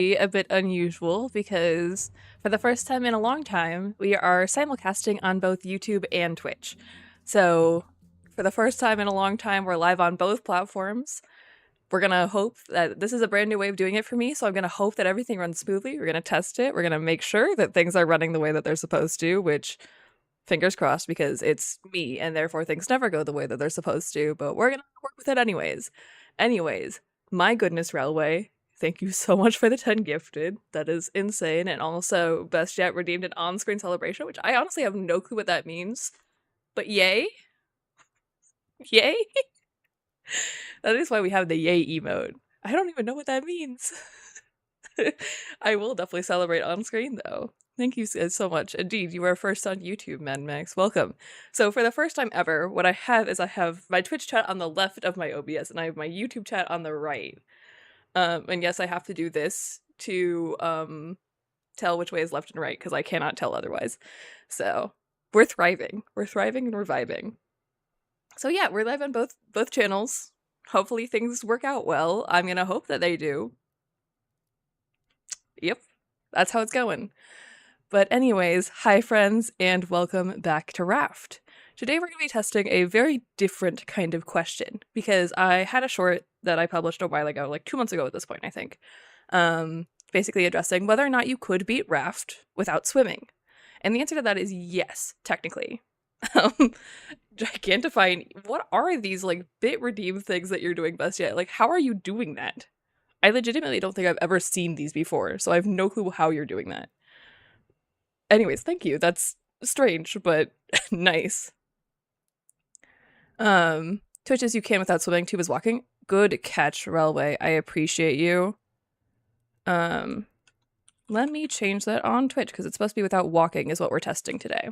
A bit unusual because for the first time in a long time, we are simulcasting on both YouTube and Twitch. So, for the first time in a long time, we're live on both platforms. We're gonna hope that this is a brand new way of doing it for me, so I'm gonna hope that everything runs smoothly. We're gonna test it. We're gonna make sure that things are running the way that they're supposed to, which fingers crossed because it's me and therefore things never go the way that they're supposed to, but we're gonna work with it anyways. Anyways, my goodness, Railway, thank you so much for the 10 gifted. That is insane. And also, best yet, redeemed an on-screen celebration, which I honestly have no clue what that means. But yay. Yay. That is why we have the yay emote. I don't even know what that means. I will definitely celebrate on screen though. Thank you so much. Indeed, you are first on YouTube, Max. Welcome. So for the first time ever, what I have is I have my Twitch chat on the left of my OBS, and I have my YouTube chat on the right. And yes, I have to do this to tell which way is left and right, because I cannot tell otherwise. So we're thriving. We're thriving and we're vibing. So yeah, we're live on both channels. Hopefully things work out well. I'm gonna hope that they do. Yep, that's how it's going. But anyways, hi friends, and welcome back to Raft. Today we're going to be testing a very different kind of question, because I had a short that I published a while ago, like 2 months ago at this point, I think, basically addressing whether or not you could beat Raft without swimming. And the answer to that is yes, technically. Gigantifying, what are these, like, bit redeem things that you're doing best yet? Like, how are you doing that? I legitimately don't think I've ever seen these before, so I have no clue how you're doing that. Anyways, thank you. That's strange, but nice. Twitch as you can without swimming, tube is walking. Good catch, Railway. I appreciate you. Let me change that on Twitch, because it's supposed to be without walking is what we're testing today.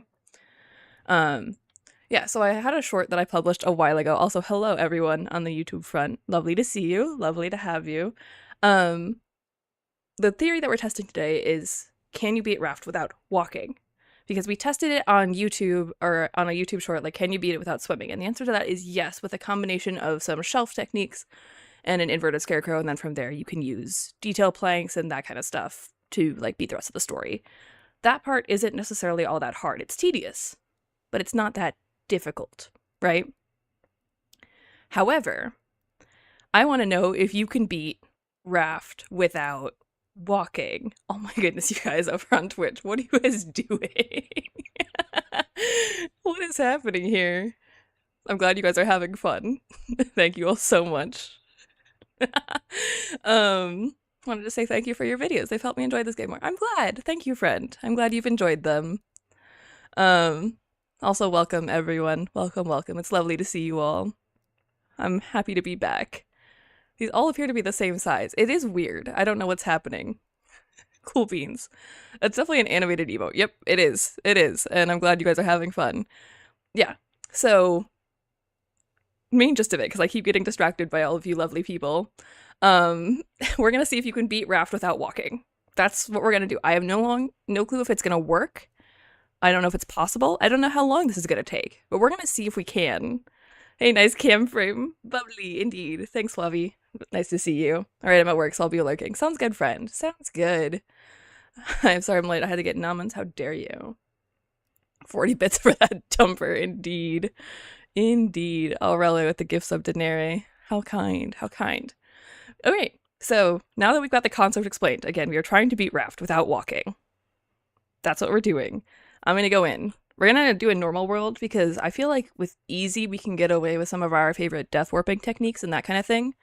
Yeah, so I had a short that I published a while ago. Also, hello everyone on the YouTube front. Lovely to see you. Lovely to have you. The theory that we're testing today is, can you beat Raft without walking? Because we tested it on YouTube, or on a YouTube short, like, can you beat it without swimming? And the answer to that is yes, with a combination of some shelf techniques and an inverted scarecrow, and then from there you can use detail planks and that kind of stuff to, like, beat the rest of the story. That part isn't necessarily all that hard. It's tedious, but it's not that difficult, right? However, I want to know if you can beat Raft without walking. Oh my goodness, you guys over on Twitch, what are you guys doing? What is happening here? I'm glad you guys are having fun. Thank you all so much. Wanted to say thank you for your videos. They've helped me enjoy this game more. I'm glad. Thank you, friend. I'm glad you've enjoyed them. Also, welcome everyone. Welcome. It's lovely to see you all. I'm happy to be back. These all appear to be the same size. It is weird. I don't know what's happening. Cool beans. It's definitely an animated emote. Yep, it is. It is. And I'm glad you guys are having fun. Yeah. So, main gist of it, because I keep getting distracted by all of you lovely people. We're gonna see if you can beat Raft without walking. That's what we're gonna do. I have no clue if it's gonna work. I don't know if it's possible. I don't know how long this is gonna take, but we're gonna see if we can. Hey, nice cam frame. Bubbly, indeed. Thanks, Fluffy. Nice to see you. Alright, I'm at work, so I'll be lurking. Sounds good, friend. Sounds good. I'm sorry I'm late. I had to get numbins. How dare you? 40 bits for that dumper, indeed. Indeed. Aurelio with the gifts of Denare. How kind. How kind. Okay, so now that we've got the concept explained, again, we are trying to beat Raft without walking. That's what we're doing. I'm gonna go in. We're gonna do a normal world, because I feel like with easy we can get away with some of our favorite death warping techniques and that kind of thing.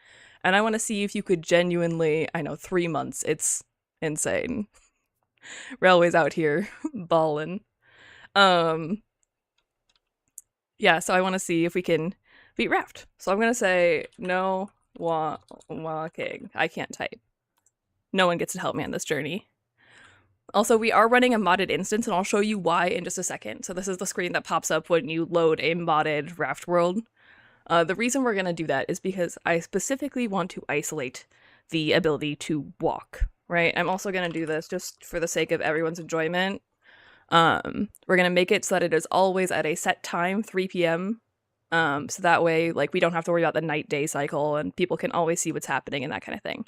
And I want to see if you could genuinely, I know, 3 months, it's insane. Railway's out here ballin'. Yeah, so I want to see if we can beat Raft. So I'm gonna say no walking. I can't type. No one gets to help me on this journey. Also, we are running a modded instance, and I'll show you why in just a second. So this is the screen that pops up when you load a modded Raft world. The reason we're going to do that is because I specifically want to isolate the ability to walk, right? I'm also going to do this just for the sake of everyone's enjoyment. We're going to make it so that it is always at a set time, 3 p.m. So that way, like, we don't have to worry about the night-day cycle, and people can always see what's happening and that kind of thing.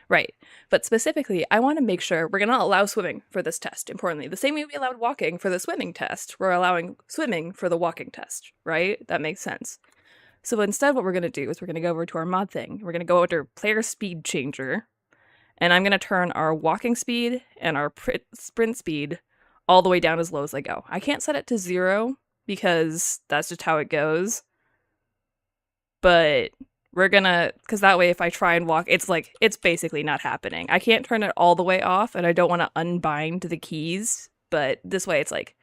Right. But specifically, I want to make sure we're going to allow swimming for this test, importantly. The same way we allowed walking for the swimming test, we're allowing swimming for the walking test, right? That makes sense. So instead, what we're going to do is we're going to go over to our mod thing. We're going to go over to player speed changer, and I'm going to turn our walking speed and our sprint speed all the way down as low as I go. I can't set it to 0 because that's just how it goes. But we're gonna, because that way if I try and walk, it's basically not happening. I can't turn it all the way off, and I don't want to unbind the keys, but this way it's like,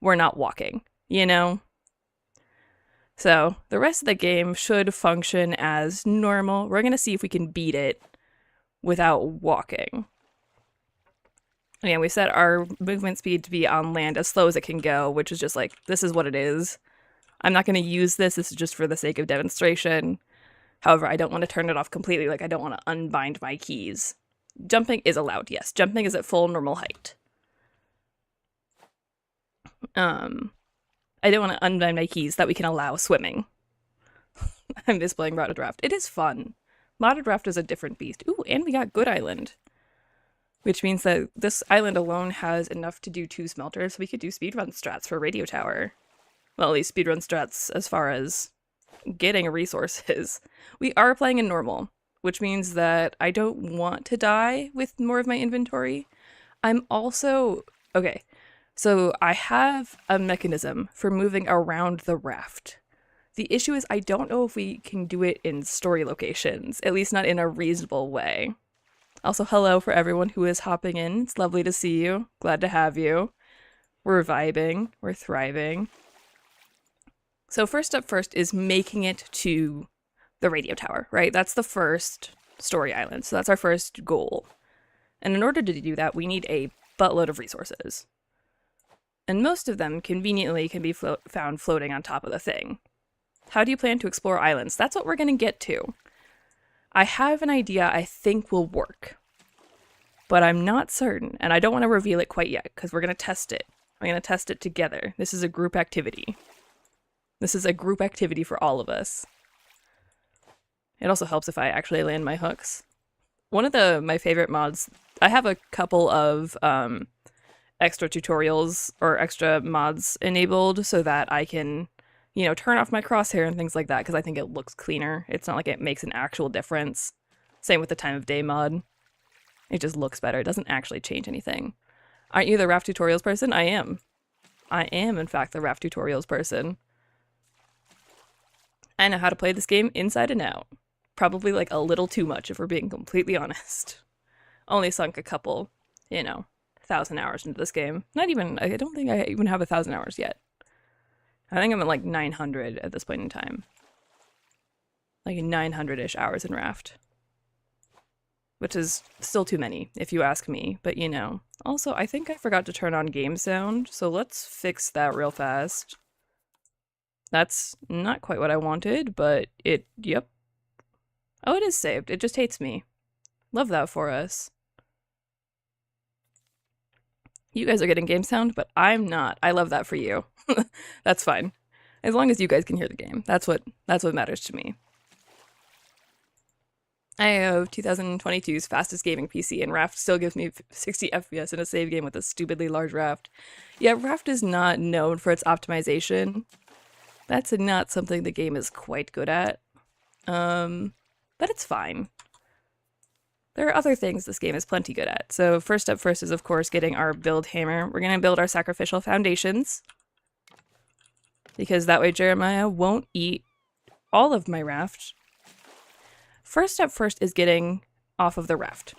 we're not walking, you know? So the rest of the game should function as normal. We're gonna see if we can beat it without walking. Again, we set our movement speed to be on land as slow as it can go, which is just like, this is what it is. I'm not going to use this. This is just for the sake of demonstration. However, I don't want to turn it off completely. Like, I don't want to unbind my keys. Jumping is allowed, yes. Jumping is at full normal height. I don't want to unbind my keys that we can allow swimming. I'm displaying Modded Raft. It is fun. Modded Raft is a different beast. Ooh, and we got Good Island. Which means that this island alone has enough to do 2 smelters, so we could do speedrun strats for Radio Tower. Well, at least speedrun strats as far as getting resources. We are playing in normal, which means that I don't want to die with more of my inventory. I'm also... Okay, so I have a mechanism for moving around the raft. The issue is I don't know if we can do it in story locations, at least not in a reasonable way. Also, hello for everyone who is hopping in. It's lovely to see you. Glad to have you. We're vibing. We're thriving. So first up first is making it to the radio tower, right? That's the first story island. So that's our first goal. And in order to do that, we need a buttload of resources. And most of them, conveniently, can be found floating on top of the thing. How do you plan to explore islands? That's what we're going to get to. I have an idea I think will work, but I'm not certain, and I don't want to reveal it quite yet, because we're going to test it. We're going to test it together. This is a group activity. This is a group activity for all of us. It also helps if I actually land my hooks. One of my favorite mods, I have a couple of extra tutorials or extra mods enabled so that I can, you know, turn off my crosshair and things like that, because I think it looks cleaner. It's not like it makes an actual difference. Same with the time of day mod. It just looks better. It doesn't actually change anything. Aren't you the Raft tutorials person? I am. I am, in fact, the Raft tutorials person. I know how to play this game inside and out. Probably like a little too much if we're being completely honest. Only sunk a couple, 1,000 hours into this game. Not even, I don't think I even have 1,000 hours yet. I think I'm at like 900 at this point in time. Like 900-ish hours in Raft. Which is still too many, if you ask me, but Also, I think I forgot to turn on game sound, so let's fix that real fast. That's not quite what I wanted, but yep. Oh, it is saved. It just hates me. Love that for us. You guys are getting game sound, but I'm not. I love that for you. That's fine. As long as you guys can hear the game. That's what matters to me. I have 2022's fastest gaming PC, and Raft still gives me 60 FPS in a save game with a stupidly large Raft. Yeah, Raft is not known for its optimization. That's not something the game is quite good at. But it's fine. There are other things this game is plenty good at. So first up first is, of course, getting our build hammer. We're going to build our sacrificial foundations, because that way Jeremiah won't eat all of my raft. First up first is getting off of the raft,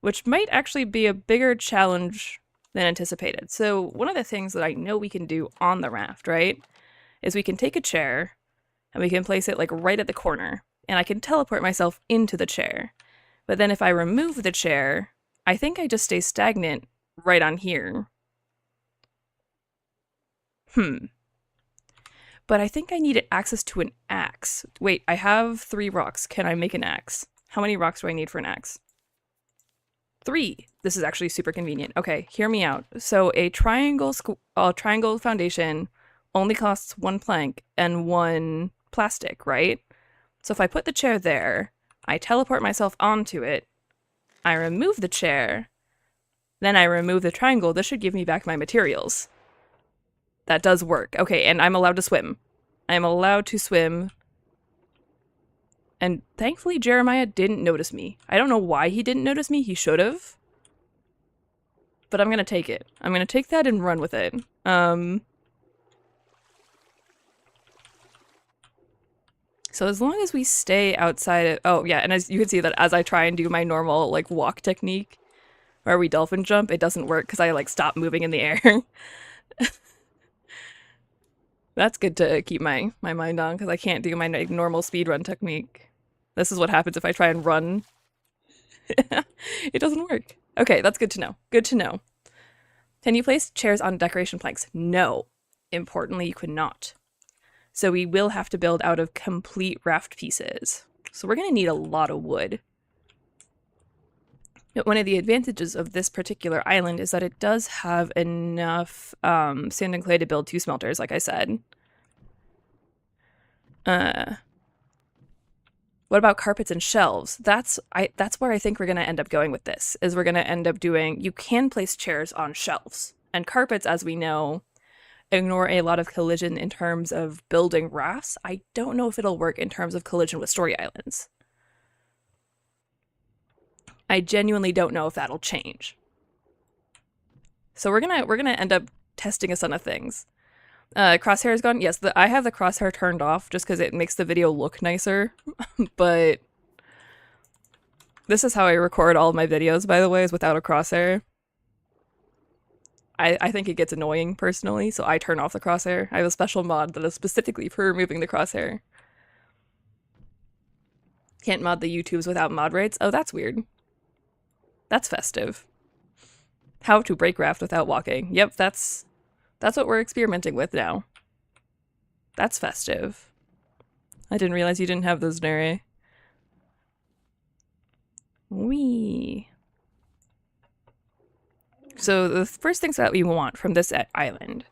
which might actually be a bigger challenge than anticipated. So one of the things that I know we can do on the raft, right, is we can take a chair and we can place it like right at the corner, and I can teleport myself into the chair. But then if I remove the chair, I think I just stay stagnant right on here. But I think I needed access to an axe. Wait, I have 3 rocks. Can I make an axe? How many rocks do I need for an axe? 3. This is actually super convenient. Okay, hear me out. So a triangle foundation only costs 1 plank and 1 plastic, right? So if I put the chair there, I teleport myself onto it. I remove the chair. Then I remove the triangle. This should give me back my materials. That does work. Okay, and I'm allowed to swim. I'm allowed to swim. And thankfully, Jeremiah didn't notice me. I don't know why he didn't notice me. He should have. But I'm going to take it. I'm going to take that and run with it. So as long as we stay outside of... Oh, yeah, and as you can see that as I try and do my normal, like, walk technique, where we dolphin jump, it doesn't work because I, like, stop moving in the air. That's good to keep my mind on, because I can't do my like, normal speedrun technique. This is what happens if I try and run. It doesn't work. Okay, that's good to know. Good to know. Can you place chairs on decoration planks? No. Importantly, you could not. So we will have to build out of complete raft pieces. So we're going to need a lot of wood. But one of the advantages of this particular island is that it does have enough sand and clay to build 2 smelters, like I said. What about carpets and shelves? That's where I think we're going to end up going with this, is we're going to end up doing... You can place chairs on shelves. And carpets, as we know, ignore a lot of collision in terms of building rafts. I don't know if it'll work in terms of collision with story islands. I genuinely don't know if that'll change. So we're gonna end up testing a ton of things. Crosshair is gone. Yes, I have the crosshair turned off just because it makes the video look nicer. But this is how I record all of my videos, by the way, is without a crosshair. I think it gets annoying personally, so I turn off the crosshair. I have a special mod that is specifically for removing the crosshair. Can't mod the YouTubes without mod rates. Oh, that's weird. That's festive. How to break raft without walking. Yep, that's what we're experimenting with now. That's festive. I didn't realize you didn't have those, Nere. Wee. So the first things that we want from this island,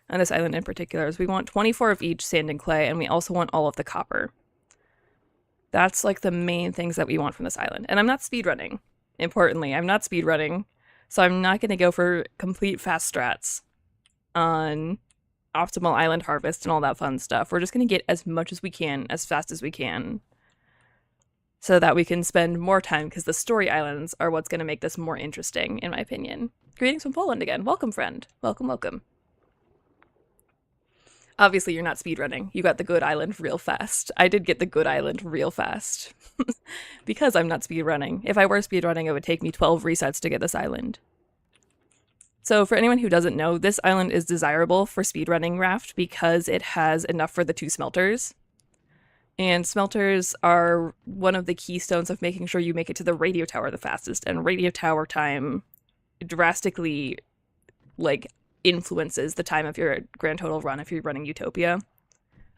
and this island in particular, is we want 24 of each sand and clay, and we also want all of the copper. That's like the main things that we want from this island. And I'm not speedrunning. Importantly, I'm not speedrunning, so I'm not going to go for complete fast strats on optimal island harvest and all that fun stuff. We're just going to get as much as we can, as fast as we can, so that we can spend more time, because the story islands are what's going to make this more interesting, in my opinion. Greetings from Poland again. Welcome, friend. Welcome, welcome. Obviously, you're not speedrunning. You got the good island real fast. I did get the good island real fast. Because I'm not speedrunning. If I were speedrunning, it would take me 12 resets to get this island. So for anyone who doesn't know, this island is desirable for speedrunning Raft because it has enough for the 2 smelters. And smelters are one of the keystones of making sure you make it to the radio tower the fastest. And radio tower time drastically, like, influences the time of your grand total run if you're running Utopia.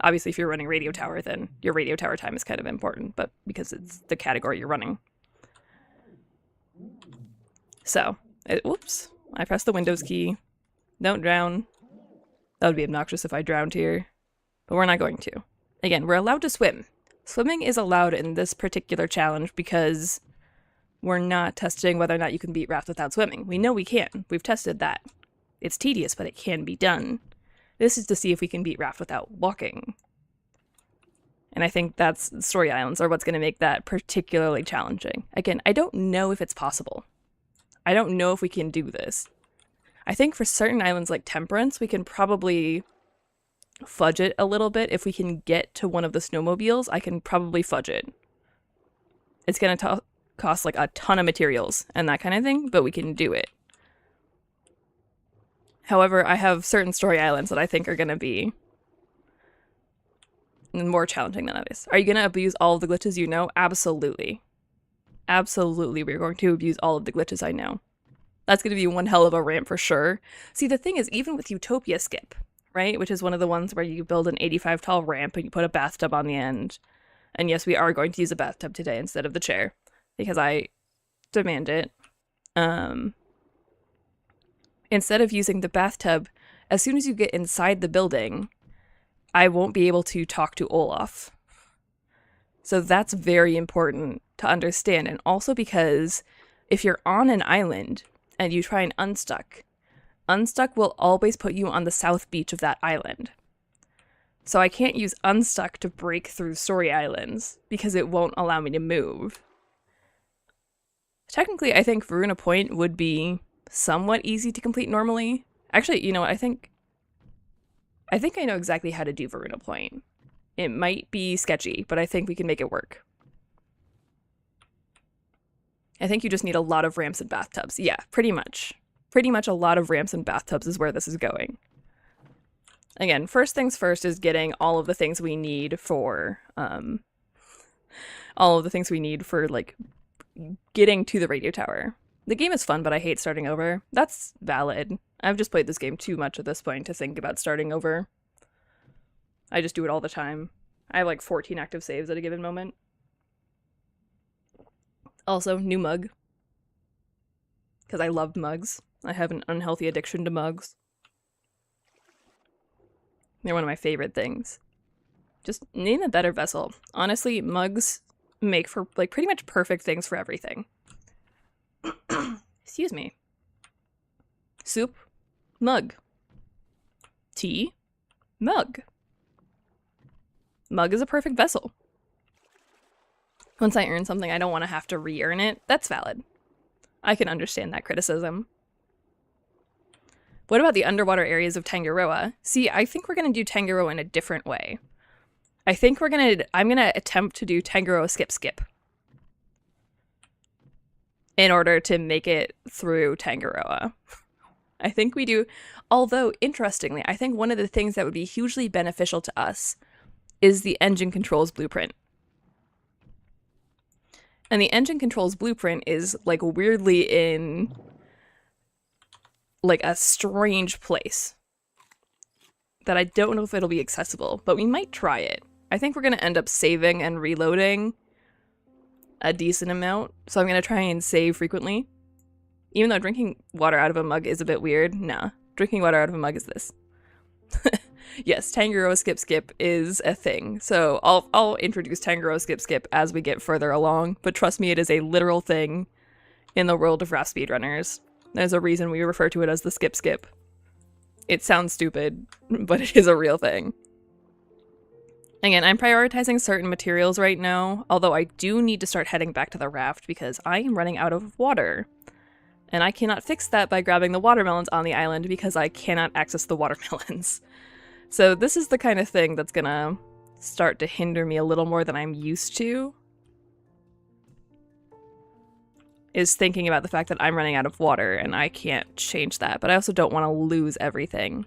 Obviously, if you're running radio tower, then your radio tower time is kind of important, but because it's the category you're running. So, whoops, I pressed the Windows key. Don't drown. That would be obnoxious if I drowned here, but we're not going to. Again, we're allowed to swim. Swimming is allowed in this particular challenge because we're not testing whether or not you can beat Raft without swimming. We know we can. We've tested that. It's tedious, but it can be done. This is to see if we can beat Raft without walking. And I think that's story islands are what's going to make that particularly challenging. Again, I don't know if it's possible. I don't know if we can do this. I think for certain islands like Temperance, we can probably fudge it a little bit. If we can get to one of the snowmobiles, I can probably fudge it. It's going to cost like a ton of materials and that kind of thing, but we can do it. However, I have certain story islands that I think are going to be more challenging than others. Are you going to abuse all of the glitches you know? Absolutely. Absolutely, we're going to abuse all of the glitches I know. That's going to be one hell of a ramp for sure. See, the thing is, even with Utopia Skip, right, which is one of the ones where you build an 85 tall ramp and you put a bathtub on the end. And yes, we are going to use a bathtub today instead of the chair, because I demand it. Instead of using the bathtub, as soon as you get inside the building, I won't be able to talk to Olaf. So that's very important to understand. And also because if you're on an island and you try and unstuck, unstuck will always put you on the south beach of that island. So I can't use unstuck to break through story islands because it won't allow me to move. Technically, I think Varuna Point would be somewhat easy to complete normally. Actually, you know what? I think I know exactly how to do Varuna Point. It might be sketchy, but I think we can make it work. I think you just need a lot of ramps and bathtubs. Yeah, pretty much. Pretty much a lot of ramps and bathtubs is where this is going. Again, first things first is getting all of the things we need for, like, getting to the radio tower. The game is fun, but I hate starting over. That's valid. I've just played this game too much at this point to think about starting over. I just do it all the time. I have like 14 active saves at a given moment. Also, new mug. Because I love mugs. I have an unhealthy addiction to mugs. They're one of my favorite things. Just name a better vessel. Honestly, mugs make for like pretty much perfect things for everything. Excuse me. Soup, mug. Tea, mug. Mug is a perfect vessel. Once I earn something, I don't want to have to re-earn it. That's valid. I can understand that criticism. What about the underwater areas of Tangaroa? See, I think we're going to do Tangaroa in a different way. I'm going to attempt to do Tangaroa skip. In order to make it through Tangaroa. I think we do, although interestingly, I think one of the things that would be hugely beneficial to us is the engine controls blueprint. And the engine controls blueprint is like weirdly in like a strange place that I don't know if it'll be accessible, but we might try it. I think we're going to end up saving and reloading a decent amount, so I'm going to try and save frequently. Even though drinking water out of a mug is a bit weird, nah. Drinking water out of a mug is this. Yes, Tangaroa skip is a thing, so I'll introduce Tangaroa skip as we get further along, but trust me, it is a literal thing in the world of Raft speedrunners. There's a reason we refer to it as the skip. It sounds stupid, but it is a real thing. Again, I'm prioritizing certain materials right now, although I do need to start heading back to the raft because I am running out of water. And I cannot fix that by grabbing the watermelons on the island because I cannot access the watermelons. So this is the kind of thing that's gonna start to hinder me a little more than I'm used to. Is thinking about the fact that I'm running out of water and I can't change that, but I also don't want to lose everything.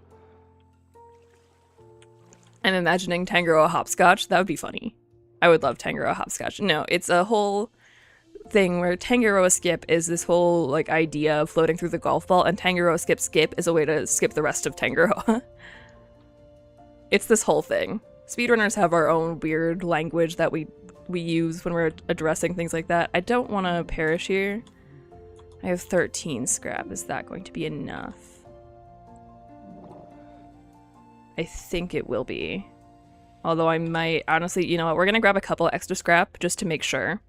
I'm imagining Tangaroa hopscotch. That would be funny. I would love Tangaroa hopscotch. No, it's a whole thing where Tangaroa skip is this whole like idea of floating through the golf ball, and Tangaroa skip is a way to skip the rest of Tangaroa. It's this whole thing. Speedrunners have our own weird language that we use when we're addressing things like that. I don't want to perish here. I have 13 scrap. Is that going to be enough? I think it will be. Although I might, honestly, you know what? We're going to grab a couple extra scrap just to make sure.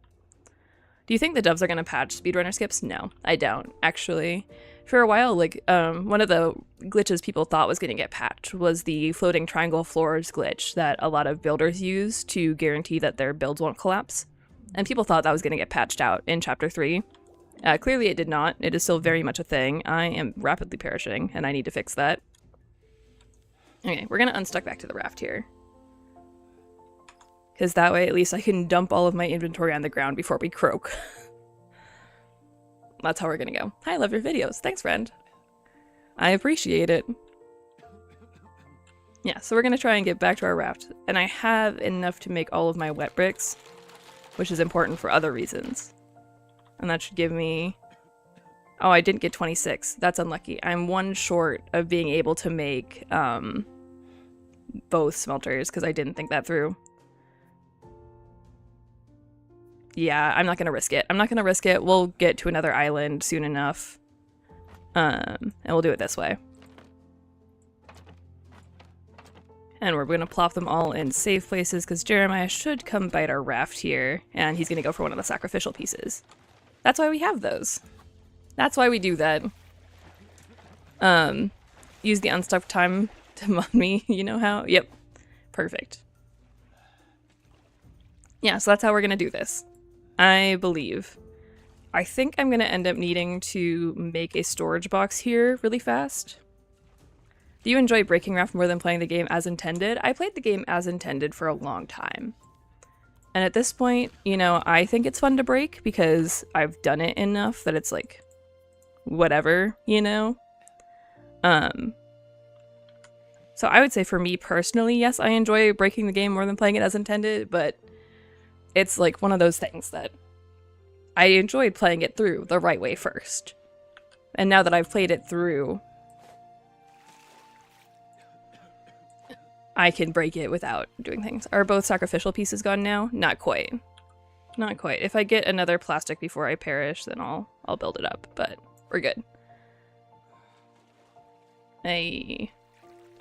Do you think the devs are going to patch speedrunner skips? No, I don't, actually. For a while, like, one of the glitches people thought was going to get patched was the floating triangle floors glitch that a lot of builders use to guarantee that their builds won't collapse. And people thought that was going to get patched out in Chapter 3. Clearly it did not. It is still very much a thing. I am rapidly perishing, and I need to fix that. Okay, we're going to unstuck back to the raft here. Because that way, at least I can dump all of my inventory on the ground before we croak. That's how we're gonna go. I love your videos. Thanks, friend. I appreciate it. Yeah, so we're gonna try and get back to our raft. And I have enough to make all of my wet bricks, which is important for other reasons. And that should give me... Oh, I didn't get 26. That's unlucky. I'm one short of being able to make both smelters, because I didn't think that through. Yeah, I'm not going to risk it. I'm not going to risk it. We'll get to another island soon enough. And we'll do it this way. And we're going to plop them all in safe places because Jeremiah should come bite our raft here, and he's going to go for one of the sacrificial pieces. That's why we have those. That's why we do that. Use the unstuck time to mod me, you know how? Yep. Perfect. Yeah, so that's how we're going to do this. I believe. I think I'm going to end up needing to make a storage box here really fast. Do you enjoy Breaking Raft more than playing the game as intended? I played the game as intended for a long time. And at this point, you know, I think it's fun to break because I've done it enough that it's like, whatever, you know? So I would say for me personally, yes, I enjoy breaking the game more than playing it as intended, but it's like one of those things that I enjoyed playing it through the right way first. And now that I've played it through, I can break it without doing things. Are both sacrificial pieces gone now? Not quite. Not quite. If I get another plastic before I perish, then I'll build it up, but we're good. I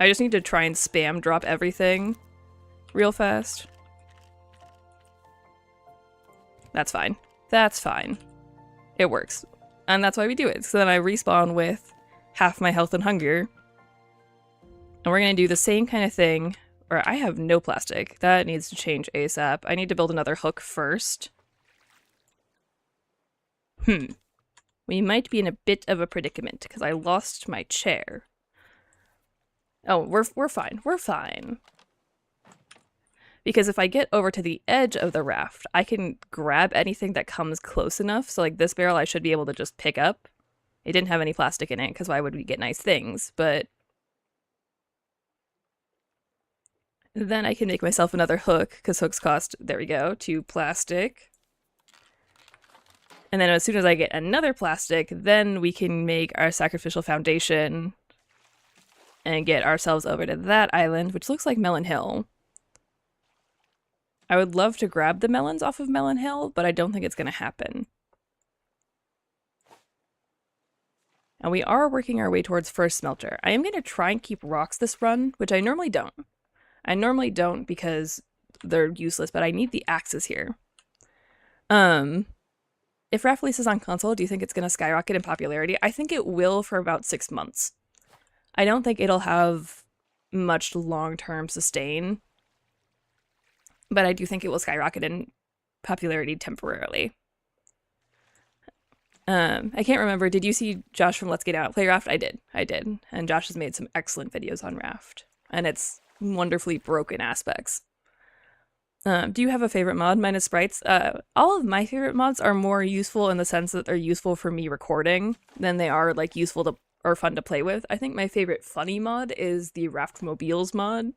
just need to try and spam drop everything real fast. That's fine. That's fine. It works. And that's why we do it. So then I respawn with half my health and hunger. And we're going to do the same kind of thing. Or I have no plastic. That needs to change ASAP. I need to build another hook first. We might be in a bit of a predicament because I lost my chair. Oh, we're fine. We're fine. Because if I get over to the edge of the raft, I can grab anything that comes close enough. So like this barrel I should be able to just pick up. It didn't have any plastic in it because why would we get nice things? But then I can make myself another hook because hooks cost, there we go, 2 plastic. And then as soon as I get another plastic, then we can make our sacrificial foundation and get ourselves over to that island, which looks like Melon Hill. I would love to grab the melons off of Melon Hill, but I don't think it's going to happen. And we are working our way towards first smelter. I am going to try and keep rocks this run, which I normally don't. I normally don't because they're useless, but I need the axes here. If Raft releases on console, do you think it's going to skyrocket in popularity? I think it will for about 6 months. I don't think it'll have much long-term sustain, but I do think it will skyrocket in popularity temporarily. I can't remember. Did you see Josh from Let's Get Out play Raft? I did. And Josh has made some excellent videos on Raft, and it's wonderfully broken aspects. Do you have a favorite mod? Mine is sprites. All of my favorite mods are more useful in the sense that they're useful for me recording than they are like useful to or fun to play with. I think my favorite funny mod is the Raft Mobiles mod,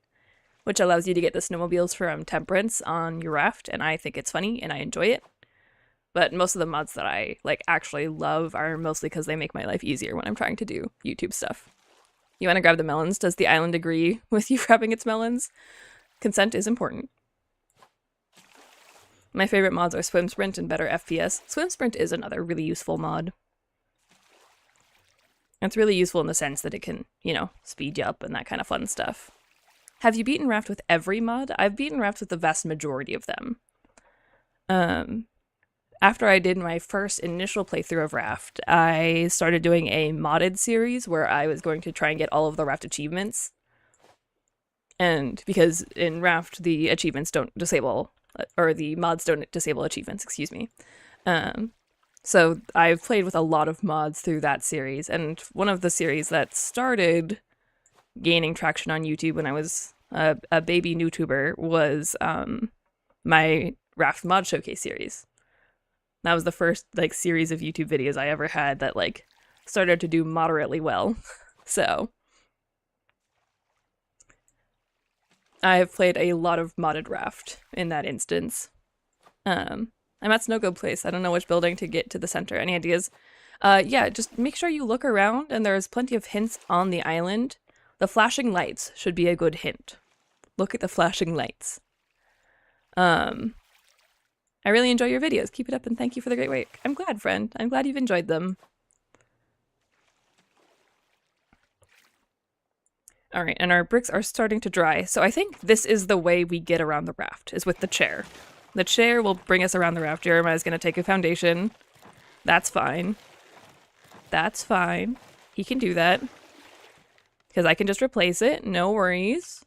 which allows you to get the snowmobiles from Temperance on your raft, and I think it's funny and I enjoy it. But most of the mods that I like actually love are mostly because they make my life easier when I'm trying to do YouTube stuff. You want to grab the melons? Does the island agree with you grabbing its melons? Consent is important. My favorite mods are Swim Sprint and Better FPS. Swim Sprint is another really useful mod. It's really useful in the sense that it can, you know, speed you up and that kind of fun stuff. Have you beaten Raft with every mod? I've beaten Raft with the vast majority of them. After I did my first initial playthrough of Raft, I started doing a modded series where I was going to try and get all of the Raft achievements. And because in Raft, the achievements don't disable, or the mods don't disable achievements, excuse me. So I've played with a lot of mods through that series, and one of the series that started gaining traction on YouTube when I was a baby YouTuber was my Raft mod showcase series. That was the first like series of YouTube videos I ever had that like started to do moderately well. So I've played a lot of modded Raft in that instance. I'm at Snow Globe Place. I don't know which building to get to the center. Any ideas? Yeah, just make sure you look around, and there's plenty of hints on the island. The flashing lights should be a good hint. Look at the flashing lights. I really enjoy your videos. Keep it up, and thank you for the great work. I'm glad, friend. I'm glad you've enjoyed them. All right, and our bricks are starting to dry. So I think this is the way we get around the raft, is with the chair. The chair will bring us around the raft. Jeremiah's going to take a foundation. That's fine. That's fine. He can do that. Because I can just replace it. No worries.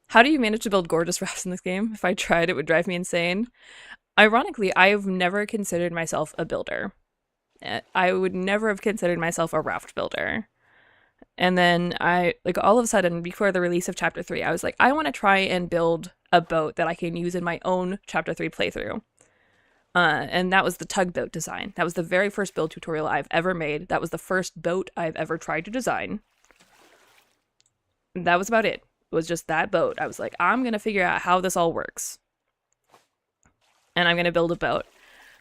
How do you manage to build gorgeous rafts in this game? If I tried, it would drive me insane. Ironically, I've never considered myself a builder. I would never have considered myself a raft builder. And then all of a sudden, before the release of Chapter 3, I was like, I want to try and build a boat that I can use in my own Chapter 3 playthrough. And that was the tugboat design. That was the very first build tutorial I've ever made. That was the first boat I've ever tried to design. And that was about it. It was just that boat. I was like, I'm going to figure out how this all works. And I'm going to build a boat.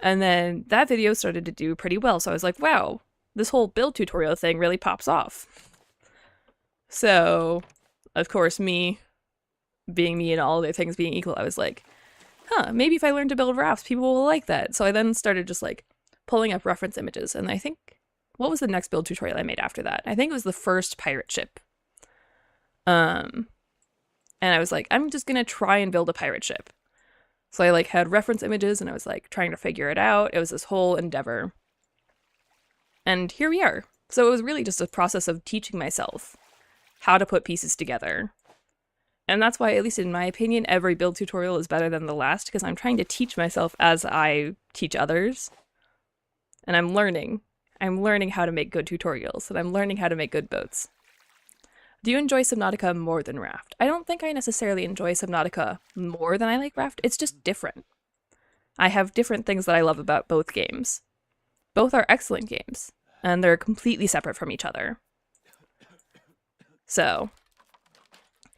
And then that video started to do pretty well. So I was like, wow, this whole build tutorial thing really pops off. So, of course, me being me and all other things being equal, I was like, maybe if I learn to build rafts, people will like that. So I then started just like pulling up reference images. And I think, what was the next build tutorial I made after that? I think it was the first pirate ship. And I was like, I'm just going to try and build a pirate ship. So I had reference images and I was like trying to figure it out. It was this whole endeavor. And here we are. So it was really just a process of teaching myself how to put pieces together. And that's why, at least in my opinion, every build tutorial is better than the last, because I'm trying to teach myself as I teach others. And I'm learning. I'm learning how to make good tutorials, and I'm learning how to make good boats. Do you enjoy Subnautica more than Raft? I don't think I necessarily enjoy Subnautica more than I like Raft. It's just different. I have different things that I love about both games. Both are excellent games, and they're completely separate from each other. So,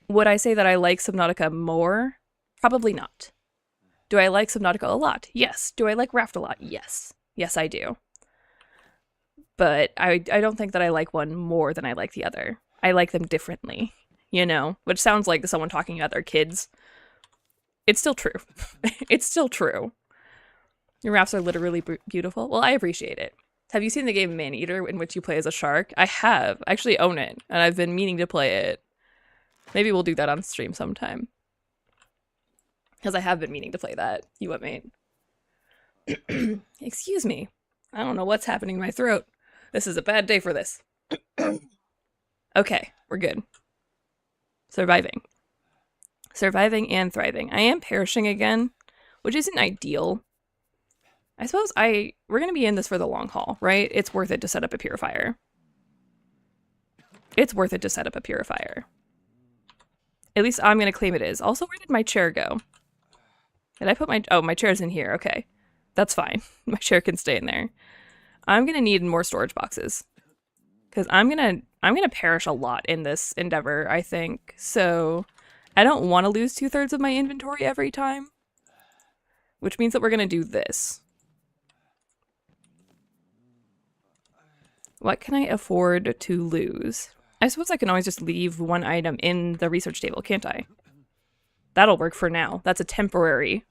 would I say that I like Subnautica more? Probably not. Do I like Subnautica a lot? Yes. Do I like Raft a lot? Yes. Yes, I do. But I don't think that I like one more than I like the other. I like them differently, which sounds like someone talking about their kids. It's still true. It's still true. Your rafts are literally beautiful. Well, I appreciate it. Have you seen the game Maneater, in which you play as a shark? I have. I actually own it, and I've been meaning to play it. Maybe we'll do that on stream sometime. Because I have been meaning to play that. You what, mate? Excuse me. I don't know what's happening in my throat. This is a bad day for this. Okay, we're good. Surviving. Surviving and thriving. I am perishing again, which isn't ideal. I suppose we're going to be in this for the long haul, right? It's worth it to set up a purifier. It's worth it to set up a purifier. At least I'm going to claim it is. Also, where did my chair go? Did I put my chair's in here. Okay. That's fine. My chair can stay in there. I'm going to need more storage boxes. Because I'm going to perish a lot in this endeavor, I think. So I don't want to lose 2/3 of my inventory every time. Which means that we're going to do this. What can I afford to lose? I suppose I can always just leave one item in the research table, can't I? That'll work for now. That's a temporary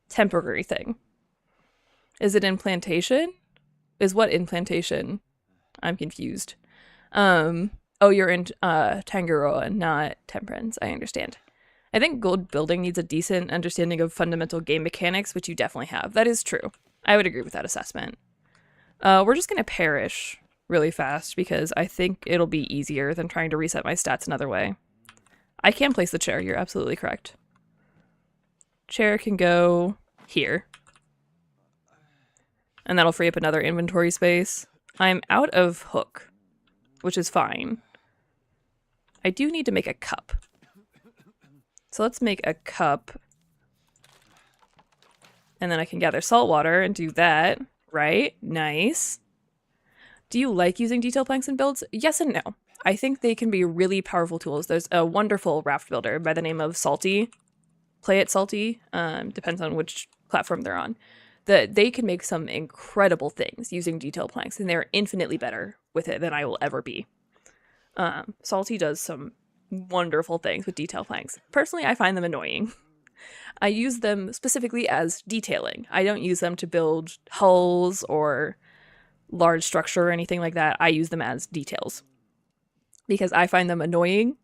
thing. Is it in plantation? Is what in plantation? I'm confused. Oh, you're in Tangaroa, not Temperance. I understand. I think gold building needs a decent understanding of fundamental game mechanics, which you definitely have. That is true. I would agree with that assessment. We're just going to perish really fast because I think it'll be easier than trying to reset my stats another way. I can place the chair. You're absolutely correct. Chair can go here. And that'll free up another inventory space. I'm out of hook, which is fine. I do need to make a cup. So let's make a cup. And then I can gather salt water and do that. Right? Nice. Do you like using detail planks in builds? Yes and no. I think they can be really powerful tools. There's a wonderful raft builder by the name of Salty. Play it Salty. Depends on which platform they're on. They can make some incredible things using detail planks, and they're infinitely better with it than I will ever be. Salty does some wonderful things with detail planks. Personally, I find them annoying. I use them specifically as detailing. I don't use them to build hulls or large structure or anything like that. I use them as details. because I find them annoying.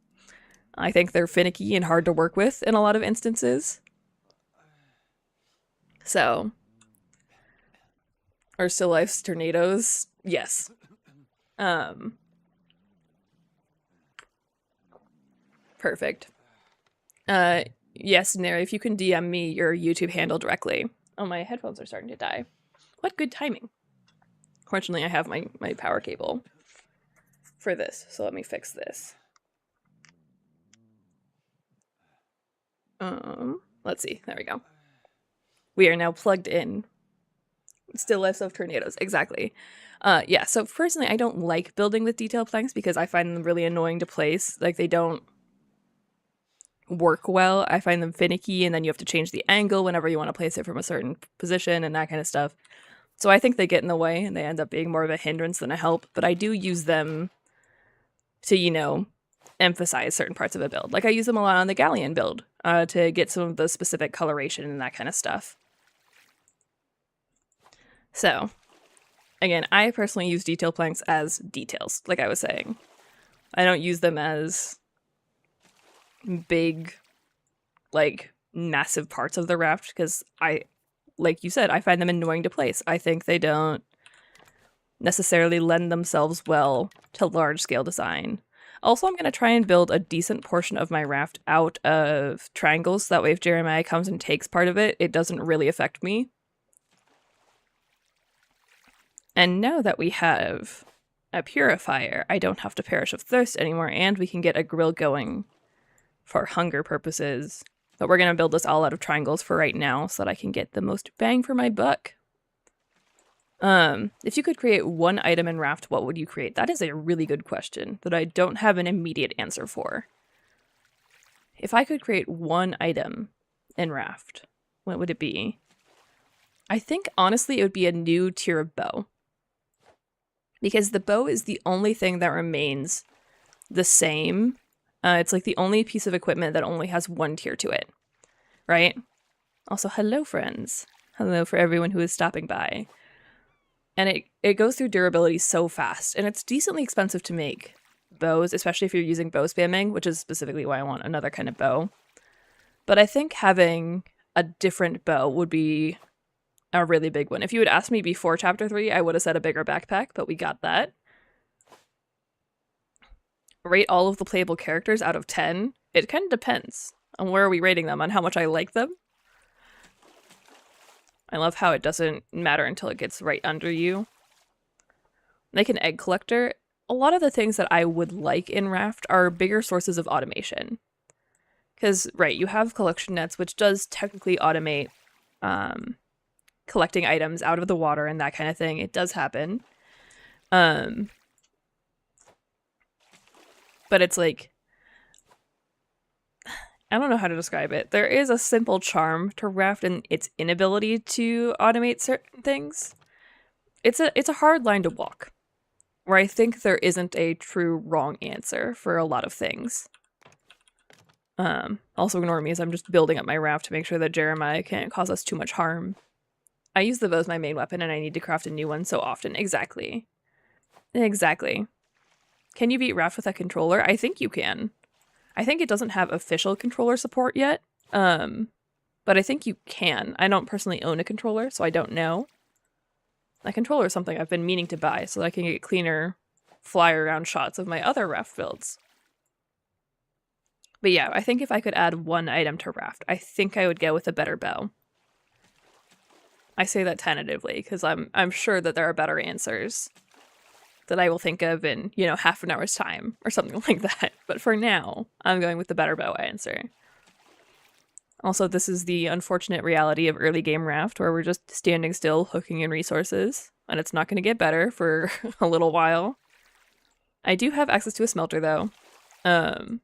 I think they're finicky and hard to work with in a lot of instances. So, or still life's tornadoes, yes. Perfect. Yes, Neri, if you can DM me your YouTube handle directly. Oh, my headphones are starting to die. What good timing. Fortunately, I have my power cable for this, so let me fix this. Let's see. There we go. We are now plugged in. Still less of tornadoes. Exactly. Yeah, so personally, I don't like building with detail planks because I find them really annoying to place. Like, they don't work well. I find them finicky, and then you have to change the angle whenever you want to place it from a certain position and that kind of stuff. So I think they get in the way, and they end up being more of a hindrance than a help. But I do use them to, you know, emphasize certain parts of a build. Like, I use them a lot on the Galleon build to get some of the specific coloration and that kind of stuff. So, again, I personally use detail planks as details, like I was saying. I don't use them as big, like, massive parts of the raft because like you said, I find them annoying to place. I think they don't necessarily lend themselves well to large-scale design. Also, I'm going to try and build a decent portion of my raft out of triangles, so that way if Jeremiah comes and takes part of it, it doesn't really affect me. And now that we have a purifier, I don't have to perish of thirst anymore, and we can get a grill going for hunger purposes. But we're going to build this all out of triangles for right now so that I can get the most bang for my buck. If you could create one item in Raft, what would you create? That is a really good question that I don't have an immediate answer for. If I could create one item in Raft, what would it be? I think, honestly, it would be a new tier of bow. Because the bow is the only thing that remains the same. It's like the only piece of equipment that only has one tier to it, right? Also, hello, friends. Hello for everyone who is stopping by. And it goes through durability so fast, and it's decently expensive to make bows, especially if you're using bow spamming, which is specifically why I want another kind of bow. But I think having a different bow would be a really big one. If you had asked me before Chapter 3, I would have said a bigger backpack, but we got that. Rate all of the playable characters out of 10. It kind of depends on where are we rating them, on how much I like them. I love how it doesn't matter until it gets right under you. Like an egg collector, a lot of the things that I would like in Raft are bigger sources of automation. Because, right, you have collection nets, which does technically automate collecting items out of the water and that kind of thing. It does happen. But it's like, I don't know how to describe it. There is a simple charm to Raft and its inability to automate certain things. It's a hard line to walk, where I think there isn't a true wrong answer for a lot of things. Also ignore me as I'm just building up my raft to make sure that Jeremiah can't cause us too much harm. I use the bow as my main weapon and I need to craft a new one so often. Exactly. Exactly. Can you beat Raft with a controller? I think you can. I think it doesn't have official controller support yet, but I think you can. I don't personally own a controller, so I don't know. A controller is something I've been meaning to buy so that I can get cleaner fly around shots of my other Raft builds. But yeah, I think if I could add one item to Raft, I think I would go with a better bow. I say that tentatively because I'm sure that there are better answers that I will think of in, you know, half an hour's time or something like that. But for now, I'm going with the better bow answer. Also, this is the unfortunate reality of early game Raft where we're just standing still, hooking in resources, and it's not going to get better for a little while. I do have access to a smelter though. And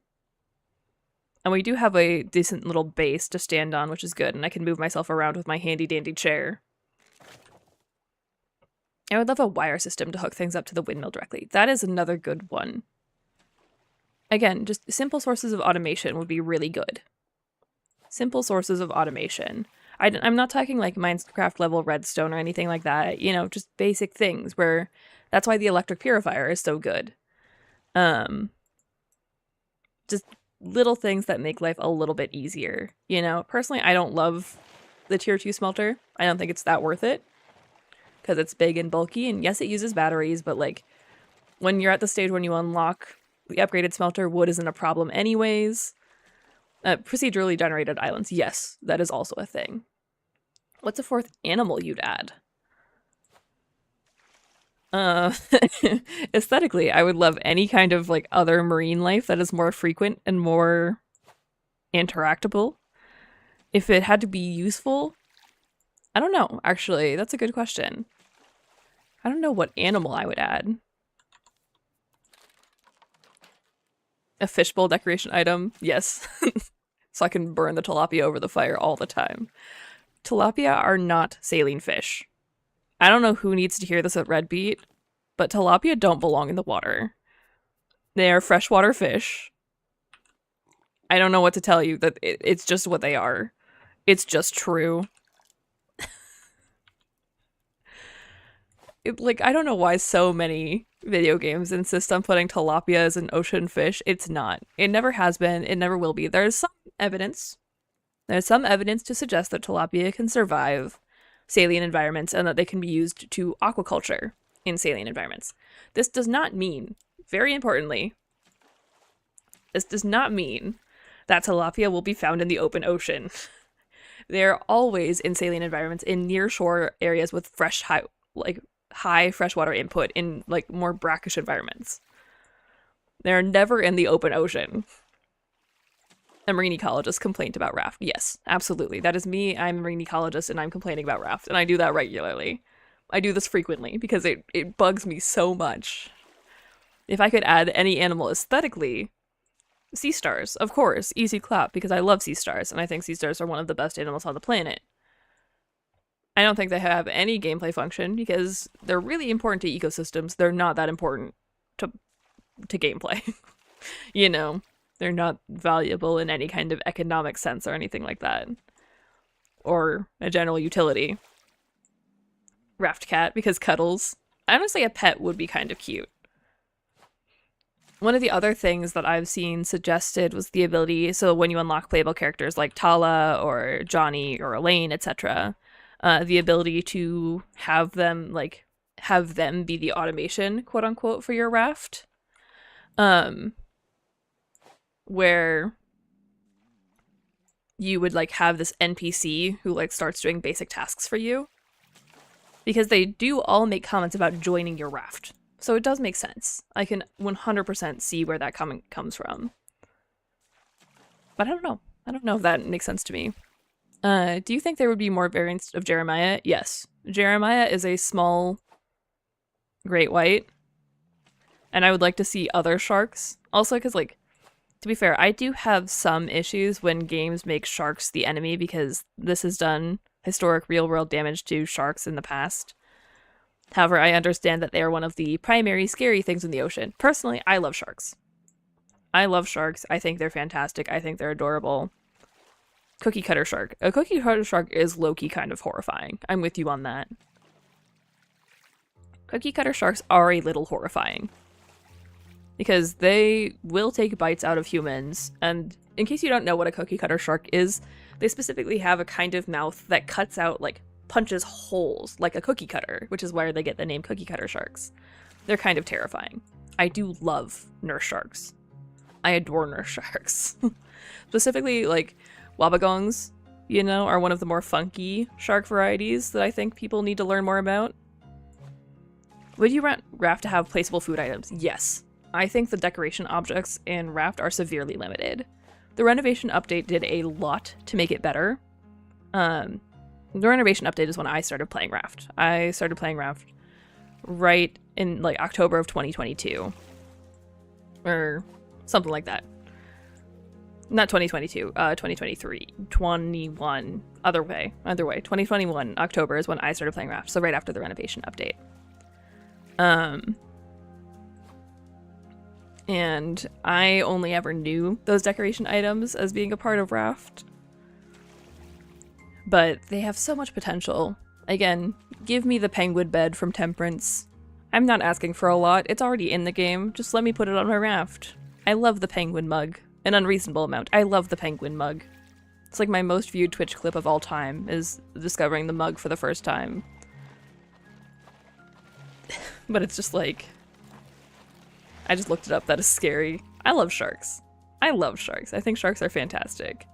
we do have a decent little base to stand on, which is good, and I can move myself around with my handy-dandy chair. I would love a wire system to hook things up to the windmill directly. That is another good one. Again, just simple sources of automation would be really good. Simple sources of automation. I'm not talking like Minecraft level redstone or anything like that. You know, just basic things where that's why the electric purifier is so good. Just little things that make life a little bit easier. You know, personally, I don't love the tier 2 smelter. I don't think it's that worth it because it's big and bulky, and yes, it uses batteries, but like when you're at the stage when you unlock the upgraded smelter, wood isn't a problem anyways. Procedurally generated islands, yes, that is also a thing. What's a fourth animal you'd add? Aesthetically, I would love any kind of like other marine life that is more frequent and more interactable. If it had to be useful, I don't know, actually. That's a good question. I don't know what animal I would add. A fishbowl decoration item? Yes. So I can burn the tilapia over the fire all the time. Tilapia are not saline fish. I don't know who needs to hear this at Red Beat, but tilapia don't belong in the water. They are freshwater fish. I don't know what to tell you, that it's just what they are. It's just true. Like, I don't know why so many video games insist on putting tilapia as an ocean fish. It's not. It never has been. It never will be. There's some evidence. There's some evidence to suggest that tilapia can survive saline environments and that they can be used to aquaculture in saline environments. This does not mean, very importantly, this does not mean that tilapia will be found in the open ocean. They're always in saline environments in near-shore areas with high freshwater input in like more brackish environments. They're never in the open ocean. A marine ecologist complained about Raft. Yes, absolutely. That is me. I'm a marine ecologist and I'm complaining about Raft, and I do that regularly. I do this frequently because it bugs me so much. If I could add any animal aesthetically, sea stars, of course, easy clap, because I love sea stars and I think sea stars are one of the best animals on the planet. I don't think they have any gameplay function because they're really important to ecosystems. They're not that important to gameplay. You know, they're not valuable in any kind of economic sense or anything like that. Or a general utility. Raft cat, because cuddles. Honestly, a pet would be kind of cute. One of the other things that I've seen suggested was the ability, so when you unlock playable characters like Tala or Johnny or Elaine, etc., the ability to have them be the automation, quote unquote, for your raft. Where you would like have this NPC who like starts doing basic tasks for you. Because they do all make comments about joining your raft. So it does make sense. I can 100% see where that comment comes from. But I don't know. I don't know if that makes sense to me. Do you think there would be more variants of Jeremiah? Yes. Jeremiah is a small great white. And I would like to see other sharks. Also, because, like, to be fair, I do have some issues when games make sharks the enemy because this has done historic real-world damage to sharks in the past. However, I understand that they are one of the primary scary things in the ocean. Personally, I love sharks. I love sharks. I think they're fantastic. I think they're adorable. Cookie cutter shark. A cookie cutter shark is low-key kind of horrifying. I'm with you on that. Cookie cutter sharks are a little horrifying. Because they will take bites out of humans, and in case you don't know what a cookie cutter shark is, they specifically have a kind of mouth that cuts out, like, punches holes, like a cookie cutter, which is where they get the name cookie cutter sharks. They're kind of terrifying. I do love nurse sharks. I adore nurse sharks. Specifically, like, wabagongs, you know, are one of the more funky shark varieties that I think people need to learn more about. Would you want Raft to have placeable food items? Yes. I think the decoration objects in Raft are severely limited. The renovation update did a lot to make it better. The renovation update is when I started playing Raft. I started playing Raft right in like October of 2022. Or something like that. Not 2022, 2023, 21, other way. 2021 October is when I started playing Raft, so right after the renovation update. And I only ever knew those decoration items as being a part of Raft. But they have so much potential. Again, give me the penguin bed from Temperance. I'm not asking for a lot, it's already in the game, just let me put it on my raft. I love the penguin mug. An unreasonable amount. I love the penguin mug. It's like my most viewed Twitch clip of all time is discovering the mug for the first time. But it's just like... I just looked it up. That is scary. I love sharks. I love sharks. I think sharks are fantastic.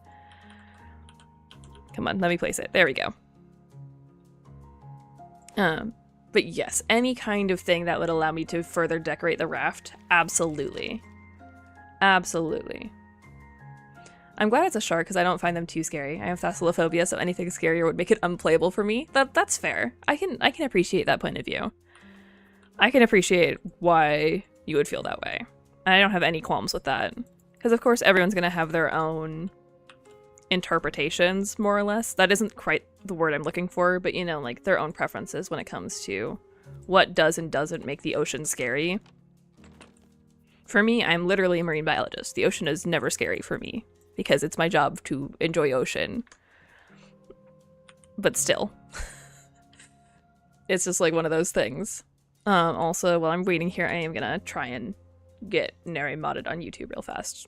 Come on, let me place it. There we go. But yes, any kind of thing that would allow me to further decorate the raft, absolutely. Absolutely. I'm glad it's a shark because I don't find them too scary. I have thalassophobia, so anything scarier would make it unplayable for me. That's fair. I can appreciate that point of view. I can appreciate why you would feel that way. I don't have any qualms with that. Because of course everyone's gonna have their own interpretations, more or less. That isn't quite the word I'm looking for, but you know, like their own preferences when it comes to what does and doesn't make the ocean scary. For me, I'm literally a marine biologist. The ocean is never scary for me because it's my job to enjoy ocean. But still. It's just like one of those things. Also, while I'm waiting here, I am gonna try and get Nary modded on YouTube real fast.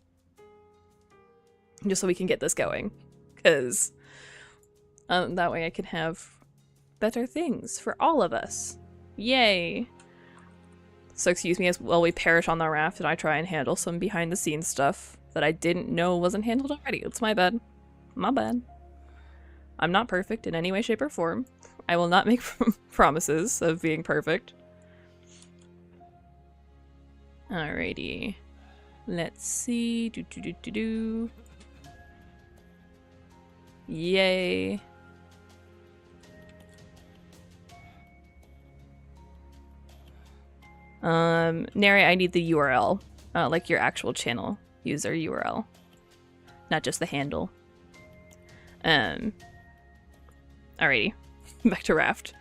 Just so we can get this going. Because that way I can have better things for all of us. Yay! So excuse me as well we perish on the raft and I try and handle some behind the scenes stuff that I didn't know wasn't handled already. It's my bad. My bad. I'm not perfect in any way, shape, or form. I will not make promises of being perfect. Alrighty. Let's see. Yay. Nary, I need the URL. Like your actual channel user URL. Not just the handle. Alrighty. Back to Raft.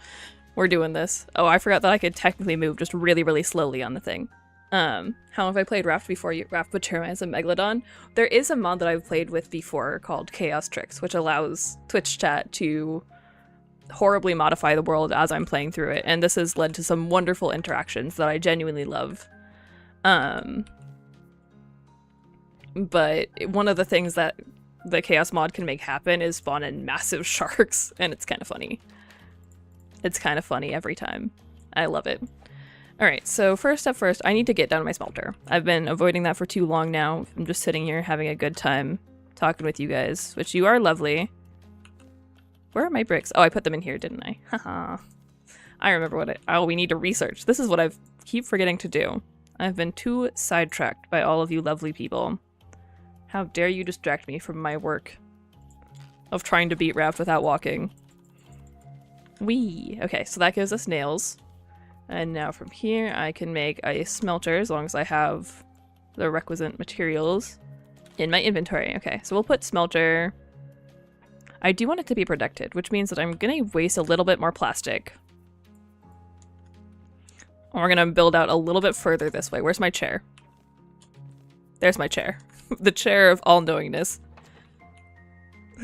We're doing this. Oh, I forgot that I could technically move just really, really slowly on the thing. How have I played Raft before? Raft with as a Megalodon? There is a mod that I've played with before called Chaos Tricks, which allows Twitch chat to horribly modify the world as I'm playing through it, and this has led to some wonderful interactions that I genuinely love. But one of the things that the Chaos mod can make happen is spawn in massive sharks, and it's kind of funny. It's kind of funny every time. I love it. Alright, so first up first, I need to get down to my smelter. I've been avoiding that for too long now. I'm just sitting here having a good time talking with you guys, which you are lovely. Where are my bricks? Oh, I put them in here, didn't I? Haha. I remember what oh, we need to research. This is what I keep forgetting to do. I've been too sidetracked by all of you lovely people. How dare you distract me from my work of trying to beat Raft without walking. Whee! Okay, so that gives us nails. And now from here, I can make a smelter as long as I have the requisite materials in my inventory. Okay, so we'll put smelter. I do want it to be protected, which means that I'm going to waste a little bit more plastic. And we're going to build out a little bit further this way. Where's my chair? There's my chair. The chair of all-knowingness.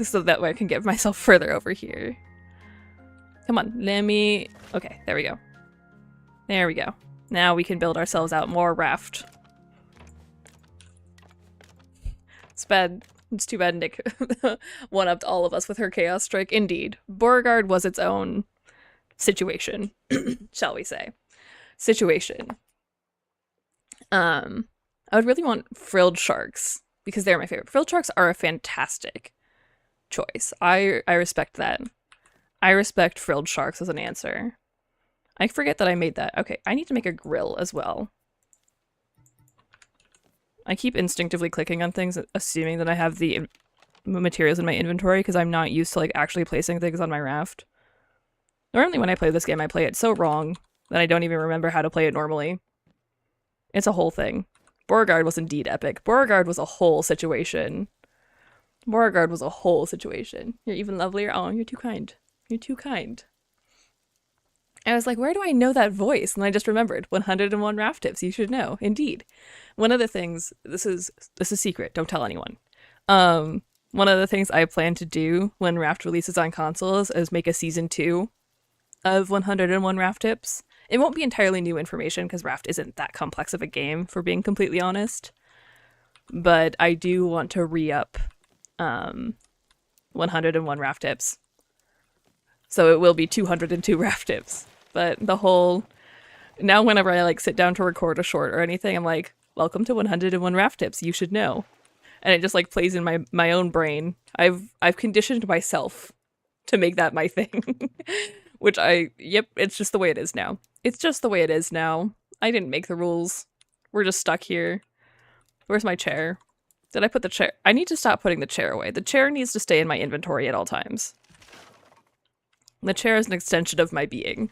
So that way I can get myself further over here. Come on, let me... Okay, there we go. There we go. Now we can build ourselves out more raft. It's bad. It's too bad Nick one-upped all of us with her Chaos Strike. Indeed. Beauregard was its own situation, shall we say. Situation. I would really want frilled sharks, because they're my favorite. Frilled sharks are a fantastic choice. I respect that. I respect frilled sharks as an answer. I forget that I made that. Okay, I need to make a grill as well. I keep instinctively clicking on things, assuming that I have the materials in my inventory, because I'm not used to like actually placing things on my raft. Normally when I play this game, I play it so wrong that I don't even remember how to play it normally. It's a whole thing. Beauregard was indeed epic. Beauregard was a whole situation. Beauregard was a whole situation. You're even lovelier. Oh, you're too kind. You're too kind. I was like, where do I know that voice? And I just remembered 101 raft tips you should know. Indeed. One of the things, this is secret, don't tell anyone. One of the things I plan to do when Raft releases on consoles is make a season 2 of 101 raft tips. It won't be entirely new information because Raft isn't that complex of a game, for being completely honest. but I do want to re-up 101 raft tips. So it will be 202 raft tips. But the whole now whenever I like sit down to record a short or anything, I'm like, welcome to 101 raft tips, you should know. And it just like plays in my own brain. I've conditioned myself to make that my thing. Which it's just the way it is now. It's just the way it is now. I didn't make the rules. We're just stuck here. Where's my chair? Did I put the chair? I need to stop putting the chair away. The chair needs to stay in my inventory at all times. The chair is an extension of my being.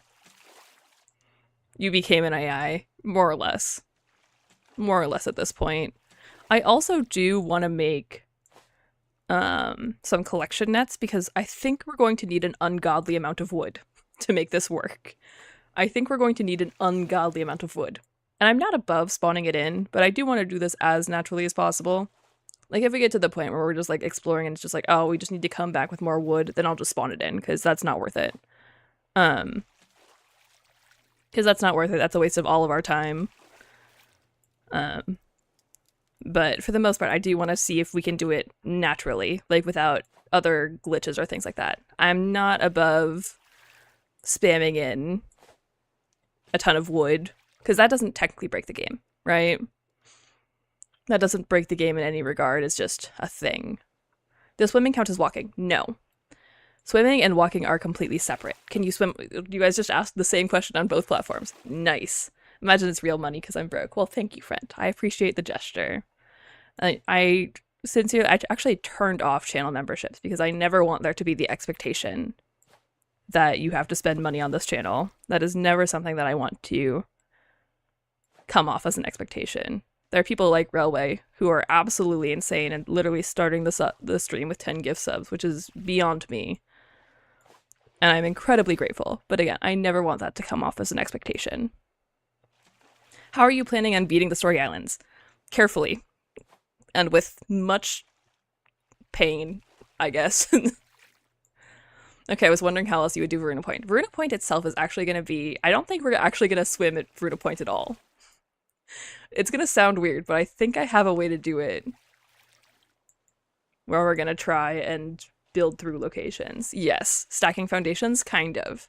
You became an AI, more or less. More or less at this point. I also do want to make some collection nets because I think we're going to need an ungodly amount of wood to make this work. I think we're going to need an ungodly amount of wood. And I'm not above spawning it in, but I do want to do this as naturally as possible. Like, if we get to the point where we're just, like, exploring and it's just like, oh, we just need to come back with more wood, then I'll just spawn it in, because that's not worth it. Because that's not worth it. That's a waste of all of our time. But for the most part, I do want to see if we can do it naturally, like, without other glitches or things like that. I'm not above spamming in a ton of wood, because that doesn't technically break the game, right? That doesn't break the game in any regard. It's just a thing. Does swimming count as walking? No. Swimming and walking are completely separate. Can you swim? You guys just asked the same question on both platforms. Nice. Imagine it's real money because I'm broke. Well, thank you, friend. I appreciate the gesture. I actually turned off channel memberships because I never want there to be the expectation that you have to spend money on this channel. That is never something that I want to come off as an expectation. There are people like Railway who are absolutely insane and literally starting the stream with 10 gift subs, which is beyond me. And I'm incredibly grateful. But again, I never want that to come off as an expectation. How are you planning on beating the story islands? Carefully. And with much pain, I guess. Okay, I was wondering how else you would do Veruna Point. Veruna Point itself is actually going to be... I don't think we're actually going to swim at Veruna Point at all. It's going to sound weird, but I think I have a way to do it. Where we're going to try and build through locations. Yes. Stacking foundations? Kind of.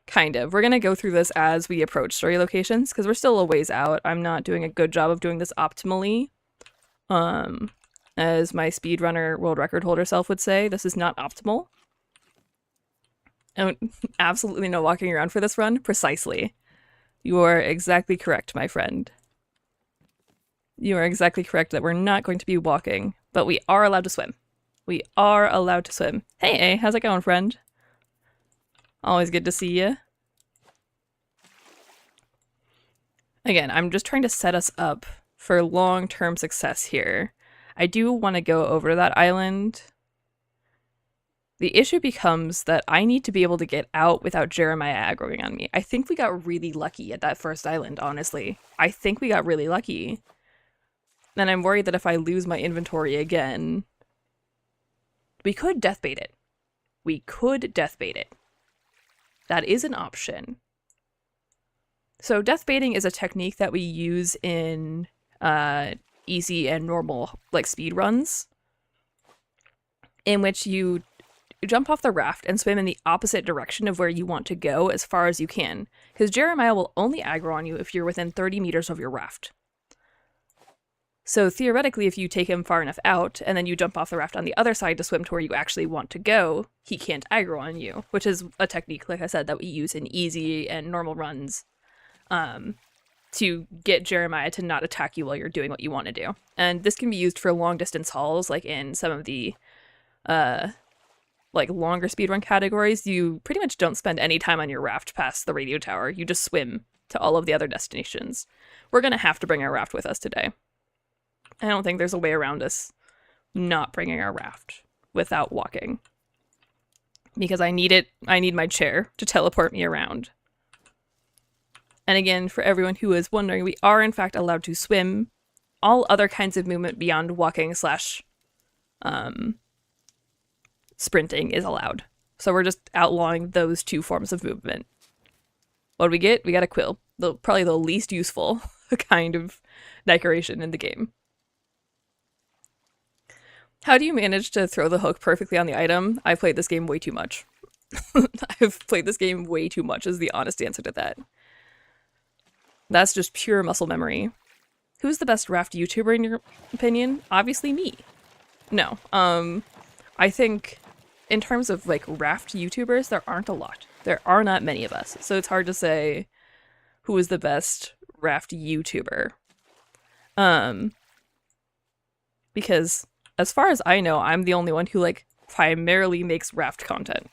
Kind of. We're going to go through this as we approach story locations, because we're still a ways out. I'm not doing a good job of doing this optimally. As my speedrunner world record holder self would say, this is not optimal. And absolutely no walking around for this run. Precisely. You are exactly correct, my friend. You are exactly correct that we're not going to be walking, but we are allowed to swim. We are allowed to swim. Hey, how's it going, friend? Always good to see you. Again, I'm just trying to set us up for long-term success here. I do want to go over to that island. The issue becomes that I need to be able to get out without Jeremiah aggroing on me. I think we got really lucky at that first island, honestly. I think we got really lucky. And I'm worried that if I lose my inventory again... We could deathbait it. We could deathbait it. That is an option. So deathbaiting is a technique that we use in easy and normal like speed runs, in which you jump off the raft and swim in the opposite direction of where you want to go as far as you can, because Jeremiah will only aggro on you if you're within 30 meters of your raft. So theoretically, if you take him far enough out and then you jump off the raft on the other side to swim to where you actually want to go, he can't aggro on you, which is a technique, like I said, that we use in easy and normal runs to get Jeremiah to not attack you while you're doing what you want to do. And this can be used for long distance hauls, like in some of the like longer speedrun categories. You pretty much don't spend any time on your raft past the radio tower. You just swim to all of the other destinations. We're going to have to bring our raft with us today. I don't think there's a way around us not bringing our raft without walking. Because I need my chair to teleport me around. And again, for everyone who is wondering, we are in fact allowed to swim. All other kinds of movement beyond walking / sprinting is allowed. So we're just outlawing those two forms of movement. What do we get? We got a quill. Probably the least useful kind of decoration in the game. How do you manage to throw the hook perfectly on the item? I've played this game way too much. I've played this game way too much is the honest answer to that. That's just pure muscle memory. Who's the best Raft YouTuber in your opinion? Obviously me. No. I think in terms of like Raft YouTubers, there aren't a lot. There are not many of us. So it's hard to say who is the best Raft YouTuber. Because as far as I know, I'm the only one who like primarily makes Raft content.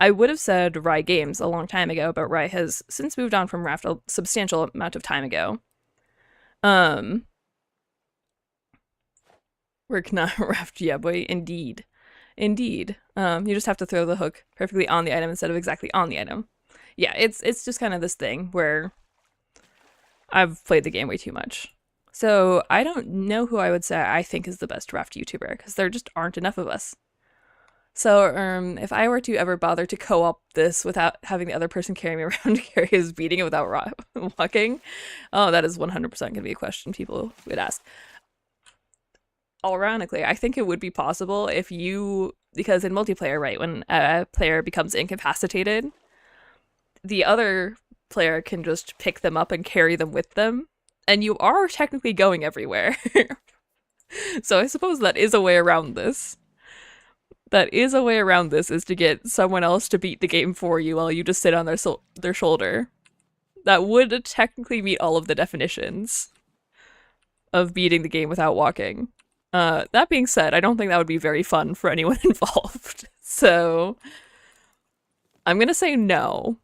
I would have said Rye Games a long time ago, but Rye has since moved on from Raft a substantial amount of time ago. Work not Raft, yeah boy, indeed. Indeed. You just have to throw the hook perfectly on the item instead of exactly on the item. Yeah, it's just kind of this thing where I've played the game way too much. So I don't know who I would say I think is the best Raft YouTuber, because there just aren't enough of us. So if I were to ever bother to co-op this without having the other person carry me around to carry his beating it without walking, oh, that is 100% going to be a question people would ask. Ironically, I think it would be possible if you, because in multiplayer, right, when a player becomes incapacitated, the other player can just pick them up and carry them with them, and you are technically going everywhere. So I suppose that is a way around this. That is a way around this, is to get someone else to beat the game for you while you just sit on their shoulder. That would technically meet all of the definitions of beating the game without walking. That being said, I don't think that would be very fun for anyone involved. So I'm gonna say no.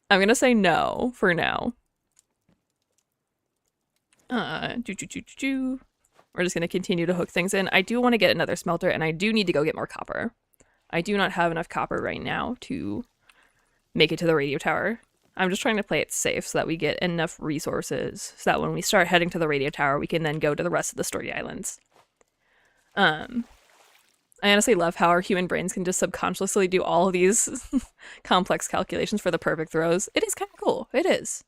I'm gonna say no for now. We're just gonna continue to hook things in. I do want to get another smelter, and I do need to go get more copper. I do not have enough copper right now to make it to the radio tower. I'm just trying to play it safe so that we get enough resources so that when we start heading to the radio tower, we can then go to the rest of the story islands. I honestly love how our human brains can just subconsciously do all of these complex calculations for the perfect throws. It is kind of cool. It is.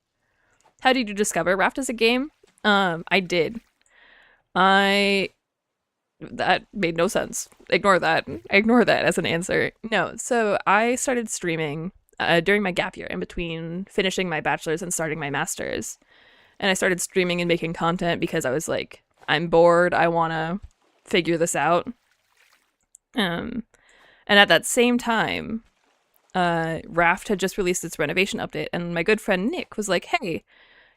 How did you discover Raft as a game? I did. That made no sense. Ignore that. Ignore that as an answer. No, so I started streaming during my gap year in between finishing my bachelor's and starting my master's. And I started streaming and making content because I was like, I'm bored. I want to figure this out. And at that same time, Raft had just released its renovation update, and my good friend Nick was like, hey,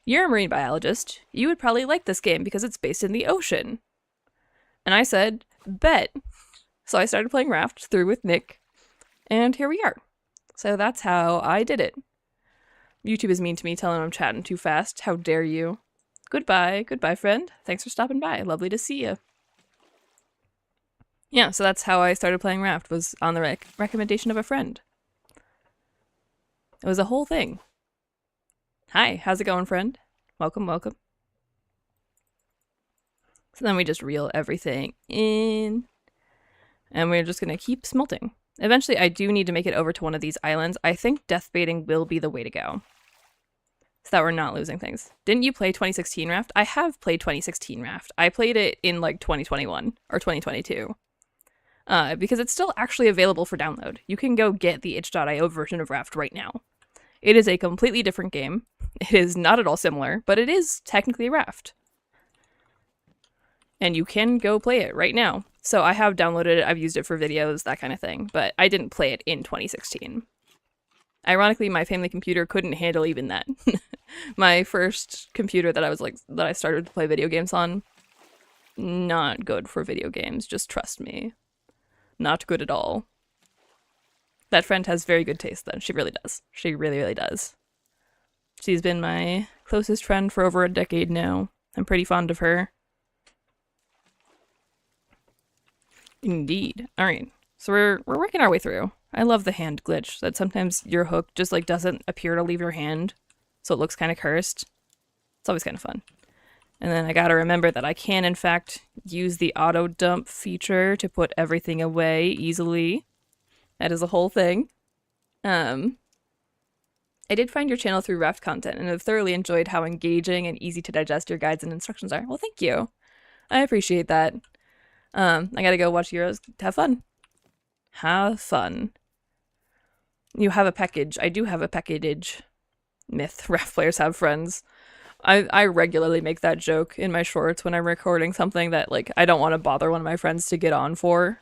you're a marine biologist. You would probably like this game because it's based in the ocean. And I said, bet. So I started playing Raft through with Nick, and here we are. So that's how I did it. YouTube is mean to me, telling him I'm chatting too fast. How dare you? Goodbye. Goodbye, friend. Thanks for stopping by. Lovely to see you. Yeah, so that's how I started playing Raft, was on the recommendation of a friend. It was a whole thing. Hi, how's it going, friend? Welcome, welcome. So then we just reel everything in, and we're just gonna keep smelting. Eventually, I do need to make it over to one of these islands. I think death baiting will be the way to go, so that we're not losing things. Didn't you play 2016 Raft? I have played 2016 Raft. I played it in like 2021 or 2022. Because it's still actually available for download. You can go get the itch.io version of Raft right now. It is a completely different game. It is not at all similar, but it is technically Raft. And you can go play it right now. So I have downloaded it, I've used it for videos, that kind of thing, but I didn't play it in 2016. Ironically, my family computer couldn't handle even that. My first computer that I started to play video games on, not good for video games, just trust me. Not good at all. That friend has very good taste, though. She really does. She really, really does. She's been my closest friend for over a decade now. I'm pretty fond of her. Indeed. Alright. So we're working our way through. I love the hand glitch, that sometimes your hook just like doesn't appear to leave your hand, so it looks kind of cursed. It's always kind of fun. And then I gotta remember that I can, in fact, use the auto dump feature to put everything away easily. That is a whole thing. I did find your channel through Raft content and have thoroughly enjoyed how engaging and easy to digest your guides and instructions are. Well, thank you. I appreciate that. I gotta go watch Euros. Have fun. Have fun. You have a package. I do have a package. Myth. Raft players have friends. I regularly make that joke in my shorts when I'm recording something that, like, I don't want to bother one of my friends to get on for.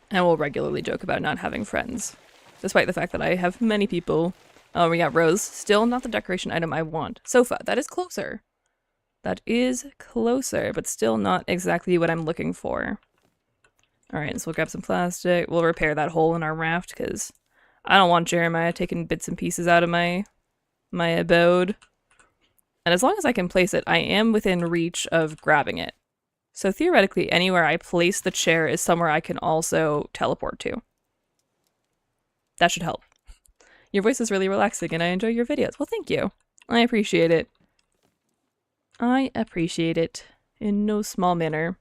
And we'll regularly joke about not having friends. Despite the fact that I have many people. Oh, we got Rose. Still not the decoration item I want. Sofa. That is closer. That is closer, but still not exactly what I'm looking for. Alright, so we'll grab some plastic. We'll repair that hole in our raft, because I don't want Jeremiah taking bits and pieces out of my abode. And as long as I can place it, I am within reach of grabbing it. So theoretically, anywhere I place the chair is somewhere I can also teleport to. That should help. Your voice is really relaxing and I enjoy your videos. Well, thank you. I appreciate it. I appreciate it in no small manner.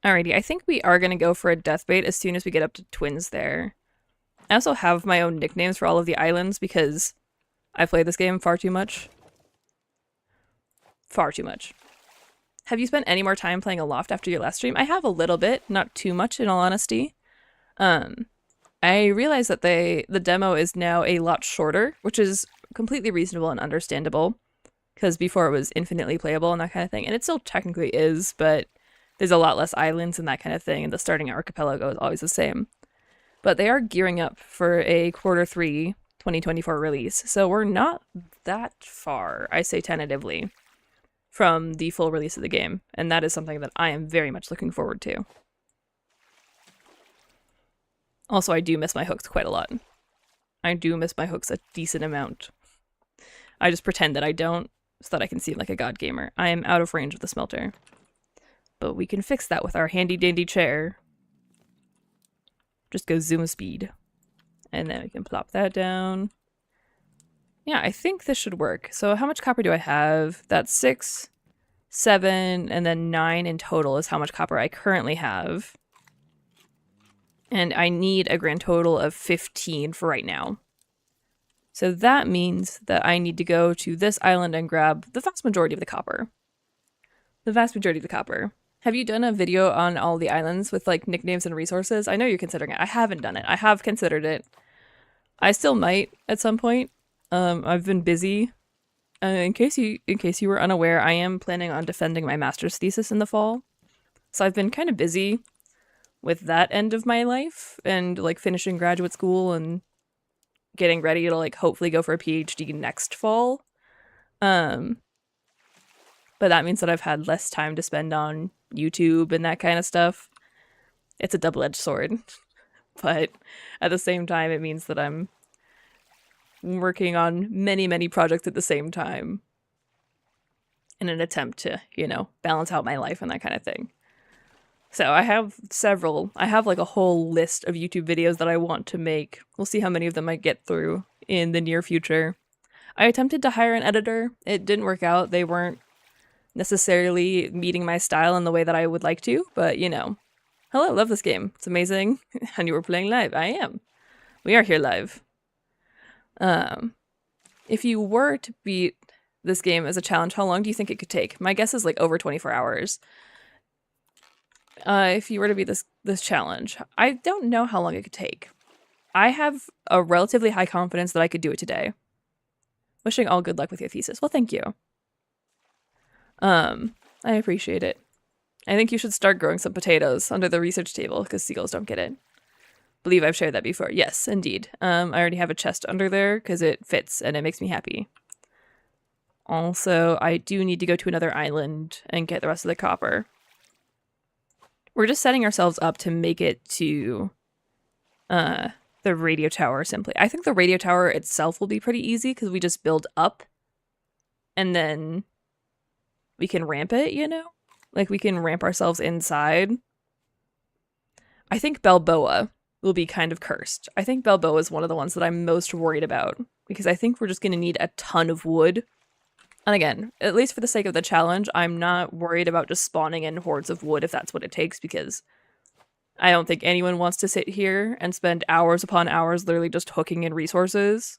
Alrighty, I think we are going to go for a death bait as soon as we get up to twins there. I also have my own nicknames for all of the islands because I play this game far too much. Far too much. Have you spent any more time playing Aloft after your last stream? I have a little bit, not too much in all honesty. I realized that the demo is now a lot shorter, which is completely reasonable and understandable. Because before it was infinitely playable and that kind of thing. And it still technically is, but there's a lot less islands and that kind of thing. And the starting archipelago is always the same. But they are gearing up for a Q3 2024 release. So we're not that far, I say tentatively, from the full release of the game. And that is something that I am very much looking forward to. Also, I do miss my hooks quite a lot. I do miss my hooks a decent amount. I just pretend that I don't, so that I can seem like a god gamer. I am out of range of the smelter. But we can fix that with our handy dandy chair. Just go zoom speed. And then we can plop that down. Yeah, I think this should work. So how much copper do I have? That's 6, 7, and then 9 in total is how much copper I currently have. And I need a grand total of 15 for right now. So that means that I need to go to this island and grab the vast majority of the copper. The vast majority of the copper. Have you done a video on all the islands with like nicknames and resources? I know you're considering it. I haven't done it. I have considered it. I still might at some point. I've been busy. In case you were unaware, I am planning on defending my master's thesis in the fall. So I've been kind of busy with that end of my life and like finishing graduate school and getting ready to like hopefully go for a PhD next fall. But that means that I've had less time to spend on YouTube and that kind of stuff. It's a double-edged sword. But at the same time, it means that I'm working on many, many projects at the same time in an attempt to, you know, balance out my life and that kind of thing. So I have like a whole list of YouTube videos that I want to make. We'll see how many of them I get through in the near future. I attempted to hire an editor. It didn't work out. They weren't necessarily meeting my style in the way that I would like to, but you know. Hello, love this game. It's amazing. And you were playing live. I am. We are here live. If you were to beat this game as a challenge, how long do you think it could take? My guess is like over 24 hours. If you were to beat this challenge, I don't know how long it could take. I have a relatively high confidence that I could do it today. Wishing all good luck with your thesis. Well, thank you. I appreciate it. I think you should start growing some potatoes under the research table because seagulls don't get it. Believe I've shared that before. Yes, indeed. I already have a chest under there because it fits and it makes me happy. Also, I do need to go to another island and get the rest of the copper. We're just setting ourselves up to make it to the radio tower simply. I think the radio tower itself will be pretty easy because we just build up and then we can ramp it, you know? Like we can ramp ourselves inside. I think Balboa will be kind of cursed. I think Balboa is one of the ones that I'm most worried about because I think we're just going to need a ton of wood. And again, at least for the sake of the challenge, I'm not worried about just spawning in hordes of wood if that's what it takes, because I don't think anyone wants to sit here and spend hours upon hours literally just hooking in resources.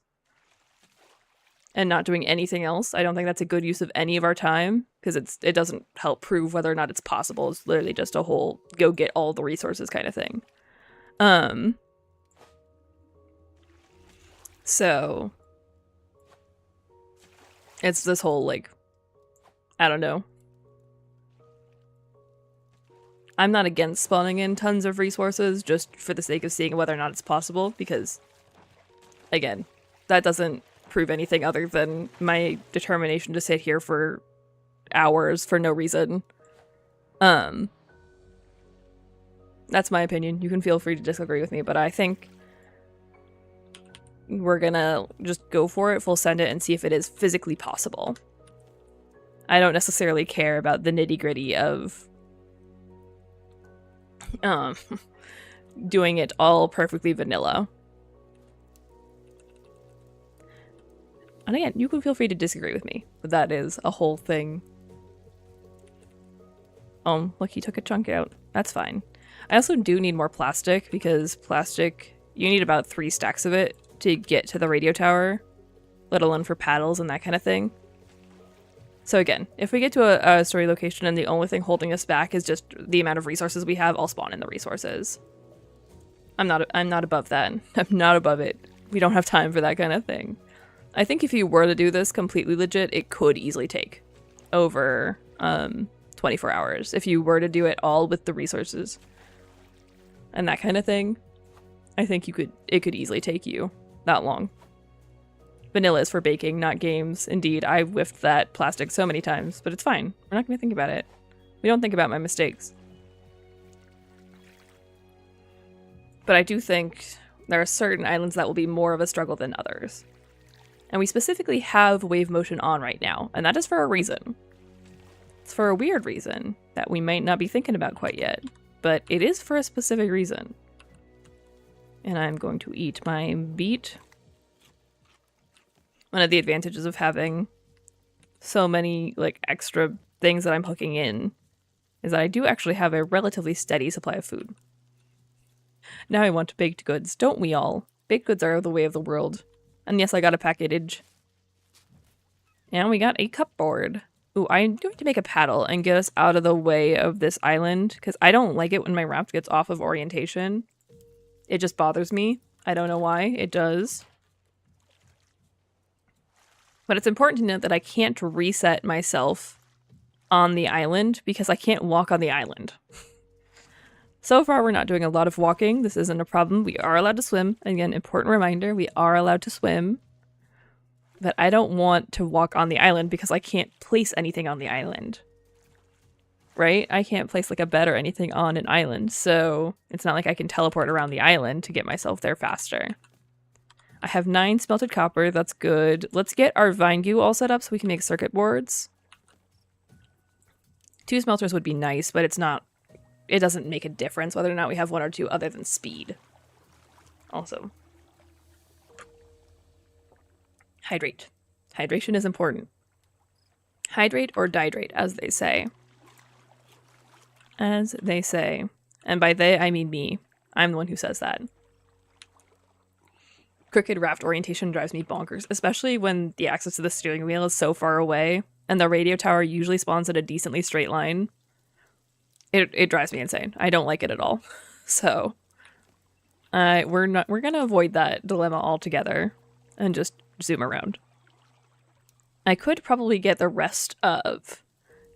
and not doing anything else. I don't think that's a good use of any of our time, because it doesn't help prove whether or not it's possible. It's literally just a whole go get all the resources kind of thing. So it's this whole, like, I don't know. I'm not against spawning in tons of resources just for the sake of seeing whether or not it's possible, because, again, that doesn't prove anything other than my determination to sit here for hours for no reason. That's my opinion. You can feel free to disagree with me, but I think we're gonna just go for it, full send it, and see if it is physically possible. I don't necessarily care about the nitty-gritty of doing it all perfectly vanilla. And again, you can feel free to disagree with me, but that is a whole thing. Oh, look, he took a chunk out. That's fine. I also do need more plastic, because plastic, you need about 3 stacks of it to get to the radio tower, let alone for paddles and that kind of thing. So again, if we get to a story location and the only thing holding us back is just the amount of resources we have, I'll spawn in the resources. I'm not above that. I'm not above it. We don't have time for that kind of thing. I think if you were to do this completely legit, it could easily take over 24 hours. If you were to do it all with the resources and that kind of thing, I think it could easily take you that long. Vanilla is for baking, not games. Indeed, I whiffed that plastic so many times, but it's fine. We're not going to think about it. We don't think about my mistakes. But I do think there are certain islands that will be more of a struggle than others. And we specifically have wave motion on right now, and that is for a reason. It's for a weird reason that we might not be thinking about quite yet, but it is for a specific reason. And I'm going to eat my beet. One of the advantages of having so many, like, extra things that I'm hooking in is that I do actually have a relatively steady supply of food. Now I want baked goods, don't we all? Baked goods are the way of the world. And yes, I got a package. And we got a cupboard. Ooh, I'm going to make a paddle and get us out of the way of this island, because I don't like it when my raft gets off of orientation. It just bothers me. I don't know why. It does. But it's important to note that I can't reset myself on the island because I can't walk on the island. So far, we're not doing a lot of walking. This isn't a problem. We are allowed to swim. Again, important reminder, we are allowed to swim. But I don't want to walk on the island because I can't place anything on the island. Right? I can't place like a bed or anything on an island, so it's not like I can teleport around the island to get myself there faster. I have 9 smelted copper, that's good. Let's get our vine goo all set up so we can make circuit boards. 2 smelters would be nice, but it doesn't make a difference whether or not we have 1 or 2 other than speed. Also, hydrate. Hydration is important. Hydrate or dihydrate, as they say. As they say. And by they, I mean me. I'm the one who says that. Crooked raft orientation drives me bonkers, especially when the access to the steering wheel is so far away, and the radio tower usually spawns at a decently straight line. It drives me insane. I don't like it at all. So, we're gonna avoid that dilemma altogether and just zoom around. I could probably get the rest of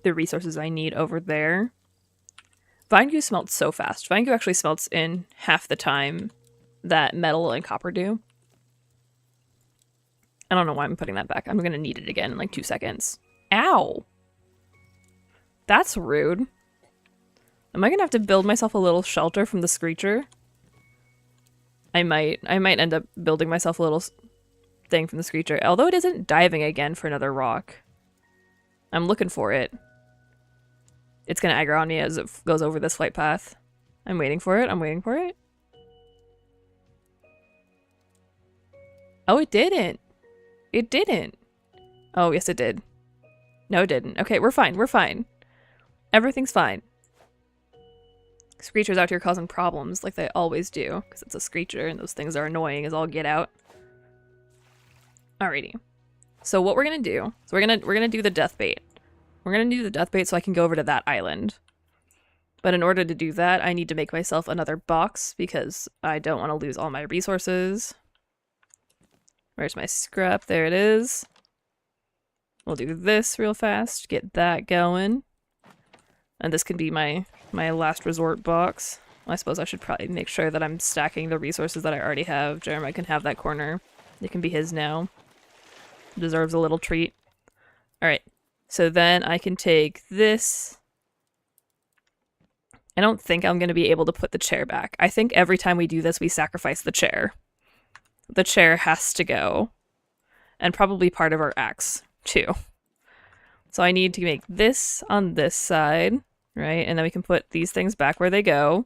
the resources I need over there. Vine goo smelts so fast. Vine goo actually smelts in half the time that metal and copper do. I don't know why I'm putting that back. I'm gonna need it again in like 2 seconds. Ow! That's rude. Am I gonna have to build myself a little shelter from the screecher? I might end up building myself a little thing from the screecher. Although it isn't diving again for another rock. I'm looking for it. It's gonna aggro on me as it goes over this flight path. I'm waiting for it. I'm waiting for it. Oh, it didn't. It didn't. Oh, yes, it did. No, it didn't. Okay, we're fine. We're fine. Everything's fine. Screechers out here causing problems like they always do, because it's a screecher and those things are annoying as all get out. Alrighty. So what we're gonna do, so we're gonna do the death bait. We're gonna do the death bait so I can go over to that island. But in order to do that, I need to make myself another box because I don't want to lose all my resources. Where's my scrap? There it is. We'll do this real fast, get that going. And this can be my last resort box. I suppose I should probably make sure that I'm stacking the resources that I already have. Jeremiah can have that corner. It can be his now. Deserves a little treat. Alright, so then I can take this. I don't think I'm going to be able to put the chair back. I think every time we do this, we sacrifice the chair. The chair has to go. And probably part of our axe, too. So I need to make this on this side, right? And then we can put these things back where they go.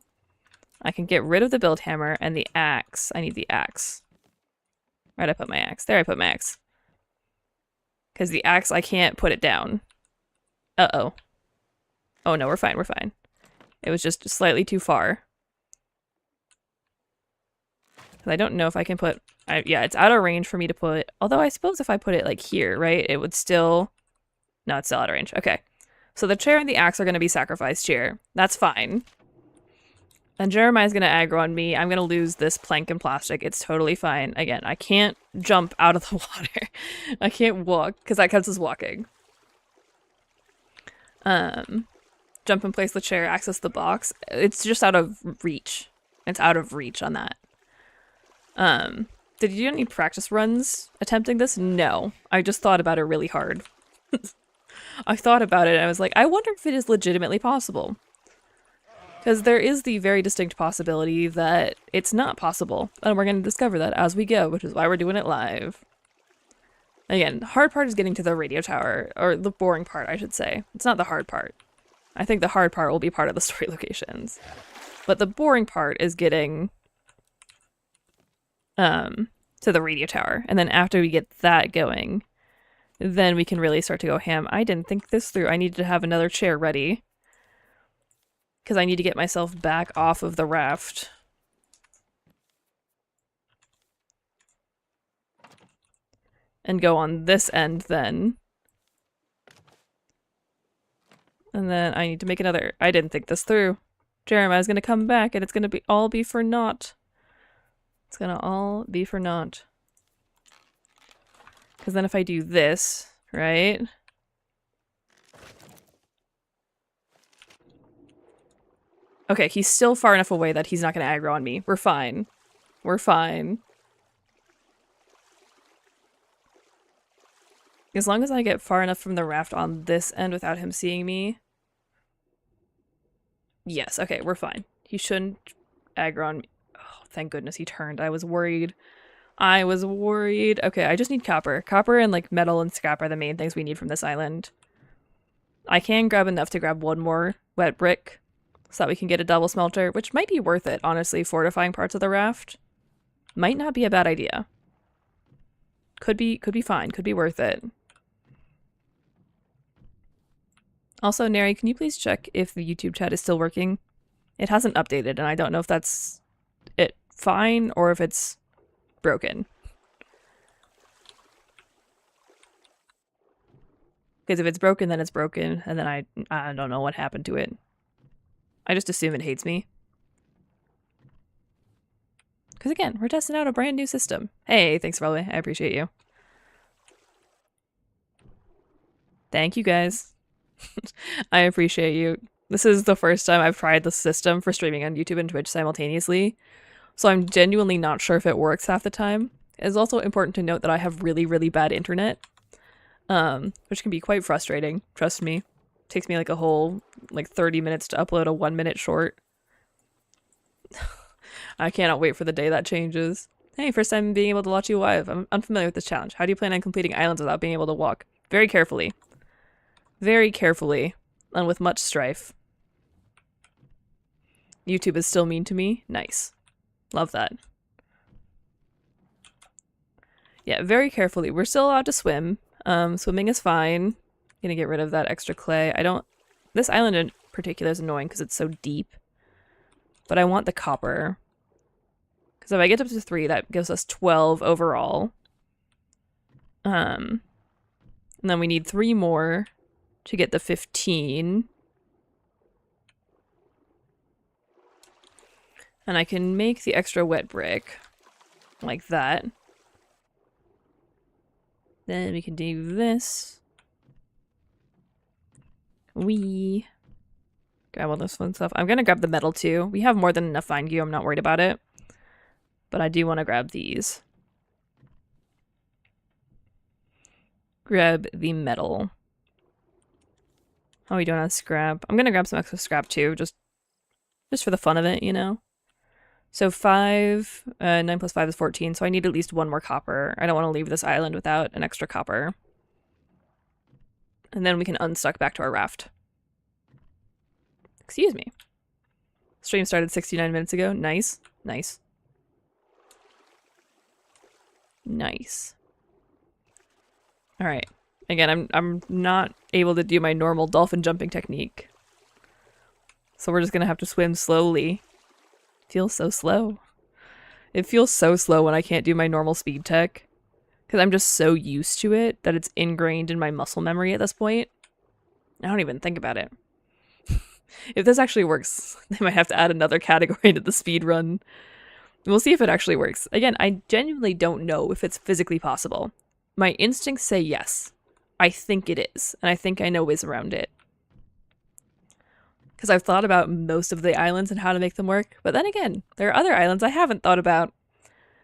I can get rid of the build hammer and the axe. I need the axe. Where'd I put my axe? There I put my axe. Because the axe, I can't put it down. Uh-oh. Oh no, we're fine, we're fine. It was just slightly too far. I don't know if I can put... yeah, it's out of range for me to put... Although I suppose if I put it like here, right? It would still... No, it's still out of range. Okay. So the chair and the axe are going to be sacrificed here. That's fine. And Jeremiah's going to aggro on me. I'm going to lose this plank and plastic. It's totally fine. Again, I can't jump out of the water. I can't walk, because that counts as walking. Jump and place the chair, access the box. It's just out of reach. It's out of reach on that. Did you do any practice runs attempting this? No. I just thought about it really hard. I thought about it and I was like, I wonder if it is legitimately possible. Because there is the very distinct possibility that it's not possible. And we're going to discover that as we go, which is why we're doing it live. Again, the hard part is getting to the radio tower. Or the boring part, I should say. It's not the hard part. I think the hard part will be part of the story locations. But the boring part is getting to the radio tower. And then after we get that going, then we can really start to go ham. I didn't think this through. I needed to have another chair ready. Because I need to get myself back off of the raft. And go on this end then. And then I need to make another... I didn't think this through. Jeremiah's gonna come back and it's gonna be all be for naught. It's gonna all be for naught. Because then if I do this, right? Okay, he's still far enough away that he's not gonna aggro on me. We're fine. We're fine. As long as I get far enough from the raft on this end without him seeing me. Yes, okay, we're fine. He shouldn't aggro on me. Oh, thank goodness he turned. I was worried. I was worried. Okay, I just need copper. Copper and like metal and scrap are the main things we need from this island. I can grab enough to grab one more wet brick so that we can get a double smelter, which might be worth it, honestly. Fortifying parts of the raft might not be a bad idea. Could be fine. Could be worth it. Also, Neri, can you please check if the YouTube chat is still working? It hasn't updated, and I don't know if that's it fine or if it's broken. Because if it's broken, then it's broken, and then I don't know what happened to it. I just assume it hates me. Because again, we're testing out a brand new system. Hey, thanks, Rolly. I appreciate you. Thank you, guys. I appreciate you. This is the first time I've tried the system for streaming on YouTube and Twitch simultaneously, so I'm genuinely not sure if it works half the time. It's also important to note that I have really, really bad internet, which can be quite frustrating, trust me. It takes me like a whole, 30 minutes to upload a 1-minute short. I cannot wait for the day that changes. Hey, first time being able to watch you live. I'm unfamiliar with this challenge. How do you plan on completing islands without being able to walk? Very carefully. Very carefully, and with much strife. YouTube is still mean to me? Nice. Love that. Yeah, very carefully. We're still allowed to swim. Swimming is fine. Gonna get rid of that extra clay. This island in particular is annoying because it's so deep. But I want the copper. Because if I get up to 3, that gives us 12 overall. And then we need 3 more to get the 15. And I can make the extra wet brick like that. Then we can do this. We grab all this fun stuff. I'm gonna grab the metal too. We have more than enough vine goo. I'm not worried about it. But I do want to grab these. Grab the metal. How are we doing on scrap? I'm gonna grab some extra scrap too, just for the fun of it, you know? So 5, 9 plus 5 is 14, so I need at least 1 more copper. I don't want to leave this island without an extra copper. And then we can unstuck back to our raft. Excuse me. Stream started 69 minutes ago. Nice. Nice. Nice. Alright. Again, I'm not able to do my normal dolphin jumping technique. So we're just gonna have to swim slowly. Feels so slow. It feels so slow when I can't do my normal speed tech. Because I'm just so used to it that it's ingrained in my muscle memory at this point. I don't even think about it. If this actually works, they might have to add another category to the speed run. We'll see if it actually works. Again, I genuinely don't know if it's physically possible. My instincts say yes. I think it is, and I think I know ways around it. Because I've thought about most of the islands and how to make them work, but then again, there are other islands I haven't thought about.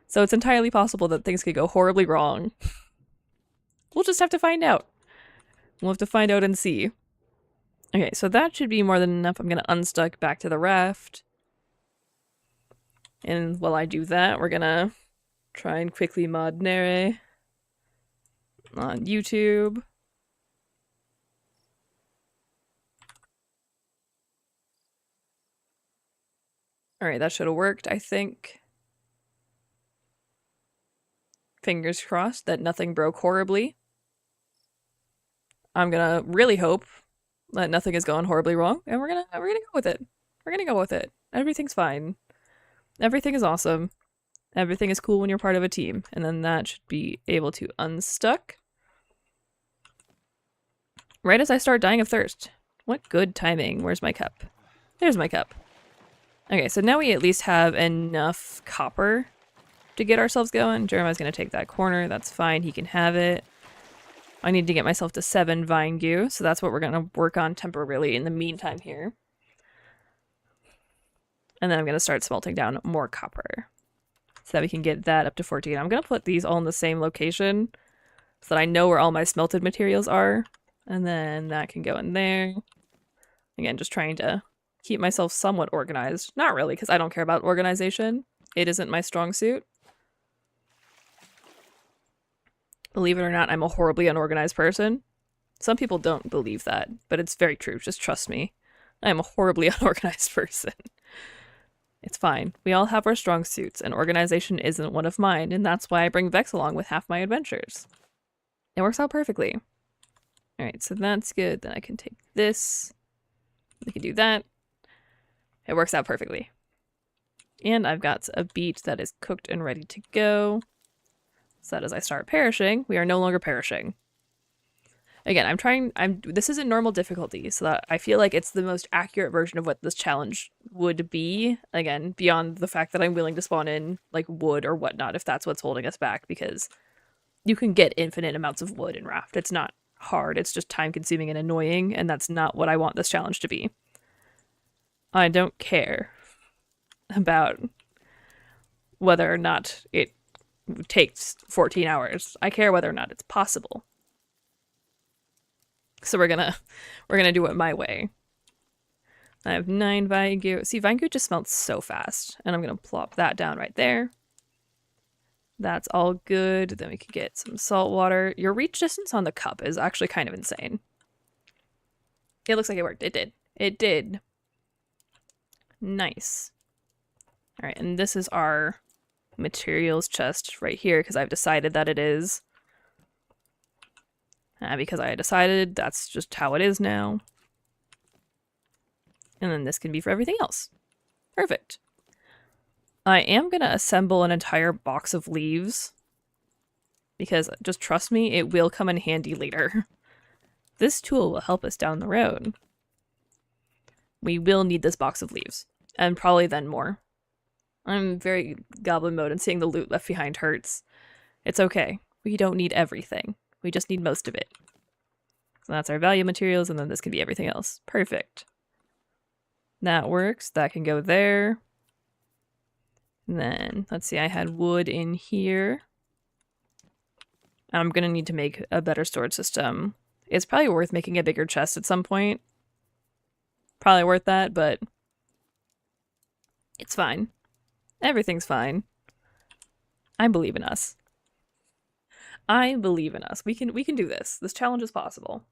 So it's entirely possible that things could go horribly wrong. We'll just have to find out. We'll have to find out and see. Okay, so that should be more than enough. I'm going to unstuck back to the raft. And while I do that, we're going to try and quickly mod Nere on YouTube. Alright, that should have worked, I think. Fingers crossed that nothing broke horribly. I'm gonna really hope that nothing is going horribly wrong, and we're gonna go with it. We're gonna go with it. Everything's fine. Everything is awesome. Everything is cool when you're part of a team. And then that should be able to unstuck. Right as I start dying of thirst. What good timing. Where's my cup? There's my cup. Okay, so now we at least have enough copper to get ourselves going. Jeremiah's going to take that corner. That's fine. He can have it. I need to get myself to 7 vine goo, so that's what we're going to work on temporarily in the meantime here. And then I'm going to start smelting down more copper so that we can get that up to 14. I'm going to put these all in the same location so that I know where all my smelted materials are. And then that can go in there. Again, just trying to keep myself somewhat organized. Not really, because I don't care about organization. It isn't my strong suit. Believe it or not, I'm a horribly unorganized person. Some people don't believe that, but it's very true. Just trust me. I am a horribly unorganized person. It's fine. We all have our strong suits, and organization isn't one of mine, and that's why I bring Vex along with half my adventures. It works out perfectly. Alright, so that's good. Then I can take this. We can do that. It works out perfectly. And I've got a beet that is cooked and ready to go. So that as I start perishing, we are no longer perishing. Again, this isn't normal difficulty, so that I feel like it's the most accurate version of what this challenge would be. Again, beyond the fact that I'm willing to spawn in, like, wood or whatnot, if that's what's holding us back, because you can get infinite amounts of wood in Raft. It's not hard, it's just time-consuming and annoying, and that's not what I want this challenge to be. I don't care about whether or not it takes 14 hours. I care whether or not it's possible. So we're gonna do it my way. I have 9 vine goo. See, vine goo just smelts so fast. And I'm gonna plop that down right there. That's all good. Then we could get some salt water. Your reach distance on the cup is actually kind of insane. It looks like it worked. It did. It did. Nice. Alright, and this is our materials chest right here, because I've decided that it is. Because I decided that's just how it is now. And then this can be for everything else. Perfect. I am going to assemble an entire box of leaves because just trust me, it will come in handy later. This tool will help us down the road. We will need this box of leaves, and probably then more. I'm very goblin mode and seeing the loot left behind hurts. It's okay. We don't need everything. We just need most of it. So that's our value materials, and then this can be everything else. Perfect. That works. That can go there. And then, let's see, I had wood in here. I'm going to need to make a better storage system. It's probably worth making a bigger chest at some point. Probably worth that, but it's fine. Everything's fine. I believe in us. I believe in us. We can do this. This challenge is possible.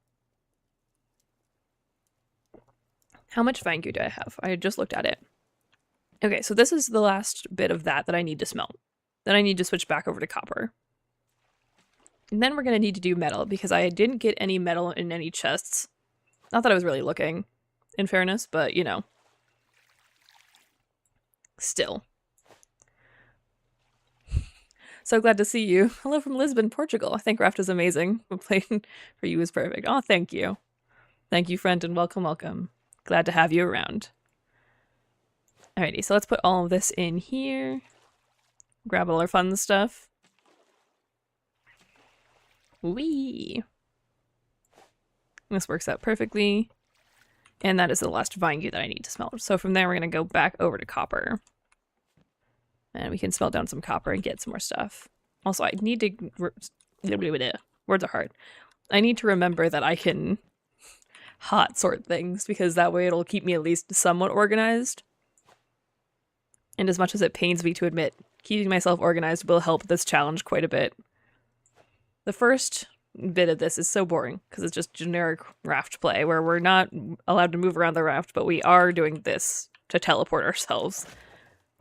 How much vine goo do I have? I just looked at it. Okay, so this is the last bit of that I need to smelt. Then I need to switch back over to copper. And then we're going to need to do metal, because I didn't get any metal in any chests. Not that I was really looking, in fairness, but, you know. Still. So glad to see you. Hello from Lisbon, Portugal. I think Raft is amazing. Playing for you is perfect. Oh, thank you. Thank you, friend, and welcome, welcome. Glad to have you around. Alrighty, so let's put all of this in here. Grab all our fun stuff. Whee! This works out perfectly. And that is the last vine goo that I need to smelt. So from there, we're going to go back over to copper. And we can smelt down some copper and get some more stuff. Also, I need to... Words are hard. I need to remember that I can hot sort things, because that way it'll keep me at least somewhat organized. And as much as it pains me to admit, keeping myself organized will help this challenge quite a bit. The first bit of this is so boring, because it's just generic raft play, where we're not allowed to move around the raft, but we are doing this to teleport ourselves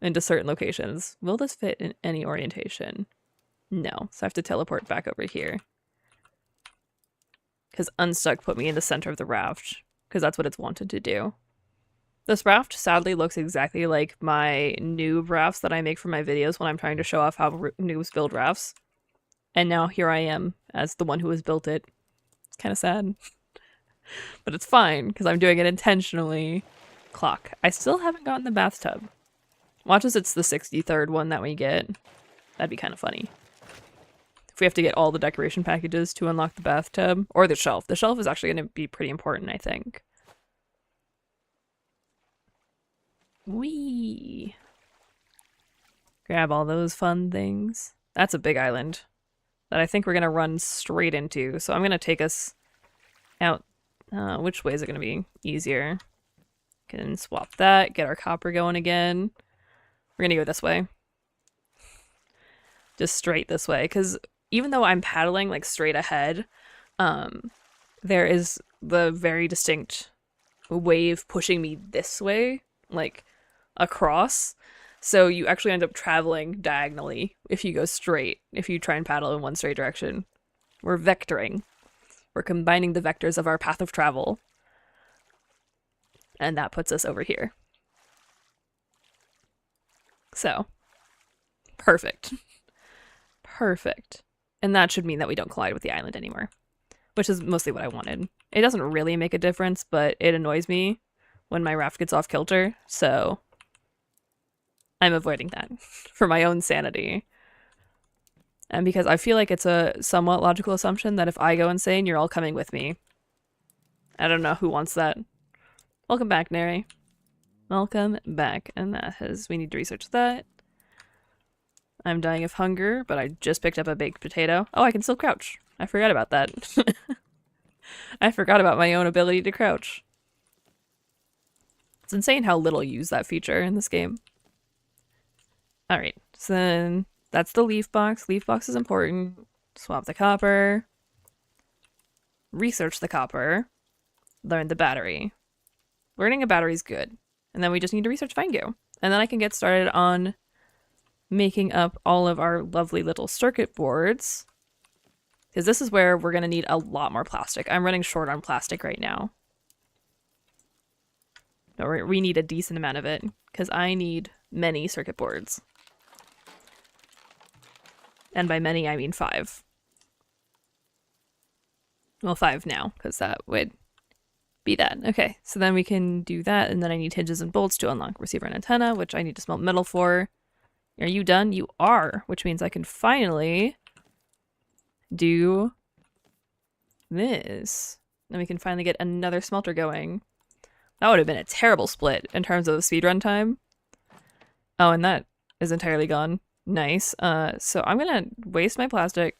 into certain locations. Will this fit in any orientation? No, so I have to teleport back over here. Because Unstuck put me in the center of the raft, because that's what it's wanted to do. This raft sadly looks exactly like my noob rafts that I make for my videos when I'm trying to show off how noobs build rafts. And now here I am as the one who has built it. It's kind of sad. But it's fine, because I'm doing it intentionally. Clock. I still haven't gotten the bathtub. Watch as it's the 63rd one that we get. That'd be kind of funny. If we have to get all the decoration packages to unlock the bathtub. Or the shelf. The shelf is actually going to be pretty important, I think. Whee! Grab all those fun things. That's a big island that I think we're going to run straight into. So I'm going to take us out. Which way is it going to be easier? Can swap that, get our copper going again. We're going to go this way. Just straight this way. Because even though I'm paddling like straight ahead, there is the very distinct wave pushing me this way, like across. So you actually end up traveling diagonally if you go straight, if you try and paddle in one straight direction. We're vectoring. We're combining the vectors of our path of travel. And that puts us over here. So, perfect. Perfect. And that should mean that we don't collide with the island anymore, which is mostly what I wanted. It doesn't really make a difference, but it annoys me when my raft gets off kilter, so I'm avoiding that for my own sanity. And because I feel like it's a somewhat logical assumption that if I go insane, you're all coming with me. I don't know who wants that. Welcome back, Neri. Welcome back. And that has... we need to research that. I'm dying of hunger, but I just picked up a baked potato. Oh, I can still crouch. I forgot about that. I forgot about my own ability to crouch. It's insane how little you use that feature in this game. Alright, so then that's the leaf box. Leaf box is important. Swap the copper. Research the copper. Learn the battery. Learning a battery is good. And then we just need to research vine goo. And then I can get started on making up all of our lovely little circuit boards. Because this is where we're going to need a lot more plastic. I'm running short on plastic right now. No, we need a decent amount of it. Because I need many circuit boards. And by many, I mean 5. Well, 5 now, because that would be that. Okay, so then we can do that, and then I need hinges and bolts to unlock receiver and antenna, which I need to smelt metal for. Are you done? You are, which means I can finally do this. Then we can finally get another smelter going. That would have been a terrible split in terms of speedrun time. Oh, and that is entirely gone. Nice. So I'm gonna waste my plastic.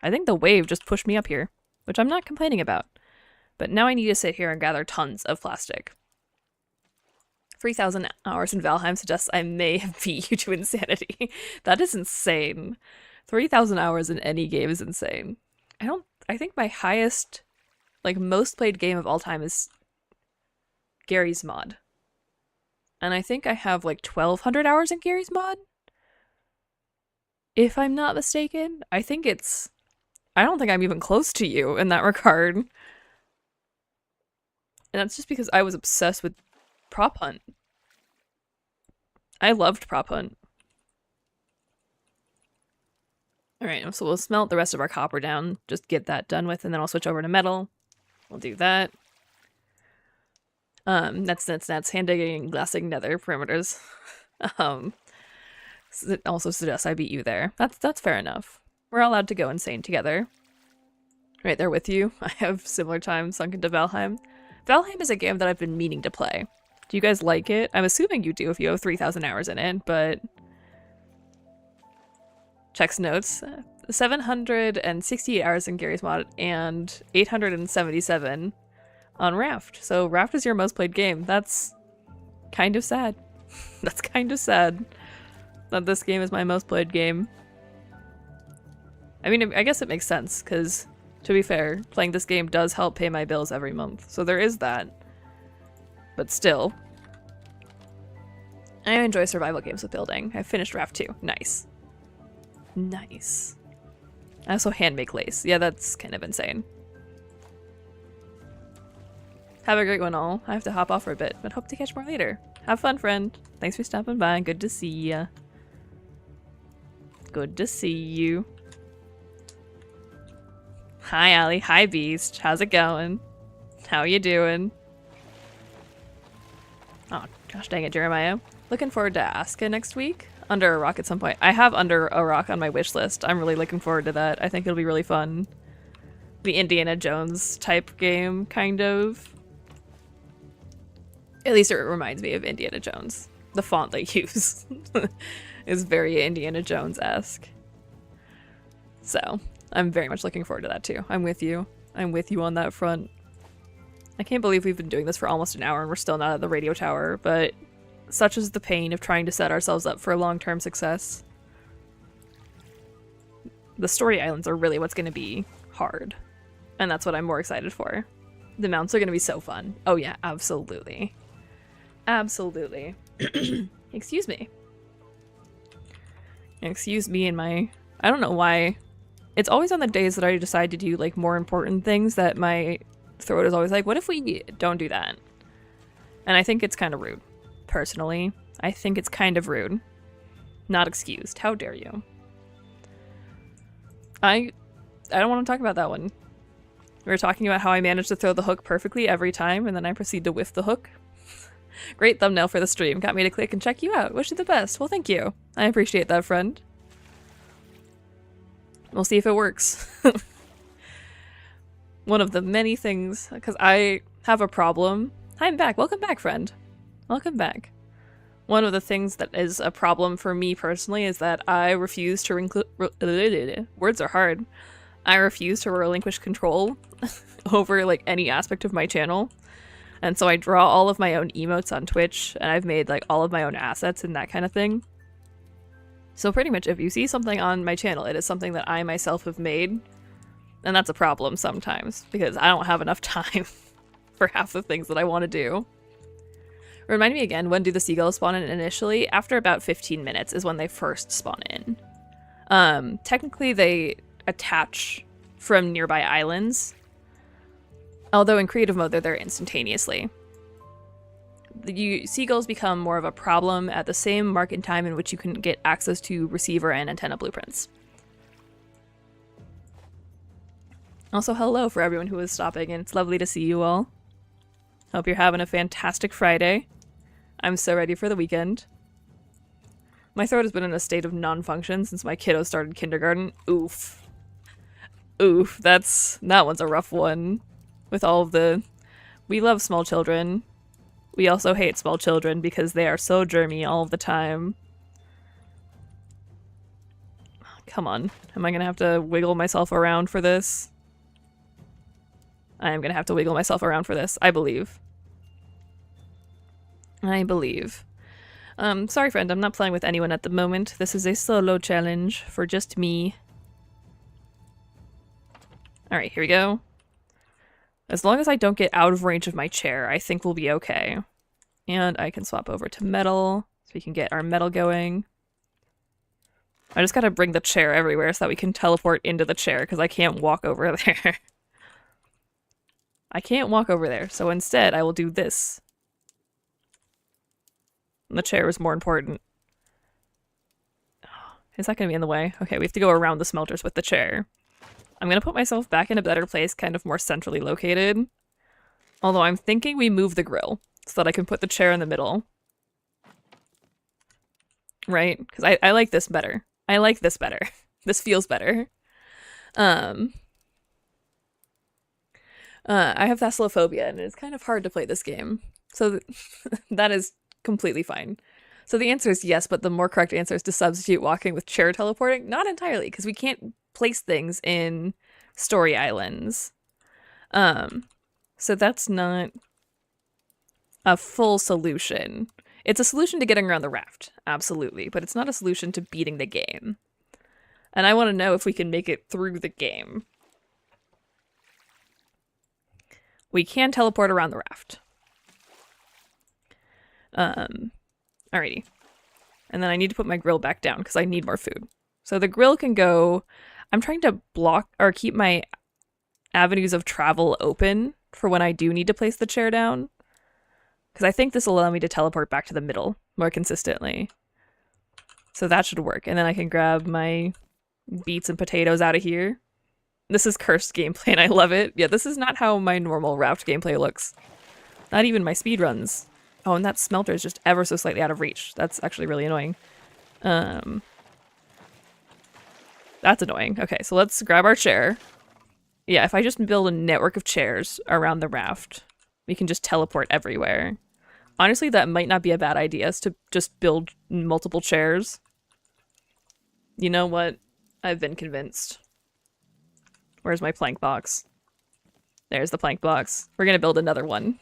I think the wave just pushed me up here, which I'm not complaining about. But now I need to sit here and gather tons of plastic. 3,000 hours in Valheim suggests I may have beat you to insanity. That is insane. 3,000 hours in any game is insane. I think my highest, like, most played game of all time is Gary's Mod. And I think I have like 1,200 hours in Gary's Mod. If I'm not mistaken. I don't think I'm even close to you in that regard. And that's just because I was obsessed with Prop Hunt. I loved Prop Hunt. Alright, so we'll smelt the rest of our copper down. Just get that done with, and then I'll switch over to metal. We'll do that. Nets, hand digging, glassing, nether perimeters. It also suggests I beat you there. That's fair enough. We're all allowed to go insane together. Right there with you. I have similar time sunk into Valheim. Valheim is a game that I've been meaning to play. Do you guys like it? I'm assuming you do if you have 3,000 hours in it, but... Checks notes. 768 hours in Gary's Mod and 877 on Raft. So Raft is your most played game. That's kind of sad. That's kind of sad that this game is my most played game. I mean, I guess it makes sense, because, to be fair, playing this game does help pay my bills every month. So there is that. But still. I enjoy survival games with building. I finished Raft 2. Nice. Nice. I also hand make lace. Yeah, that's kind of insane. Have a great one all. I have to hop off for a bit, but hope to catch more later. Have fun, friend. Thanks for stopping by. Good to see ya. Good to see you. Hi, Allie. Hi, Beast. How's it going? How you doing? Oh, gosh dang it, Jeremiah. Looking forward to Aska next week. Under a Rock at some point. I have Under a Rock on my wish list. I'm really looking forward to that. I think it'll be really fun. The Indiana Jones type game, kind of. At least it reminds me of Indiana Jones. The font they use is very Indiana Jones-esque. So, I'm very much looking forward to that too. I'm with you. I'm with you on that front. I can't believe we've been doing this for almost an hour and we're still not at the radio tower, but such is the pain of trying to set ourselves up for long-term success. The story islands are really what's going to be hard, and that's what I'm more excited for. The mounts are going to be so fun. Oh yeah, absolutely. Absolutely. Excuse me. Excuse me and my... I don't know why. It's always on the days that I decide to do like more important things that my throat is always like, what if we don't do that? And I think it's kind of rude. Personally, I think it's kind of rude. Not excused. How dare you? I don't want to talk about that one. We were talking about how I managed to throw the hook perfectly every time, and then I proceed to whiff the hook. Great thumbnail for the stream. Got me to click and check you out. Wish you the best. Well, thank you. I appreciate that, friend. We'll see if it works. One of the many things, because I have a problem. Hi, I'm back. Welcome back, friend. Welcome back. One of the things that is a problem for me personally is that I refuse to words are hard. I refuse to relinquish control over like any aspect of my channel. And so I draw all of my own emotes on Twitch, and I've made like all of my own assets and that kind of thing. So pretty much if you see something on my channel, it is something that I myself have made. And that's a problem sometimes, because I don't have enough time for half the things that I want to do. Remind me again, when do the seagulls spawn in initially? After about 15 minutes is when they first spawn in. Technically they attach from nearby islands, although in creative mode they're there instantaneously. The seagulls become more of a problem at the same mark in time in which you can get access to receiver and antenna blueprints. Also, hello for everyone who is stopping, and it's lovely to see you all. Hope you're having a fantastic Friday. I'm so ready for the weekend. My throat has been in a state of non-function since my kiddo started kindergarten. Oof. Oof, that one's a rough one. With all of the... We love small children. We also hate small children because they are so germy all of the time. Come on. Am I gonna have to wiggle myself around for this? I am gonna have to wiggle myself around for this. I believe. I believe. Sorry friend, I'm not playing with anyone at the moment. This is a solo challenge for just me. Alright, here we go. As long as I don't get out of range of my chair, I think we'll be okay. And I can swap over to metal, so we can get our metal going. I just gotta bring the chair everywhere so that we can teleport into the chair, because I can't walk over there. I can't walk over there, so instead I will do this. And the chair is more important. Is that gonna be in the way? Okay, we have to go around the smelters with the chair. I'm gonna put myself back in a better place, kind of more centrally located. Although I'm thinking we move the grill, so that I can put the chair in the middle. Right? Because I like this better. I like this better. This feels better. I have thassophobia, and it's kind of hard to play this game. So that is completely fine. So the answer is yes, but the more correct answer is to substitute walking with chair teleporting. Not entirely, because we can't place things in story islands. So that's not a full solution. It's a solution to getting around the raft, absolutely, but it's not a solution to beating the game. And I want to know if we can make it through the game. We can teleport around the raft. Alrighty. And then I need to put my grill back down because I need more food. So the grill can go... I'm trying to block or keep my avenues of travel open for when I do need to place the chair down. Because I think this will allow me to teleport back to the middle more consistently. So that should work. And then I can grab my beets and potatoes out of here. This is cursed gameplay and I love it. Yeah, this is not how my normal Raft gameplay looks. Not even my speedruns. Oh, and that smelter is just ever so slightly out of reach. That's actually really annoying. That's annoying. Okay, so let's grab our chair. Yeah, if I just build a network of chairs around the raft, we can just teleport everywhere. Honestly, that might not be a bad idea, is to just build multiple chairs. You know what? I've been convinced. Where's my plank box? There's the plank box. We're gonna build another one.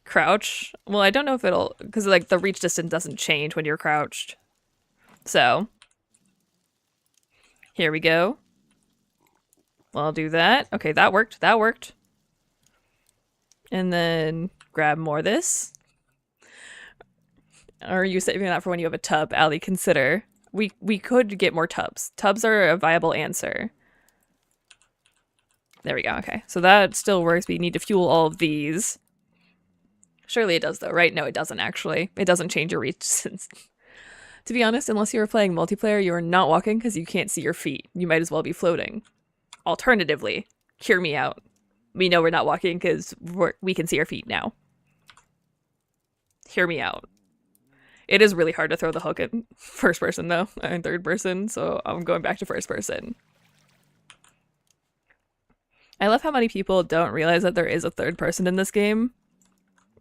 Crouch. Well, I don't know if it'll... because, like, the reach distance doesn't change when you're crouched. So... here we go. Well, I'll do that. Okay, that worked. That worked. And then grab more of this. Or are you saving that for when you have a tub? Ali, consider. We could get more tubs. Tubs are a viable answer. There we go. Okay, so that still works. We need to fuel all of these. Surely it does, though, right? No, it doesn't, actually. It doesn't change your reach since... To be honest, unless you are playing multiplayer, you are not walking because you can't see your feet. You might as well be floating. Alternatively, hear me out. We know we're not walking because we can see our feet now. Hear me out. It is really hard to throw the hook in first person, though. I'm in third person, so I'm going back to first person. I love how many people don't realize that there is a third person in this game.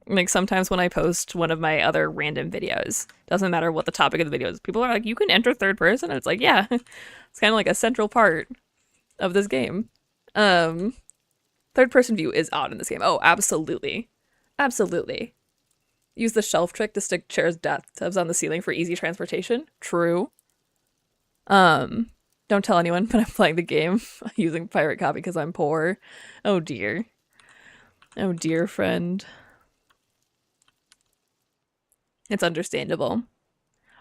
Like, sometimes when I post one of my other random videos, doesn't matter what the topic of the video is, people are like, you can enter third person? And it's like, yeah. It's kind of like a central part of this game. Third person view is odd in this game. Oh, absolutely. Absolutely. Use the shelf trick to stick chairs' bathtubs on the ceiling for easy transportation. True. Don't tell anyone, but I'm playing the game using pirate copy because I'm poor. Oh dear. Oh dear, friend. It's understandable.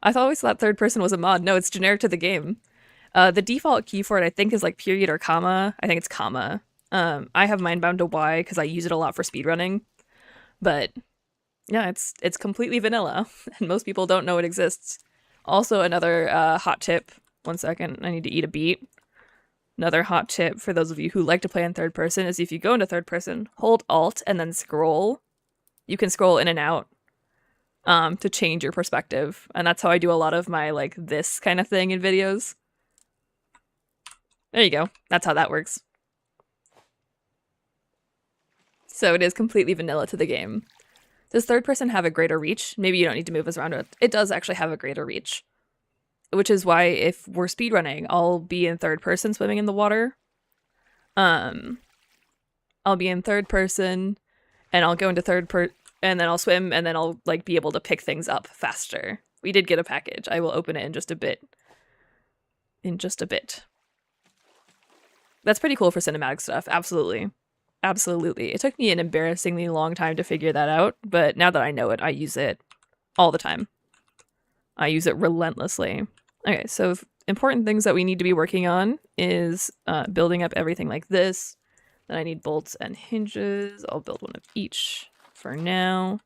I always thought third person was a mod. No, it's generic to the game. The default key for it, I think, is like period or comma. I think it's comma. I have mine bound to Y because I use it a lot for speedrunning. But yeah, it's completely vanilla, and most people don't know it exists. Also, another hot tip. 1 second, I need to eat a beet. Another hot tip for those of you who like to play in third person is if you go into third person, hold Alt and then scroll. You can scroll in and out to change your perspective. And that's how I do a lot of my like this kind of thing in videos. There you go. That's how that works. So it is completely vanilla to the game. Does third person have a greater reach? Maybe you don't need to move us around it. It does actually have a greater reach. Which is why if we're speedrunning, I'll be in third person swimming in the water. I'll be in third person and I'll go into and then I'll swim and then I'll like be able to pick things up faster. We did get a package. I will open it in just a bit. That's pretty cool for cinematic stuff. Absolutely. Absolutely. It took me an embarrassingly long time to figure that out, but now that I know it, I use it all the time. I use it relentlessly. Okay, so important things that we need to be working on is building up everything like this. Then I need bolts and hinges. I'll build one of each for now.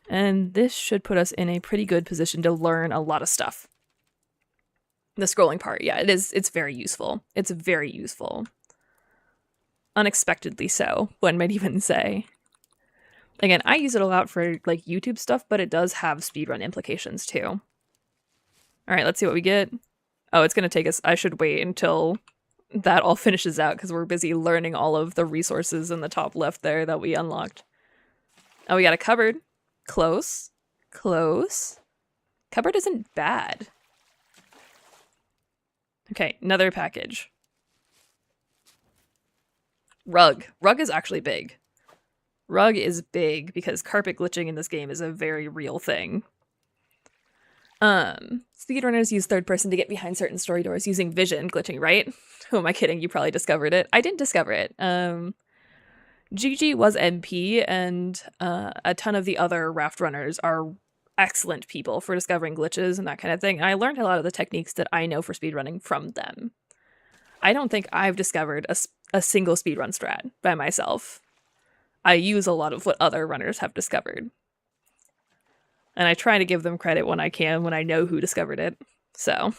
And this should put us in a pretty good position to learn a lot of stuff. The scrolling part, yeah, it is. It's very useful. It's very useful. Unexpectedly so, one might even say. Again, I use it a lot for like YouTube stuff, but it does have speedrun implications too. All right, let's see what we get. Oh, it's going to take us... I should wait until that all finishes out because we're busy learning all of the resources in the top left there that we unlocked. Oh, we got a cupboard. Close. Close. Cupboard isn't bad. Okay, another package. Rug. Rug is actually big. Rug is big because carpet glitching in this game is a very real thing. Speedrunners use third person to get behind certain story doors using vision glitching, right? Who am I kidding? You probably discovered it. I didn't discover it. Gigi was MP, and a ton of the other Raft runners are excellent people for discovering glitches and that kind of thing. And I learned a lot of the techniques that I know for speedrunning from them. I don't think I've discovered a single speedrun strat by myself. I use a lot of what other runners have discovered. And I try to give them credit when I can, when I know who discovered it. So,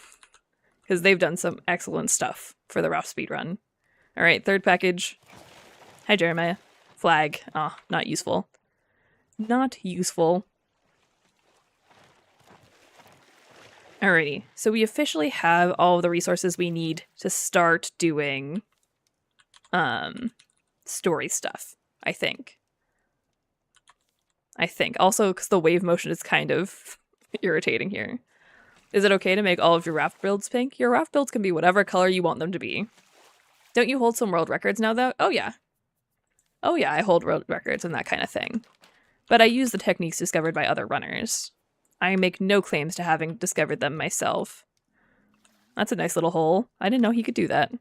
because they've done some excellent stuff for the Raft speedrun. All right, third package. Hi, Jeremiah. Flag. Ah, oh, not useful. Not useful. Alrighty, so we officially have all of the resources we need to start doing story stuff, I think. Also, because the wave motion is kind of irritating here. Is it okay to make all of your Raft builds pink? Your Raft builds can be whatever color you want them to be. Don't you hold some world records now, though? Oh, yeah. Oh, yeah, I hold world records and that kind of thing. But I use the techniques discovered by other runners. I make no claims to having discovered them myself. That's a nice little hole. I didn't know he could do that.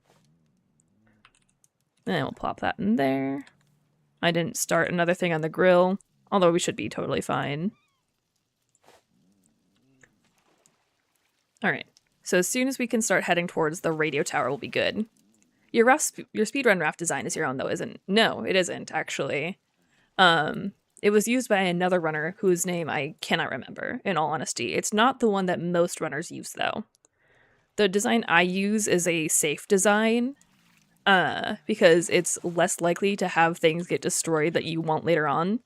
And we'll plop that in there. I didn't start another thing on the grill, although we should be totally fine. Alright, so as soon as we can start heading towards the radio tower, we'll be good. Your speedrun Raft design is your own, though, isn't? No, it isn't, actually. It was used by another runner whose name I cannot remember, in all honesty. It's not the one that most runners use, though. The design I use is a safe design, because it's less likely to have things get destroyed that you want later on.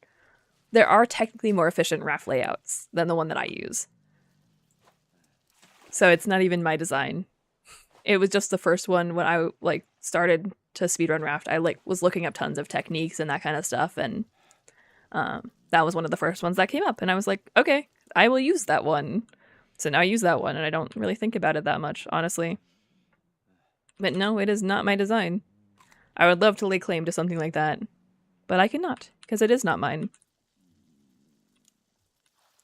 There are technically more efficient Raft layouts than the one that I use. So it's not even my design. It was just the first one when I started to speedrun Raft. I was looking up tons of techniques and that kind of stuff, and that was one of the first ones that came up, and I was like, okay, I will use that one. So now I use that one, and I don't really think about it that much, honestly. But no, it is not my design. I would love to lay claim to something like that, but I cannot, because it is not mine.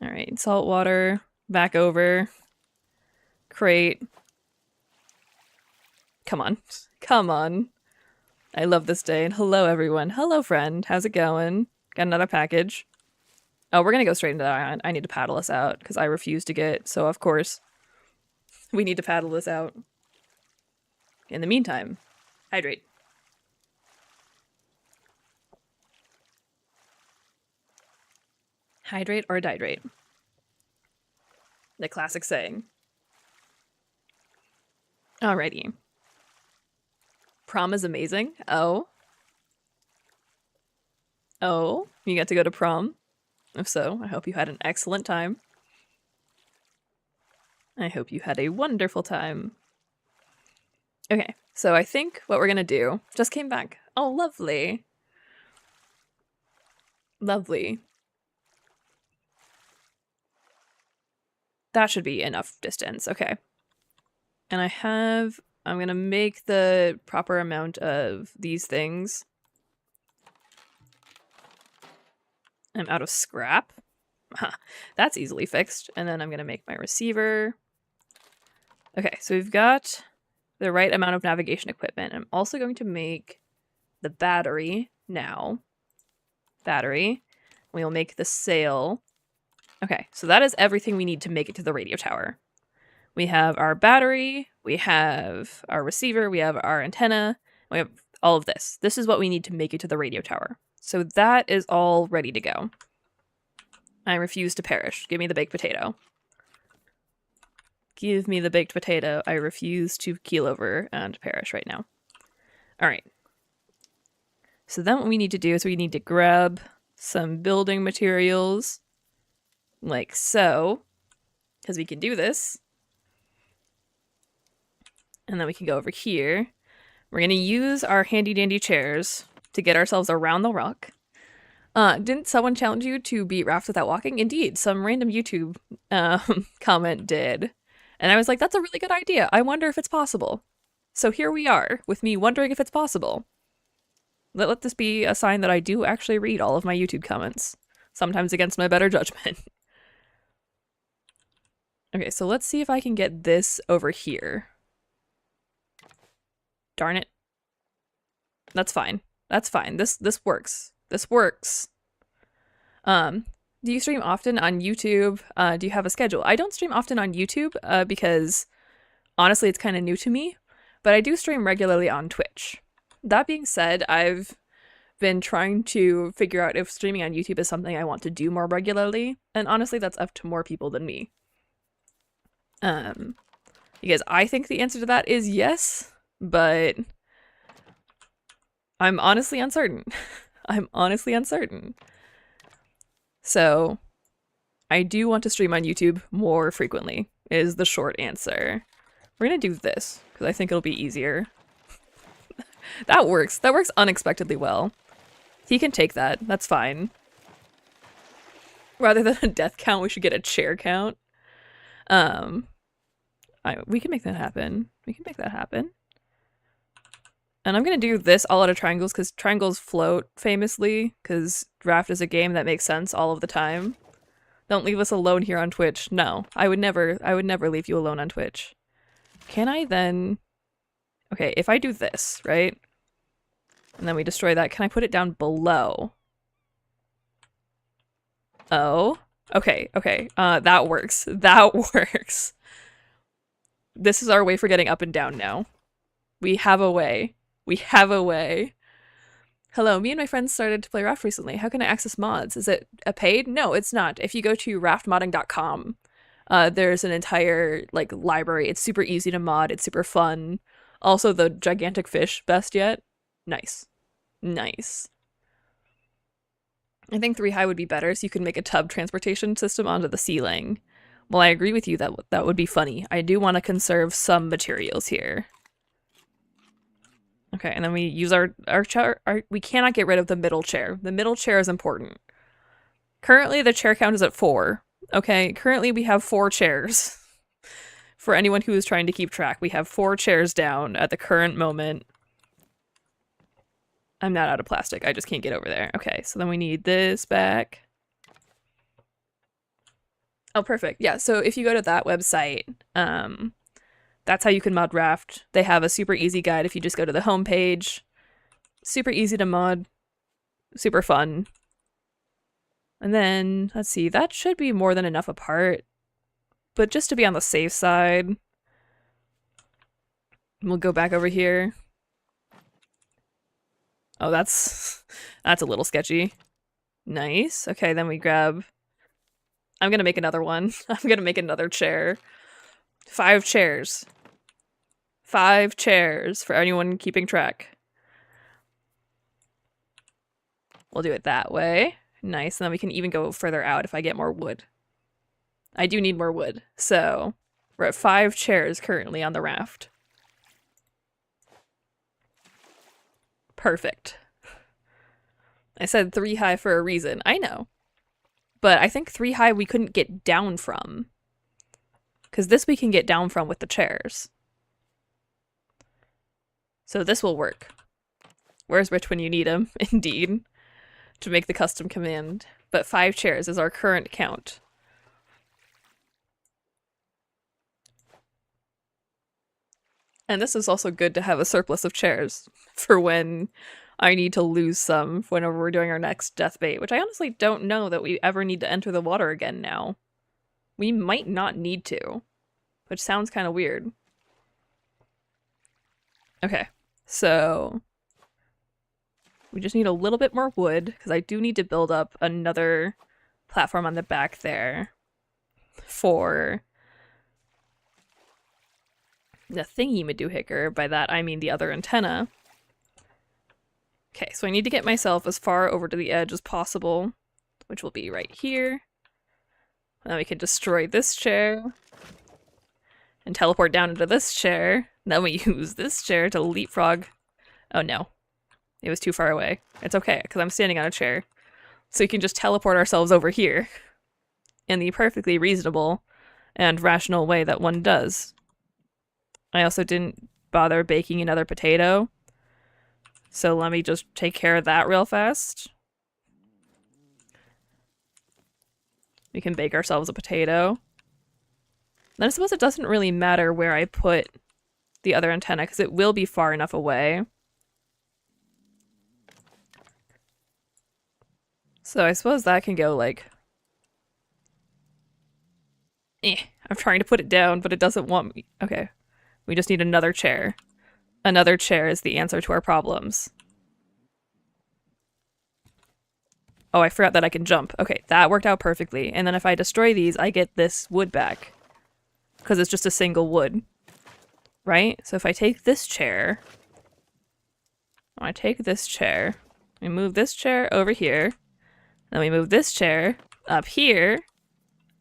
Alright, salt water, back over, crate. Come on. Come on. I love this day, and hello everyone. Hello friend, how's it going? Got another package. Oh, we're gonna go straight into that. I need to paddle us out, because I refuse to get, so of course, we need to paddle this out. In the meantime, hydrate. Hydrate or dihydrate. The classic saying. Alrighty. Prom is amazing. Oh. Oh, you got to go to prom? If so, I hope you had an excellent time. I hope you had a wonderful time. Okay, so I think what we're gonna do... Just came back. Oh, lovely. Lovely. That should be enough distance. Okay. And I'm gonna make the proper amount of these things. I'm out of scrap. That's easily fixed. And then I'm gonna make my receiver. Okay, so we've got the right amount of navigation equipment. I'm also going to make the battery now. Battery. We'll make the sail. Okay, so that is everything we need to make it to the radio tower. We have our battery, we have our receiver, we have our antenna, we have all of this. This is what we need to make it to the radio tower. So that is all ready to go. I refuse to perish. Give me the baked potato. Give me the baked potato. I refuse to keel over and perish right now. All right. So then what we need to do is we need to grab some building materials like so, because we can do this. And then we can go over here. We're going to use our handy dandy chairs to get ourselves around the rock. Didn't someone challenge you to beat Raft without walking? Indeed, some random YouTube comment did. And I was like, that's a really good idea. I wonder if it's possible. So here we are, with me wondering if it's possible. Let this be a sign that I do actually read all of my YouTube comments. Sometimes against my better judgment. Okay, so let's see if I can get this over here. Darn it. That's fine. That's fine. This works. This works. Do you stream often on YouTube? Do you have a schedule? I don't stream often on YouTube because honestly it's kind of new to me, but I do stream regularly on Twitch. That being said, I've been trying to figure out if streaming on YouTube is something I want to do more regularly, and honestly that's up to more people than me. Because I think the answer to that is yes, but I'm honestly uncertain. I'm honestly uncertain. So, I do want to stream on YouTube more frequently, is the short answer. We're gonna do this, because I think it'll be easier. That works. That works unexpectedly well. He can take that. That's fine. Rather than a death count, we should get a chair count. We can make that happen. We can make that happen. And I'm gonna do this all out of triangles because triangles float famously, because Raft is a game that makes sense all of the time. Don't leave us alone here on Twitch. No, I would never leave you alone on Twitch. Can I then... Okay, if I do this, right? And then we destroy that, can I put it down below? Oh, okay, okay. That works. That works. This is our way for getting up and down now. We have a way. We have a way. Hello, me and my friends started to play Raft recently. How can I access mods? Is it a paid? No, it's not. If you go to raftmodding.com, there's an entire like library. It's super easy to mod. It's super fun. Also, the gigantic fish, best yet. Nice. Nice. I think 3 high would be better, so you can make a tub transportation system onto the ceiling. Well, I agree with you that that would be funny. I do want to conserve some materials here. Okay, and then we use our chair. We cannot get rid of the middle chair. The middle chair is important. Currently, the chair count is at 4. Okay, currently we have 4 chairs. For anyone who is trying to keep track, we have 4 chairs down at the current moment. I'm not out of plastic. I just can't get over there. Okay, so then we need this back. Oh, perfect. Yeah, so if you go to that website, that's how you can mod Raft. They have a super easy guide if you just go to the homepage. Super easy to mod. Super fun. And then, let's see, that should be more than enough apart. But just to be on the safe side, we'll go back over here. Oh, that's a little sketchy. Nice. Okay, then we grab... I'm gonna make another one. I'm gonna make another chair. 5 chairs. 5 chairs for anyone keeping track. We'll do it that way. Nice, and then we can even go further out if I get more wood. I do need more wood, so we're at 5 chairs currently on the raft. Perfect. I said 3 high for a reason. I know. But I think 3 high we couldn't get down from. Because this we can get down from with the chairs. So this will work. Where's Rich when you need him? Indeed. To make the custom command. But 5 chairs is our current count. And this is also good to have a surplus of chairs for when I need to lose some whenever we're doing our next death bait, which I honestly don't know that we ever need to enter the water again now. We might not need to, which sounds kind of weird. Okay, so we just need a little bit more wood, because I do need to build up another platform on the back there for the thingy-madoohicker. By that I mean the other antenna. Okay, so I need to get myself as far over to the edge as possible, which will be right here. And then we can destroy this chair and teleport down into this chair. Then we use this chair to leapfrog. Oh no, it was too far away. It's okay, because I'm standing on a chair. So we can just teleport ourselves over here in the perfectly reasonable and rational way that one does. I also didn't bother baking another potato, so let me just take care of that real fast. We can bake ourselves a potato. Then I suppose it doesn't really matter where I put the other antenna, because it will be far enough away. So I suppose that can go like... I'm trying to put it down, but it doesn't want me. Okay. We just need another chair. Another chair is the answer to our problems. Oh, I forgot that I can jump. Okay, that worked out perfectly. And then if I destroy these, I get this wood back. Because it's just a single wood. Right? So if I take this chair... I take this chair. We move this chair over here. Then we move this chair up here.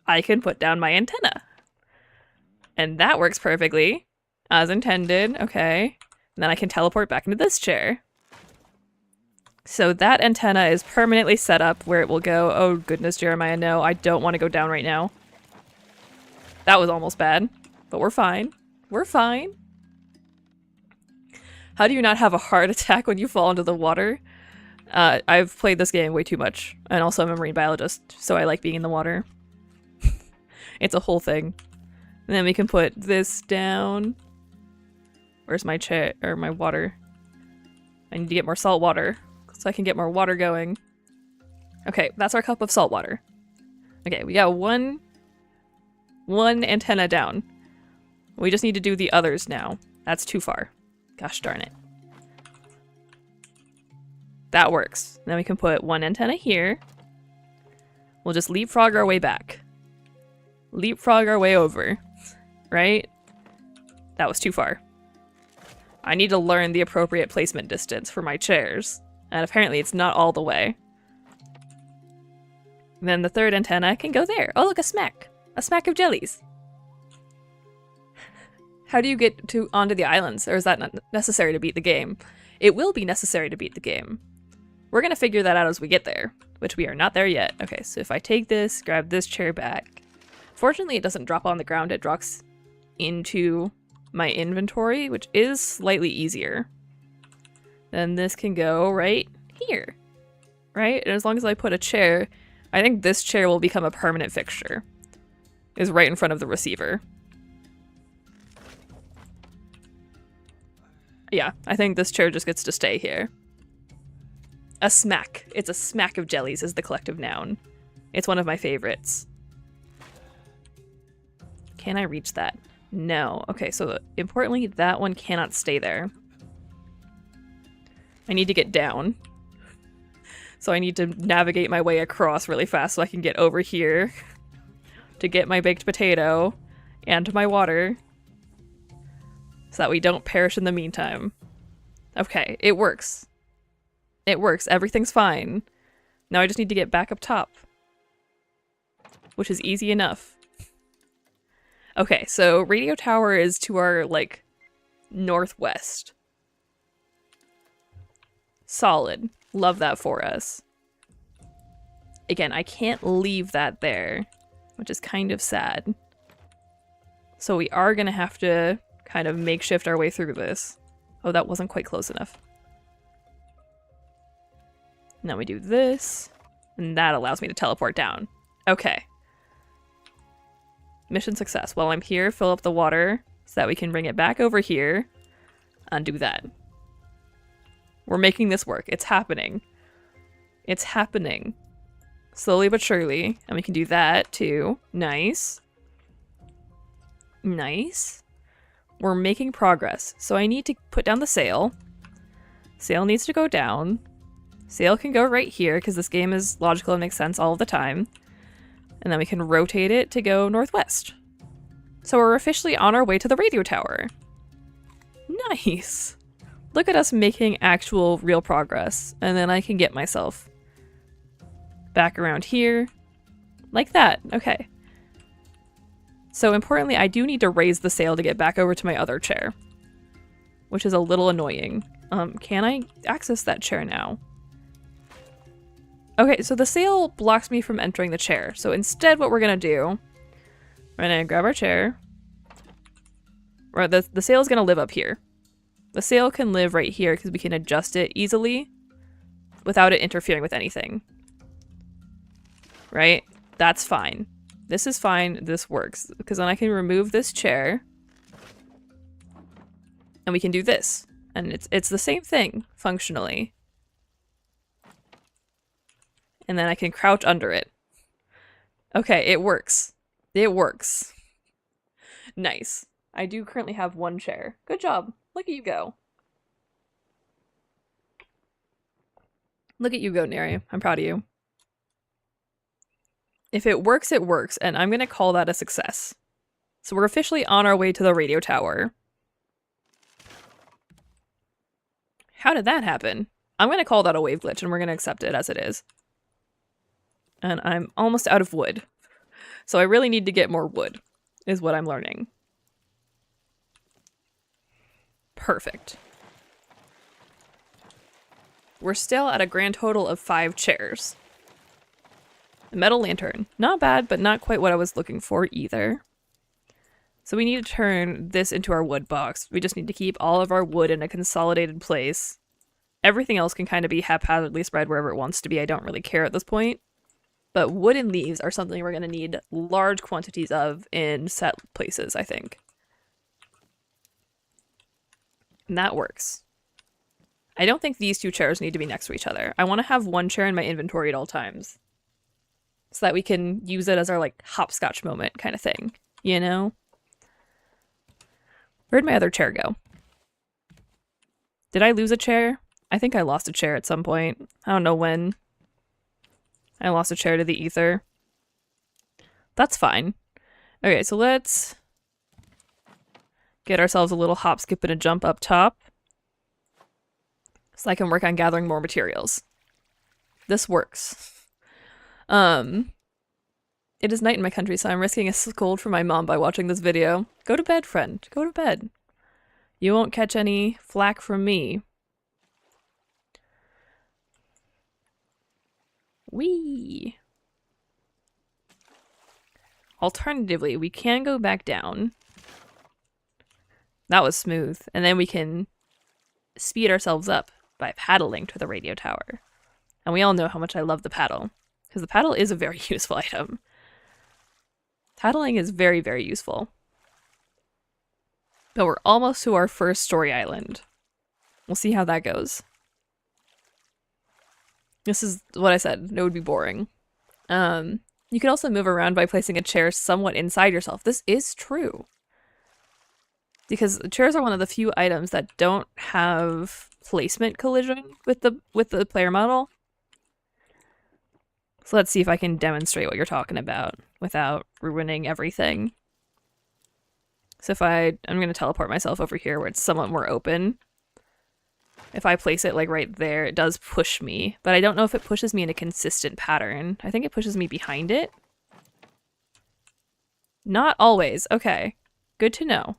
I can put down my antenna. And that works perfectly. As intended, okay. And then I can teleport back into this chair. So that antenna is permanently set up where it will go. Oh goodness, Jeremiah, no, I don't want to go down right now. That was almost bad, but we're fine. We're fine. How do you not have a heart attack when you fall into the water? I've played this game way too much, and also I'm a marine biologist, so I like being in the water. It's a whole thing. And then we can put this down. Where's my chair or my water? I need to get more salt water so I can get more water going. Okay, that's our cup of salt water. Okay, we got one antenna down. We just need to do the others now. That's too far. Gosh darn it. That works. Then we can put one antenna here. We'll just leapfrog our way back. Leapfrog our way over. Right? That was too far. I need to learn the appropriate placement distance for my chairs. And apparently it's not all the way. And then the third antenna can go there. Oh look, a smack. A smack of jellies. How do you get onto the islands? Or is that not necessary to beat the game? It will be necessary to beat the game. We're gonna figure that out as we get there. Which we are not there yet. Okay, so if I take this, grab this chair back. Fortunately it doesn't drop on the ground, it drops into my inventory, which is slightly easier. Then this can go right here, right? And as long as I put a chair, I think this chair will become a permanent fixture. Is right in front of the receiver. Yeah, I think this chair just gets to stay here. A smack. It's a smack of jellies is the collective noun. It's one of my favorites. Can I reach that? No. Okay, so importantly, that one cannot stay there. I need to get down. So I need to navigate my way across really fast so I can get over here to get my baked potato and my water. so that we don't perish in the meantime. Okay, it works. It works. Everything's fine. Now I just need to get back up top, which is easy enough. Okay, so radio tower is to our, like, northwest. Solid. Love that for us. Again, I can't leave that there, which is kind of sad. So we are going to have to kind of makeshift our way through this. Oh, that wasn't quite close enough. Now we do this, and that allows me to teleport down. Okay. Mission success. While I'm here, fill up the water so that we can bring it back over here and do that. We're making this work. It's happening. It's happening. Slowly but surely. And we can do that too. Nice. Nice. We're making progress. So I need to put down the sail. Sail needs to go down. Sail can go right here because this game is logical and makes sense all of the time. And then we can rotate it to go northwest. So we're officially on our way to the radio tower. Nice. Look at us making actual real progress. And then I can get myself back around here. Like that. Okay. So importantly, I do need to raise the sail to get back over to my other chair, which is a little annoying. Can I access that chair now? Okay, so the sail blocks me from entering the chair. So instead what we're gonna do, we're gonna grab our chair. Or the sail is gonna live up here. The sail can live right here because we can adjust it easily without it interfering with anything. Right? That's fine. This is fine. This works. Because then I can remove this chair. And we can do this. And it's the same thing, functionally. And then I can crouch under it. Okay, it works. It works. Nice. I do currently have one chair. Good job. Look at you go. Look at you go, Neri. I'm proud of you. If it works, it works, and I'm going to call that a success. So we're officially on our way to the radio tower. How did that happen? I'm going to call that a wave glitch, and we're going to accept it as it is. And I'm almost out of wood. So I really need to get more wood, is what I'm learning. Perfect. We're still at a grand total of 5 chairs. A metal lantern. Not bad, but not quite what I was looking for either. So we need to turn this into our wood box. We just need to keep all of our wood in a consolidated place. Everything else can kind of be haphazardly spread wherever it wants to be. I don't really care at this point. But wood and leaves are something we're going to need large quantities of in set places, I think. And that works. I don't think these 2 chairs need to be next to each other. I want to have one chair in my inventory at all times. So that we can use it as our, like, hopscotch moment kind of thing. You know? Where'd my other chair go? Did I lose a chair? I think I lost a chair at some point. I don't know when. I lost a chair to the ether. That's fine. Okay, so let's get ourselves a little hop, skip, and a jump up top. So I can work on gathering more materials. This works. It is night in my country, so I'm risking a scold from my mom by watching this video. Go to bed, friend. Go to bed. You won't catch any flack from me. Whee! Alternatively, we can go back down. That was smooth. And then we can speed ourselves up by paddling to the radio tower. And we all know how much I love the paddle. Because the paddle is a very useful item. Paddling is very, very useful. But we're almost to our first story island. We'll see how that goes. This is what I said. It would be boring. You can also move around by placing a chair somewhat inside yourself. This is true. Because chairs are one of the few items that don't have placement collision with the player model. So let's see if I can demonstrate what you're talking about without ruining everything. So if I'm going to teleport myself over here where it's somewhat more open. If I place it like right there, it does push me, but I don't know if it pushes me in a consistent pattern. I think it pushes me behind it. Not always. Okay. Good to know.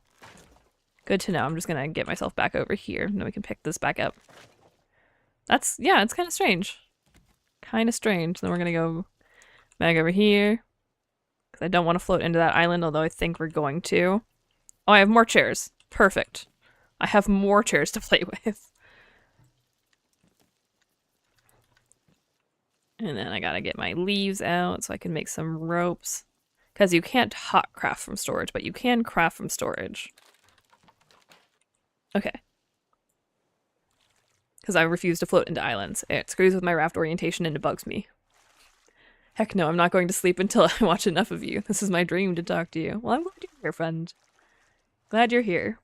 Good to know. I'm just gonna get myself back over here, and then we can pick this back up. Yeah, it's kind of strange. Kind of strange. Then we're gonna go back over here. Because I don't want to float into that island, although I think we're going to. Oh, I have more chairs. Perfect. I have more chairs to play with. And then I gotta get my leaves out so I can make some ropes. Because you can't hot craft from storage, but you can craft from storage. Okay. Because I refuse to float into islands. It screws with my raft orientation and it bugs me. Heck no, I'm not going to sleep until I watch enough of you. This is my dream to talk to you. Well, I'm glad you're here, friend. Glad you're here.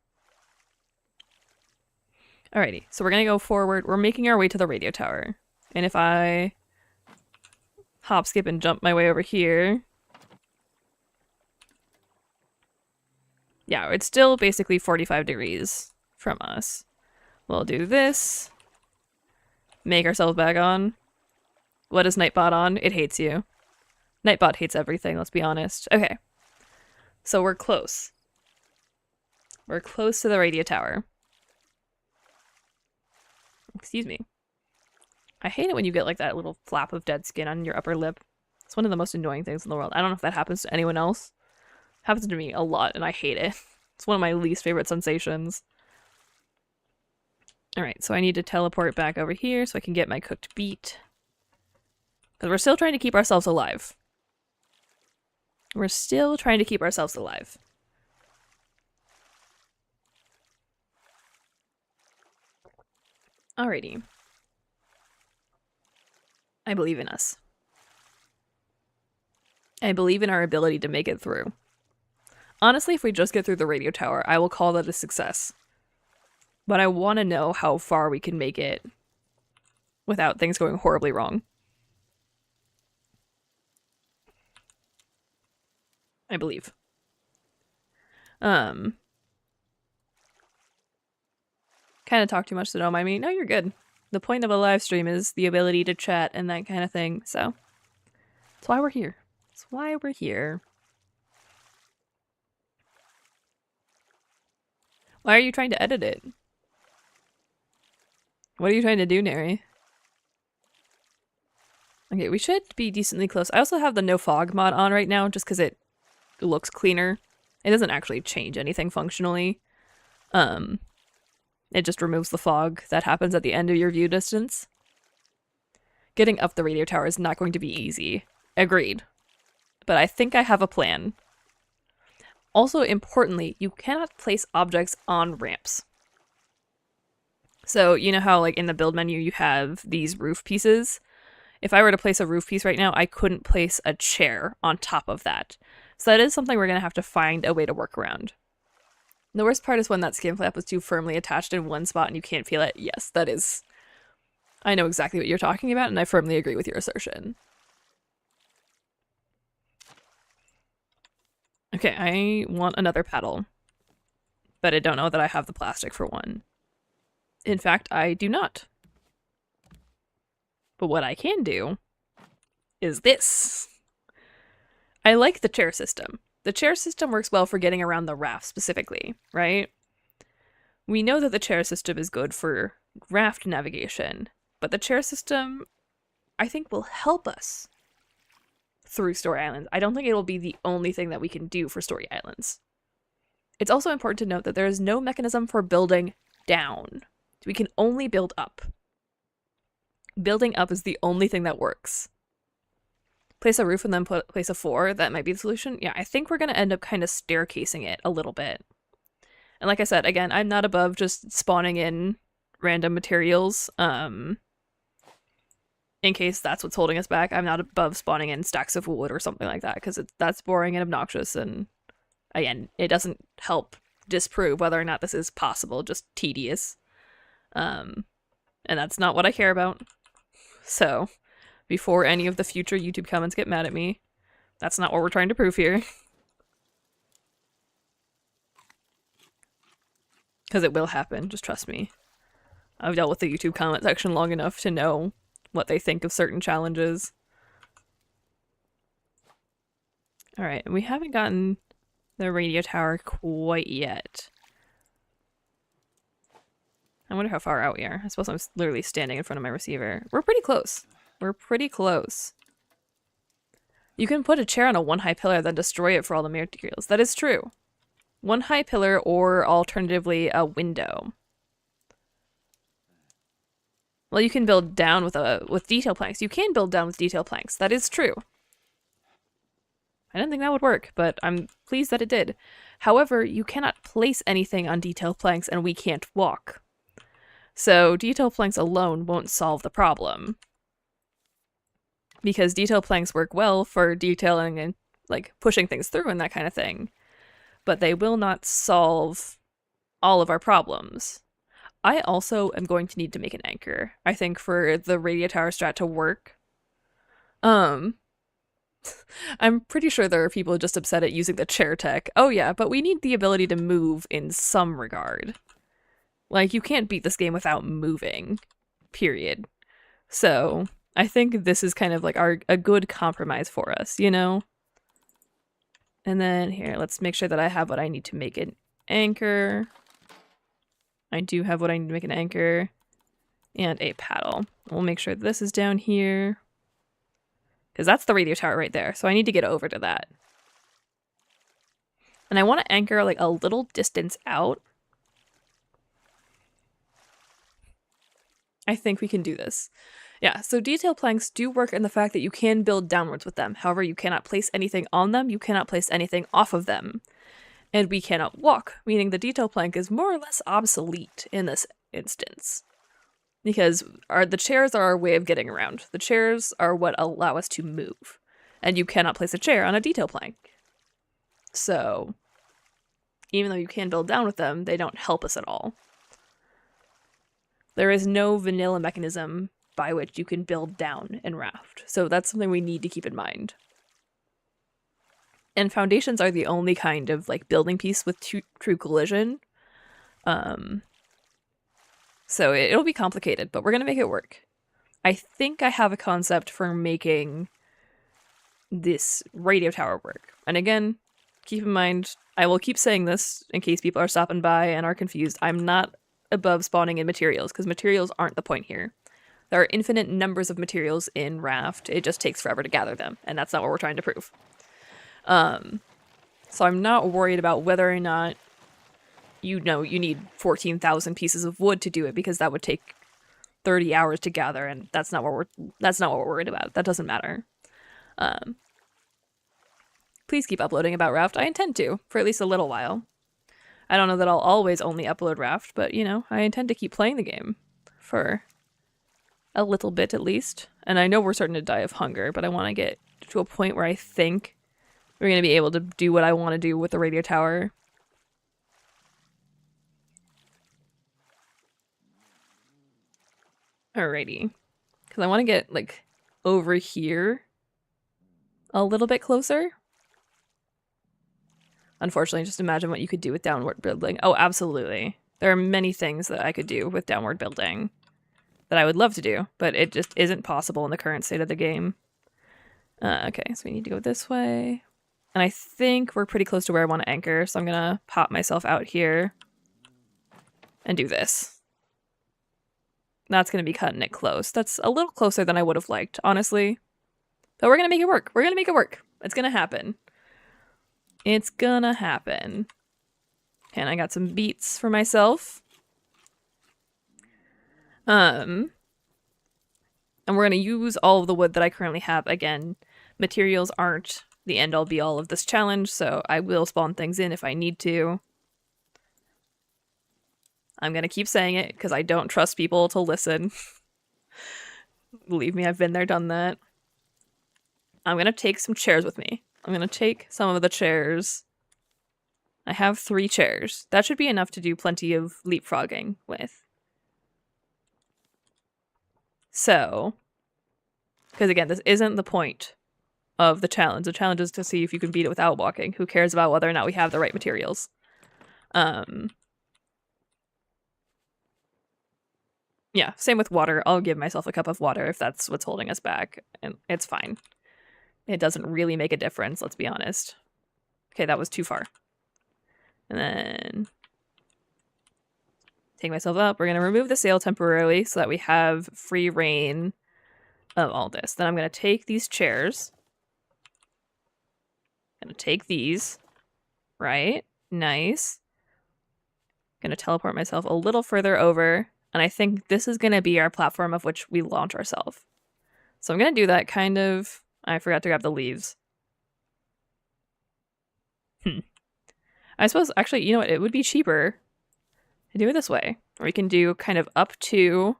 Alrighty, so we're gonna go forward. We're making our way to the radio tower. And if I hop, skip, and jump my way over here... Yeah, it's still basically 45 degrees from us. We'll do this. Make ourselves back on. What is Nightbot on? It hates you. Nightbot hates everything, let's be honest. Okay. So we're close. We're close to the radio tower. Excuse me. I hate it when you get like that little flap of dead skin on your upper lip. It's one of the most annoying things in the world. I don't know if that happens to anyone else. It happens to me a lot and I hate it. It's one of my least favorite sensations. Alright, so I need to teleport back over here so I can get my cooked beet. Because we're still trying to keep ourselves alive. We're still trying to keep ourselves alive. Alrighty. I believe in us. I believe in our ability to make it through. Honestly, if we just get through the radio tower, I will call that a success. But I want to know how far we can make it without things going horribly wrong. I believe. Kind of talk too much, so don't mind me. No, you're good. The point of a live stream is the ability to chat and that kind of thing, so that's why we're here. That's why we're here. Why are you trying to edit it? What are you trying to do, Neri? Okay, we should be decently close. I also have the no fog mod on right now just because it looks cleaner. It doesn't actually change anything functionally. It just removes the fog that happens at the end of your view distance. Getting up the radio tower is not going to be easy. Agreed. But I think I have a plan. Also, importantly, you cannot place objects on ramps. So, you know how like in the build menu you have these roof pieces? If I were to place a roof piece right now, I couldn't place a chair on top of that. So that is something we're going to have to find a way to work around. The worst part is when that skin flap was too firmly attached in one spot and you can't feel it. Yes, that is... I know exactly what you're talking about, and I firmly agree with your assertion. Okay, I want another paddle. But I don't know that I have the plastic for one. In fact, I do not. But what I can do is this. I like the chair system. The chair system works well for getting around the raft specifically, right? We know that the chair system is good for raft navigation, but the chair system, I think, will help us through Story Islands. I don't think it will be the only thing that we can do for Story Islands. It's also important to note that there is no mechanism for building down. We can only build up. Building up is the only thing that works. Place a roof and then place a floor, that might be the solution. Yeah, I think we're going to end up kind of staircasing it a little bit. And like I said, again, I'm not above just spawning in random materials. In case that's what's holding us back, I'm not above spawning in stacks of wood or something like that, because that's boring and obnoxious, and again, it doesn't help disprove whether or not this is possible, just tedious. And that's not what I care about. So, before any of the future YouTube comments get mad at me, that's not what we're trying to prove here. Because it will happen, just trust me. I've dealt with the YouTube comment section long enough to know what they think of certain challenges. Alright, we haven't gotten the radio tower quite yet. I wonder how far out we are. I suppose I'm literally standing in front of my receiver. We're pretty close. We're pretty close. You can put a chair on a one high pillar, then destroy it for all the materials. That is true. One high pillar, or alternatively a window. Well, you can build down with detail planks. You can build down with detail planks. That is true. I didn't think that would work, but I'm pleased that it did. However, you cannot place anything on detail planks and we can't walk. So detail planks alone won't solve the problem. Because detail planks work well for detailing and like pushing things through and that kind of thing. But they will not solve all of our problems. I also am going to need to make an anchor, I think, for the radio tower strat to work. I'm pretty sure there are people just upset at using the chair tech. Oh yeah, but we need the ability to move in some regard. Like, you can't beat this game without moving. Period. So, I think this is kind of like a good compromise for us, you know? And then here, let's make sure that I have what I need to make an anchor. I do have what I need to make an anchor. And a paddle. We'll make sure this is down here. Because that's the radio tower right there, so I need to get over to that. And I want to anchor like a little distance out. I think we can do this. Yeah, so detail planks do work in the fact that you can build downwards with them. However, you cannot place anything on them, you cannot place anything off of them. And we cannot walk, meaning the detail plank is more or less obsolete in this instance. Because the chairs are our way of getting around. The chairs are what allow us to move. And you cannot place a chair on a detail plank. So, even though you can build down with them, they don't help us at all. There is no vanilla mechanism by which you can build down in Raft. So that's something we need to keep in mind. And foundations are the only kind of like building piece with true collision. So it'll be complicated, but we're going to make it work. I think I have a concept for making this radio tower work. And again, keep in mind, I will keep saying this in case people are stopping by and are confused. I'm not above spawning in materials, because materials aren't the point here. There are infinite numbers of materials in Raft. It just takes forever to gather them, and that's not what we're trying to prove. So I'm not worried about whether or not you need 14,000 pieces of wood to do it, because that would take 30 hours to gather, and that's not what we're worried about. That doesn't matter. Please keep uploading about Raft. I intend to, for at least a little while. I don't know that I'll always only upload Raft, but, you know, I intend to keep playing the game for a little bit at least. And I know we're starting to die of hunger, but I want to get to a point where I think we're going to be able to do what I want to do with the radio tower. Alrighty. Because I want to get, like, over here a little bit closer. Unfortunately, just imagine what you could do with downward building. Oh, absolutely. There are many things that I could do with downward building that I would love to do, but it just isn't possible in the current state of the game. Okay, so we need to go this way. And I think we're pretty close to where I want to anchor, so I'm going to pop myself out here and do this. That's going to be cutting it close. That's a little closer than I would have liked, honestly. But we're going to make it work. We're going to make it work. It's going to happen. It's gonna happen. And I got some beets for myself. And we're gonna use all of the wood that I currently have. Again, materials aren't the end-all be-all of this challenge, so I will spawn things in if I need to. I'm gonna keep saying it, because I don't trust people to listen. Believe me, I've been there, done that. I'm gonna take some chairs with me. I'm going to take some of the chairs. I have 3 chairs. That should be enough to do plenty of leapfrogging with. So, because again, this isn't the point of the challenge. The challenge is to see if you can beat it without walking. Who cares about whether or not we have the right materials? Yeah, same with water. I'll give myself a cup of water if that's what's holding us back, and it's fine. It doesn't really make a difference, let's be honest. Okay, that was too far. And then take myself up. We're going to remove the sail temporarily so that we have free reign of all this. Then I'm going to take these chairs. I'm going to take these. Right? Nice. I'm going to teleport myself a little further over. And I think this is going to be our platform of which we launch ourselves. So I'm going to do that kind of... I forgot to grab the leaves. I suppose, actually, you know what? It would be cheaper to do it this way. Or we can do kind of up to...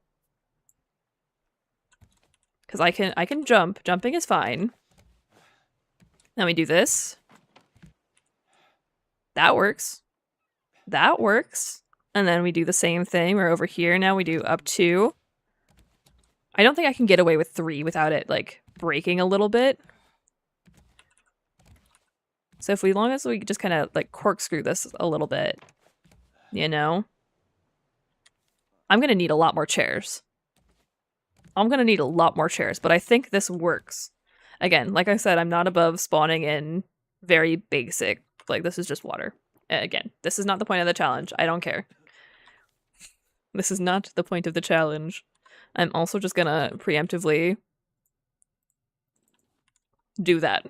Because I can jump. Jumping is fine. Then we do this. That works. That works. And then we do the same thing. We're over here now. We do up to... I don't think I can get away with 3 without it, like, breaking a little bit. So if we, long as we just kind of, like, corkscrew this a little bit, you know? I'm going to need a lot more chairs. I'm going to need a lot more chairs, but I think this works. Again, like I said, I'm not above spawning in very basic, like, this is just water. Again, this is not the point of the challenge. I don't care. This is not the point of the challenge. I'm also just gonna preemptively do that.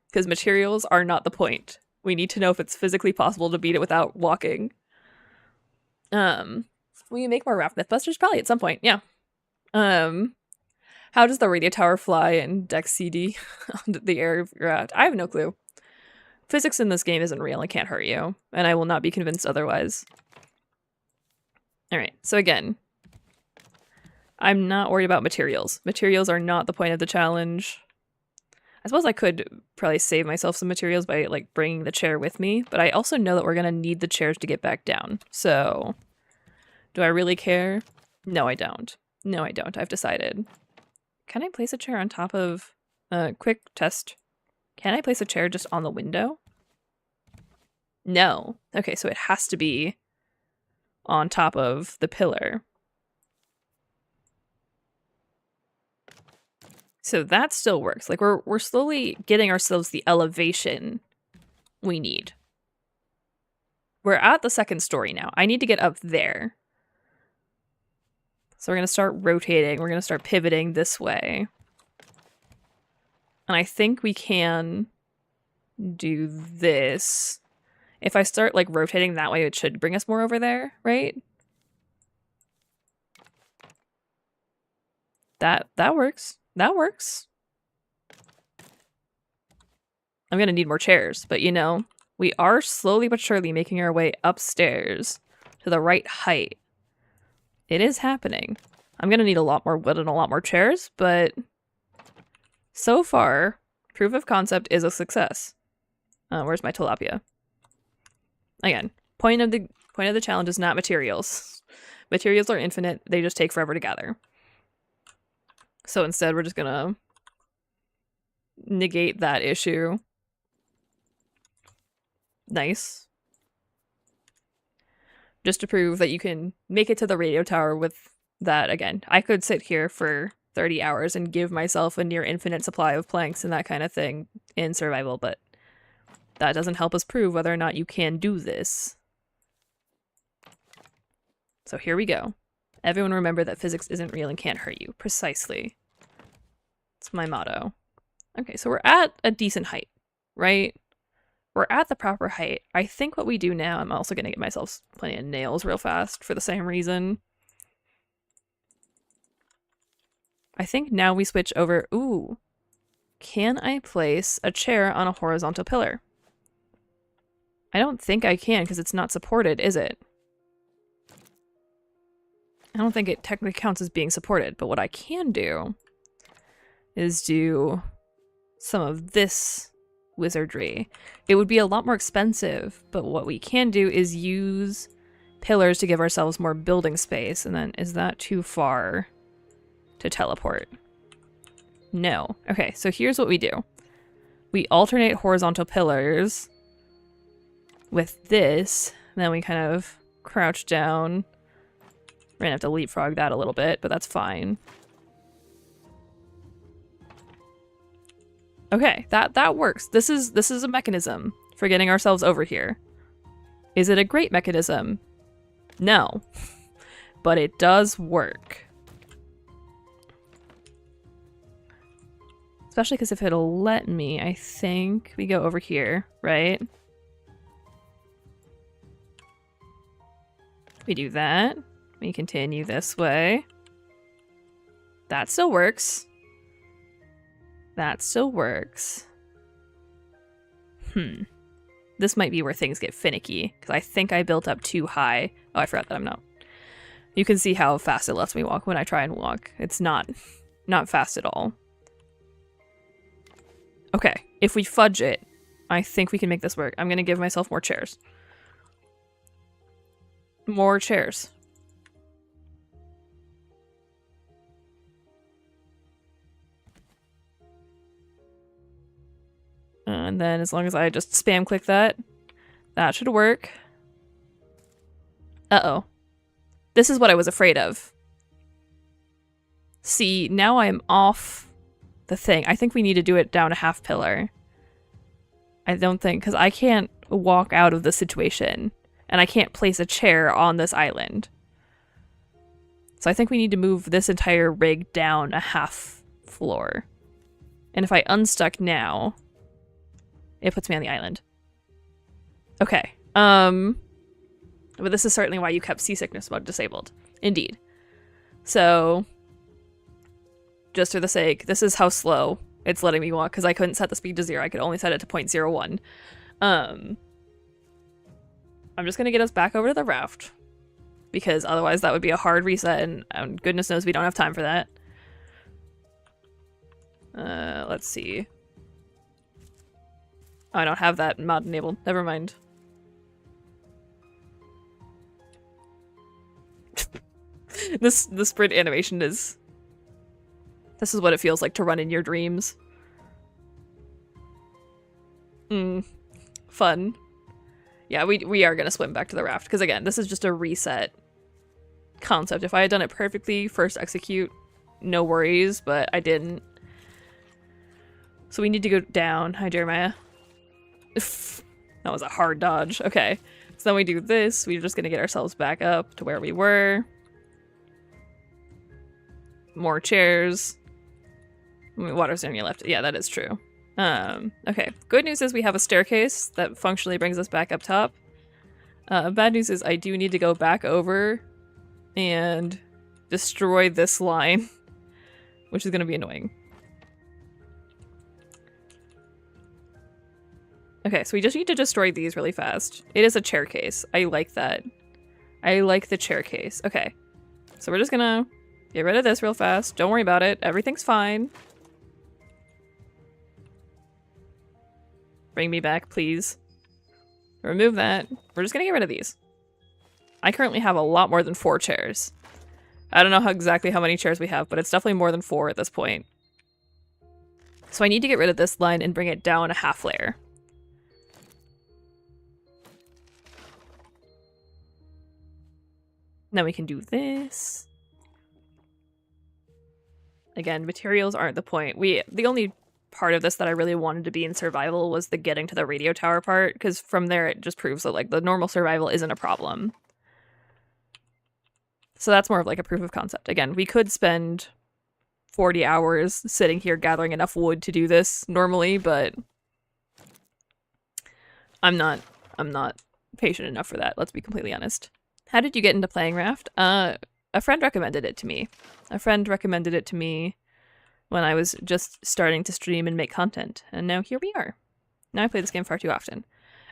Because materials are not the point. We need to know if it's physically possible to beat it without walking. Will you make more Raft Mythbusters? Probably at some point, yeah. How does the radio tower fly in Dex CD on the air of Raft? I have no clue. Physics in this game isn't real and can't hurt you, and I will not be convinced otherwise. Alright, so again, I'm not worried about materials. Materials are not the point of the challenge. I suppose I could probably save myself some materials by, like, bringing the chair with me, but I also know that we're going to need the chairs to get back down. So, do I really care? No, I don't. No, I don't. I've decided. Can I place a chair on top of... quick test. Can I place a chair just on the window? No. Okay, so it has to be on top of the pillar. So that still works. Like, we're slowly getting ourselves the elevation we need. We're at the second story now. I need to get up there. So we're going to start rotating. We're going to start pivoting this way. And I think we can do this. If I start, like, rotating that way, it should bring us more over there, right? That works. That works. I'm gonna need more chairs, but you know, we are slowly but surely making our way upstairs to the right height. It is happening. I'm gonna need a lot more wood and a lot more chairs, but so far, proof of concept is a success. Where's my tilapia? Again, point of the challenge is not materials. Materials are infinite, they just take forever to gather. So instead, we're just gonna negate that issue. Nice. Just to prove that you can make it to the radio tower with that again. I could sit here for 30 hours and give myself a near infinite supply of planks and that kind of thing in survival, but that doesn't help us prove whether or not you can do this. So here we go. Everyone remember that physics isn't real and can't hurt you. Precisely. It's my motto. Okay, so we're at a decent height, right? We're at the proper height. I think what we do now, I'm also going to get myself plenty of nails real fast for the same reason. I think now we switch over. Ooh. Can I place a chair on a horizontal pillar? I don't think I can because it's not supported, is it? I don't think it technically counts as being supported, but what I can do is do some of this wizardry. It would be a lot more expensive, but what we can do is use pillars to give ourselves more building space, and then is that too far to teleport? No. Okay, so here's what we do. We alternate horizontal pillars with this, and then we kind of crouch down. We're gonna have to leapfrog that a little bit, but that's fine. Okay, that works. This is a mechanism for getting ourselves over here. Is it a great mechanism? No. But it does work. Especially because if it'll let me, I think we go over here, right? We do that. We continue this way. That still works. That still works. This might be where things get finicky, because I think I built up too high. Oh, I forgot that I'm not. You can see how fast it lets me walk when I try and walk. It's not fast at all. Okay, if we fudge it, I think we can make this work. I'm gonna give myself more chairs. More chairs. And then as long as I just spam click that, that should work. Uh-oh. This is what I was afraid of. See, now I'm off the thing. I think we need to do it down a half pillar. I don't think, because I can't walk out of the situation. And I can't place a chair on this island. So I think we need to move this entire rig down a half floor. And if I unstuck now, it puts me on the island. Okay. But this is certainly why you kept seasickness mode disabled. Indeed. So, just for the sake, this is how slow it's letting me walk, because I couldn't set the speed to 0. I could only set it to 0.01. I'm just going to get us back over to the raft, because otherwise that would be a hard reset, and goodness knows we don't have time for that. Let's see. Oh, I don't have that mod enabled. Never mind. The sprint animation is... This is what it feels like to run in your dreams. Fun. Yeah, we are gonna swim back to the raft, because again, this is just a reset concept. If I had done it perfectly, first execute, no worries, but I didn't. So we need to go down. Hi, Jeremiah. That was a hard dodge. Okay. So then we do this. We're just gonna get ourselves back up to where we were. More chairs. Water's on your left. Yeah, that is true. Okay. Good news is we have a staircase that functionally brings us back up top. Bad news is I do need to go back over and destroy this line, which is going to be annoying. Okay, so we just need to destroy these really fast. It is a chair case. I like that. I like the chair case. Okay. So we're just gonna get rid of this real fast. Don't worry about it. Everything's fine. Bring me back, please. Remove that. We're just gonna get rid of these. I currently have a lot more than 4 chairs. I don't know exactly how many chairs we have, but it's definitely more than 4 at this point. So I need to get rid of this line and bring it down a half layer. Now we can do this. Again, materials aren't the point. The only part of this that I really wanted to be in survival was the getting to the radio tower part, because from there it just proves that like the normal survival isn't a problem. So that's more of like a proof of concept. Again, we could spend 40 hours sitting here gathering enough wood to do this normally, but I'm not patient enough for that, let's be completely honest. How did you get into playing Raft? A friend recommended it to me. A friend recommended it to me when I was just starting to stream and make content, and now here we are. Now I play this game far too often.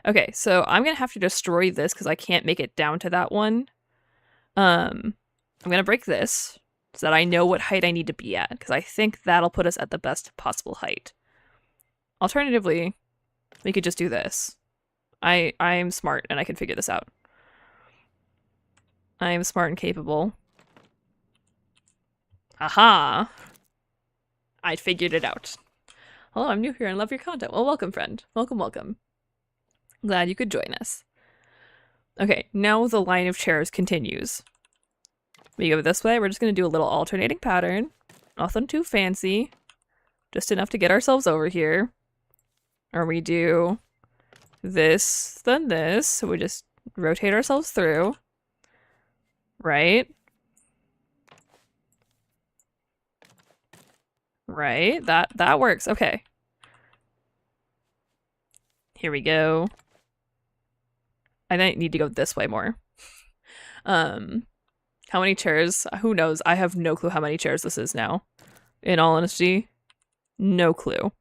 Okay, so I'm gonna have to destroy this because I can't make it down to that one. I'm gonna break this so that I know what height I need to be at, because I think that'll put us at the best possible height. Alternatively, we could just do this. I'm smart and I can figure this out. I am smart and capable. Aha! I figured it out. Hello, I'm new here and love your content. Well, welcome, friend. Welcome, welcome. Glad you could join us. Okay, now the line of chairs continues. We go this way. We're just going to do a little alternating pattern. Nothing too fancy. Just enough to get ourselves over here. Or we do this, then this. So we just rotate ourselves through. Right? Right? That works. Okay. Here we go. I might need to go this way more. How many chairs? Who knows? I have no clue how many chairs this is now. In all honesty, no clue.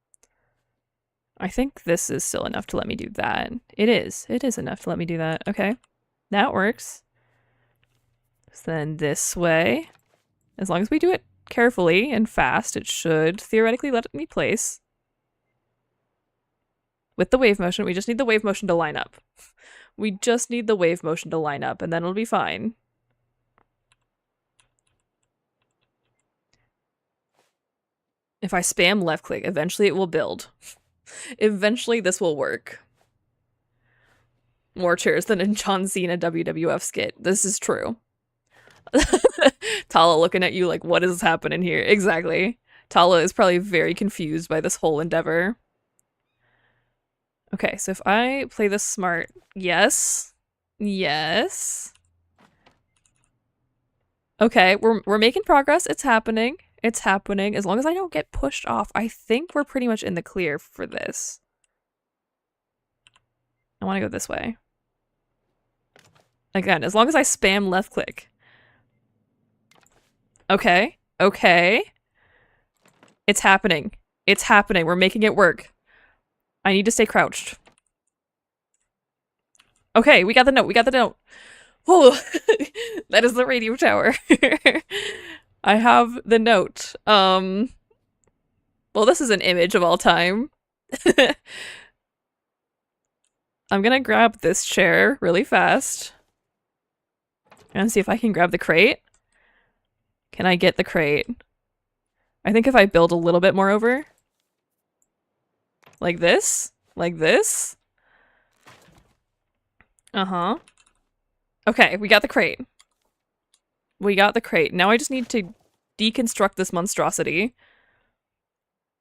I think this is still enough to let me do that. It is. It is enough to let me do that. Okay. That works. So then this way. As long as we do it carefully and fast, it should theoretically let me place. With the wave motion, we just need the wave motion to line up. We just need the wave motion to line up, and then it'll be fine. If I spam left click, eventually it will build. Eventually this will work. More chairs than in John Cena WWF skit. This is true. Tala looking at you like, what is happening here? Exactly. Tala is probably very confused by this whole endeavor. Okay, so if I play this smart, yes. Yes. Okay, we're making progress. It's happening. It's happening. As long as I don't get pushed off, I think we're pretty much in the clear for this. I want to go this way. Again, as long as I spam left click. Okay. Okay. It's happening. It's happening. We're making it work. I need to stay crouched. Okay, we got the note. We got the note. Oh, that is the radio tower. I have the note. Well, this is an image of all time. I'm gonna grab this chair really fast. And see if I can grab the crate. Can I get the crate? I think if I build a little bit more over. Like this? Like this? Uh-huh. Okay, we got the crate. We got the crate. Now I just need to deconstruct this monstrosity.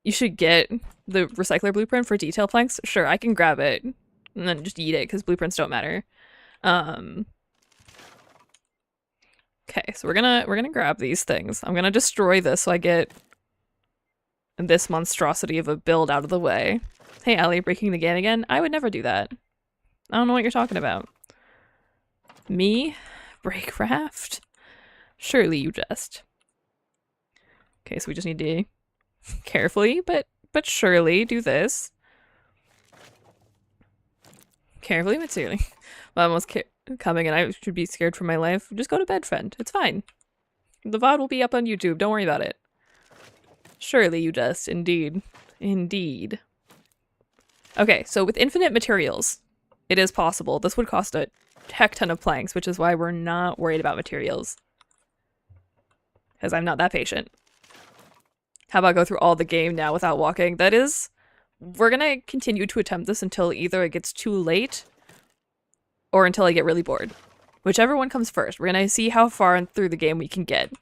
You should get the recycler blueprint for detail planks. Sure, I can grab it. And then just eat it, because blueprints don't matter. Okay, so we're gonna grab these things. I'm gonna destroy this so I get this monstrosity of a build out of the way. Hey, Allie, breaking the game again? I would never do that. I don't know what you're talking about. Me? Break Raft? Surely you jest. Okay, so we just need to carefully, but surely do this. Carefully, but surely. Well, I'm almost coming and I should be scared for my life. Just go to bed, friend. It's fine. The VOD will be up on YouTube. Don't worry about it. Surely you jest. Indeed. Indeed. Okay, so with infinite materials, it is possible. This would cost a heck ton of planks, which is why we're not worried about materials. Because I'm not that patient. How about go through all the game now without walking? That is... We're gonna continue to attempt this until either it gets too late or until I get really bored. Whichever one comes first. We're gonna see how far through the game we can get.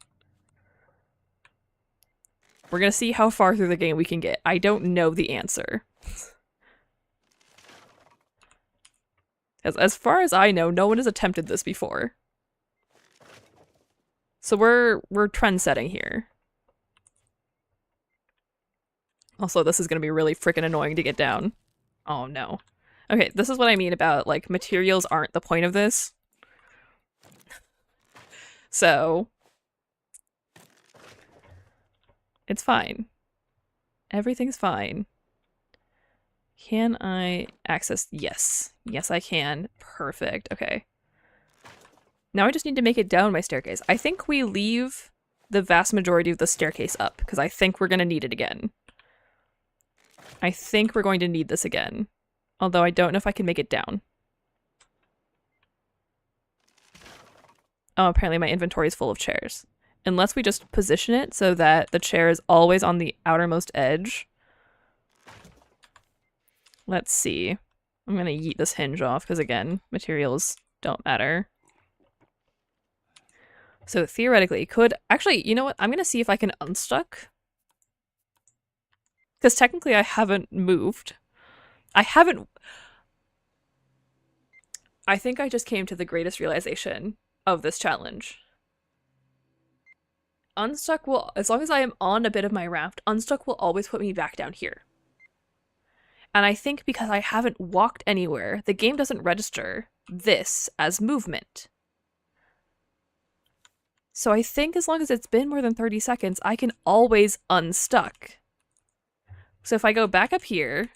We're gonna see how far through the game we can get. I don't know the answer. As far as I know, no one has attempted this before. So we're trend setting here. Also, this is gonna be really freaking annoying to get down. Oh no. Okay, this is what I mean about, like, materials aren't the point of this. So... It's fine. Everything's fine. Can I access? Yes. Yes, I can. Perfect. Okay. Now I just need to make it down my staircase. I think we leave the vast majority of the staircase up, because I think we're going to need it again. I think we're going to need this again. Although I don't know if I can make it down. Oh, apparently my inventory is full of chairs. Unless we just position it so that the chair is always on the outermost edge. Let's see. I'm gonna yeet this hinge off because, again, materials don't matter. So theoretically, could actually, you know what? I'm gonna see if I can unstuck. Because technically I haven't moved. I haven't. I think I just came to the greatest realization of this challenge. Unstuck will, as long as I am on a bit of my raft, unstuck will always put me back down here. And I think because I haven't walked anywhere, the game doesn't register this as movement. So I think as long as it's been more than 30 seconds, I can always unstuck. So if I go back up here,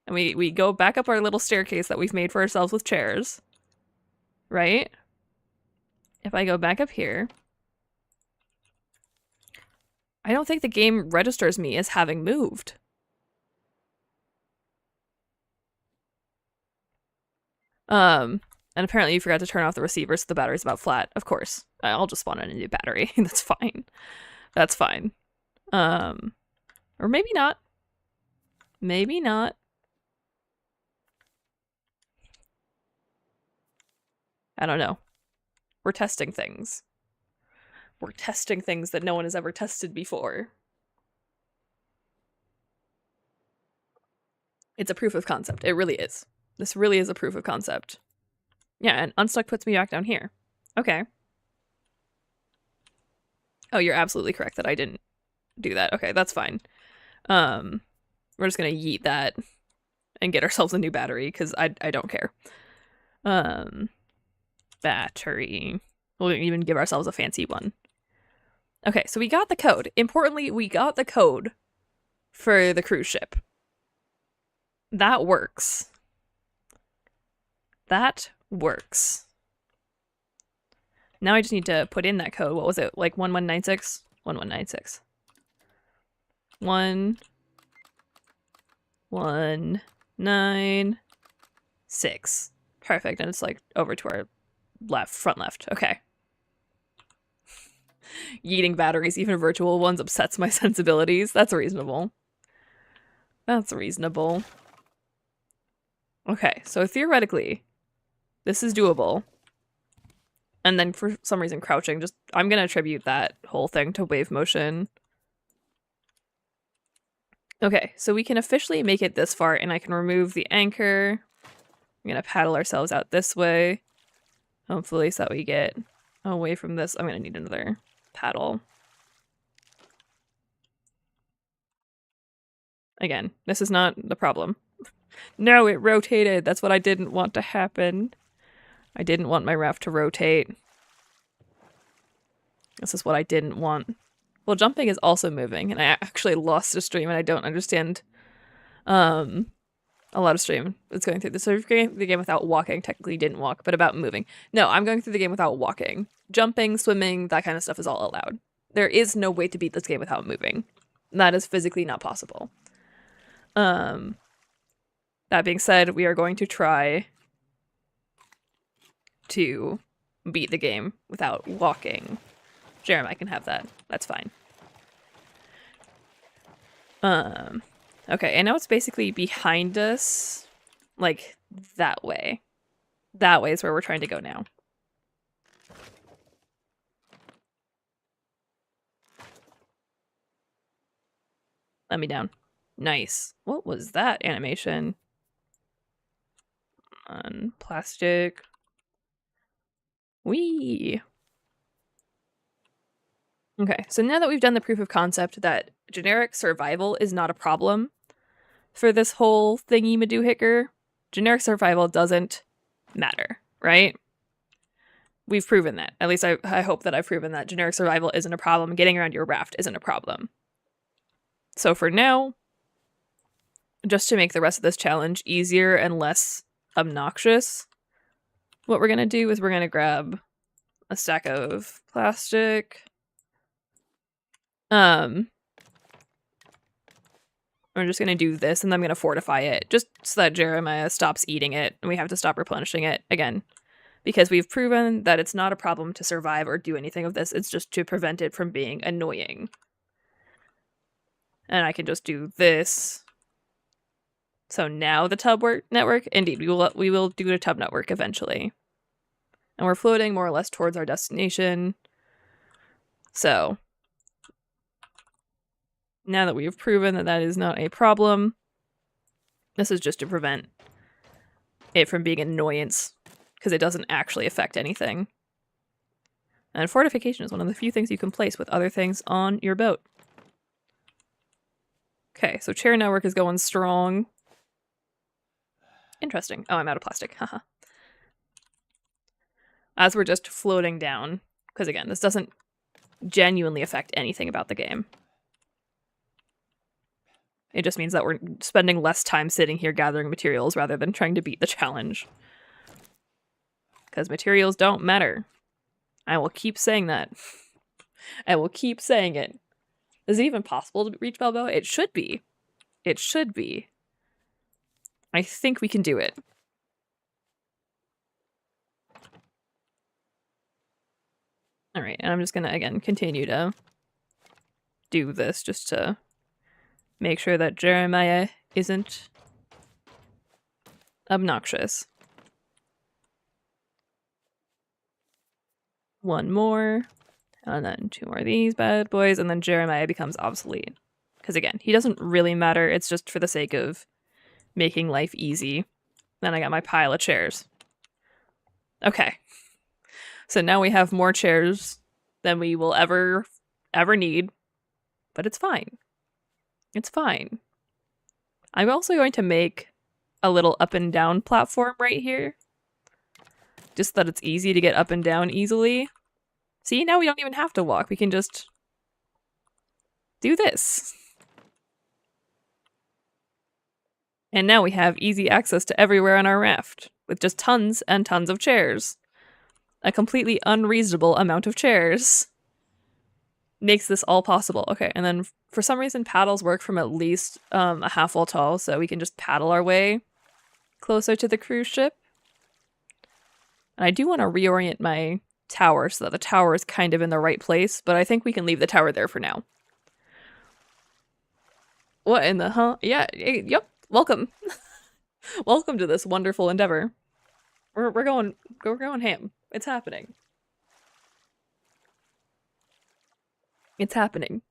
and we go back up our little staircase that we've made for ourselves with chairs, right? If I go back up here, I don't think the game registers me as having moved. And apparently you forgot to turn off the receiver so the battery's about flat. Of course. I'll just spawn in a new battery. That's fine. That's fine. Or maybe not. Maybe not. I don't know. We're testing things. We're testing things that no one has ever tested before. It's a proof of concept. It really is. This really is a proof of concept. Yeah, and unstuck puts me back down here. Okay. Oh, you're absolutely correct that I didn't do that. Okay, that's fine. We're just gonna yeet that and get ourselves a new battery because I don't care. Battery. We'll even give ourselves a fancy one. Okay, so we got the code. Importantly, we got the code for the cruise ship. That works. That works. Now I just need to put in that code. What was it? Like 1196? 1196. 1196. Perfect. And it's like over to our left, front left. Okay. Yeeting batteries, even virtual ones, upsets my sensibilities. That's reasonable. That's reasonable. Okay, so theoretically, this is doable. And then for some reason crouching, just I'm gonna attribute that whole thing to wave motion. Okay, so we can officially make it this far and I can remove the anchor. I'm gonna paddle ourselves out this way. Hopefully so that we get away from this. I'm gonna need another paddle. Again, this is not the problem. No, it rotated. That's what I didn't want to happen. I didn't want my raft to rotate. This is what I didn't want. Well, jumping is also moving, and I actually lost a stream, and I don't understand a lot of stream that's going through this. So if you're going through the game without walking, technically didn't walk, but about moving. No, I'm going through the game without walking. Jumping, swimming, that kind of stuff is all allowed. There is no way to beat this game without moving. That is physically not possible. That being said, we are going to try to beat the game without walking. Jeremiah can have that. That's fine. Okay, I know it's basically behind us, like that way. That way is where we're trying to go now. Let me down. Nice. What was that animation? On plastic. Whee! Okay, so now that we've done the proof of concept that generic survival is not a problem for this whole thingy-madoohicker, generic survival doesn't matter, right? We've proven that. At least I hope that I've proven that generic survival isn't a problem. Getting around your raft isn't a problem. So for now, just to make the rest of this challenge easier and less obnoxious, what we're going to do is we're going to grab a stack of plastic. I'm just going to do this, and then I'm going to fortify it, just so that Jeremiah stops eating it, and we have to stop replenishing it again. Because we've proven that it's not a problem to survive or do anything of this, it's just to prevent it from being annoying. And I can just do this. So now the tub network, indeed, we will do the tub network eventually. And we're floating more or less towards our destination. So now that we've proven that that is not a problem, this is just to prevent it from being an annoyance, because it doesn't actually affect anything. And fortification is one of the few things you can place with other things on your boat. Okay, so chair network is going strong. Interesting. Oh, I'm out of plastic. Haha. As we're just floating down, because again, this doesn't genuinely affect anything about the game. It just means that we're spending less time sitting here gathering materials rather than trying to beat the challenge. Because materials don't matter. I will keep saying that. I will keep saying it. Is it even possible to reach Balboa? It should be. It should be. I think we can do it. Alright, and I'm just gonna, again, continue to do this just to make sure that Jeremiah isn't obnoxious. One more, and then 2 more of these bad boys, and then Jeremiah becomes obsolete. Because again, he doesn't really matter, it's just for the sake of making life easy. Then I got my pile of chairs. Okay. So now we have more chairs than we will ever need, but it's fine. It's fine. I'm also going to make a little up and down platform right here. Just that it's easy to get up and down easily. See, now we don't even have to walk. We can just do this. And now we have easy access to everywhere on our raft, with just tons and tons of chairs. A completely unreasonable amount of chairs makes this all possible. Okay, and then for some reason paddles work from at least a half wall tall, so we can just paddle our way closer to the cruise ship. And I do want to reorient my tower so that the tower is kind of in the right place, but I think we can leave the tower there for now. What in the huh? Yeah, yep. Welcome. Welcome to this wonderful endeavor. We're going ham. It's happening. It's happening.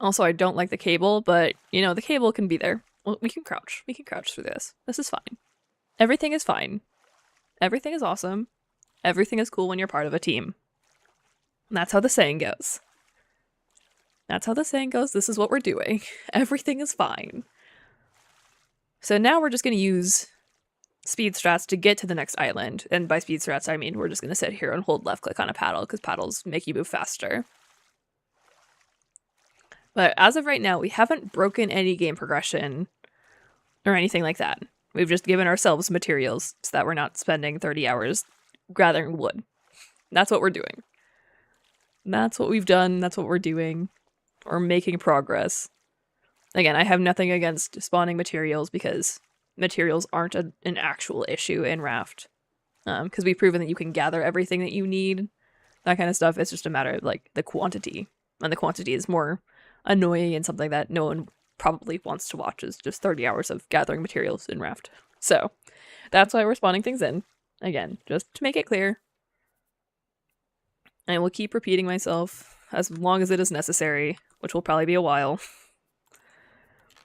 Also, I don't like the cable, but you know, the cable can be there. Well, we can crouch. We can crouch through this. This is fine. Everything is fine. Everything is awesome. Everything is cool when you're part of a team. And that's how the saying goes. That's how the saying goes. This is what we're doing. Everything is fine. So now we're just going to use speed strats to get to the next island. And by speed strats, I mean we're just going to sit here and hold left click on a paddle because paddles make you move faster. But as of right now, we haven't broken any game progression or anything like that. We've just given ourselves materials so that we're not spending 30 hours gathering wood. That's what we're doing. That's what we've done. That's what we're doing. We're making progress. Again, I have nothing against spawning materials because materials aren't an actual issue in Raft. Because we've proven that you can gather everything that you need. That kind of stuff. It's just a matter of like the quantity. And the quantity is more annoying and something that no one probably wants to watch is just 30 hours of gathering materials in Raft. So that's why we're spawning things in. Again, just to make it clear. I will keep repeating myself as long as it is necessary, which will probably be a while.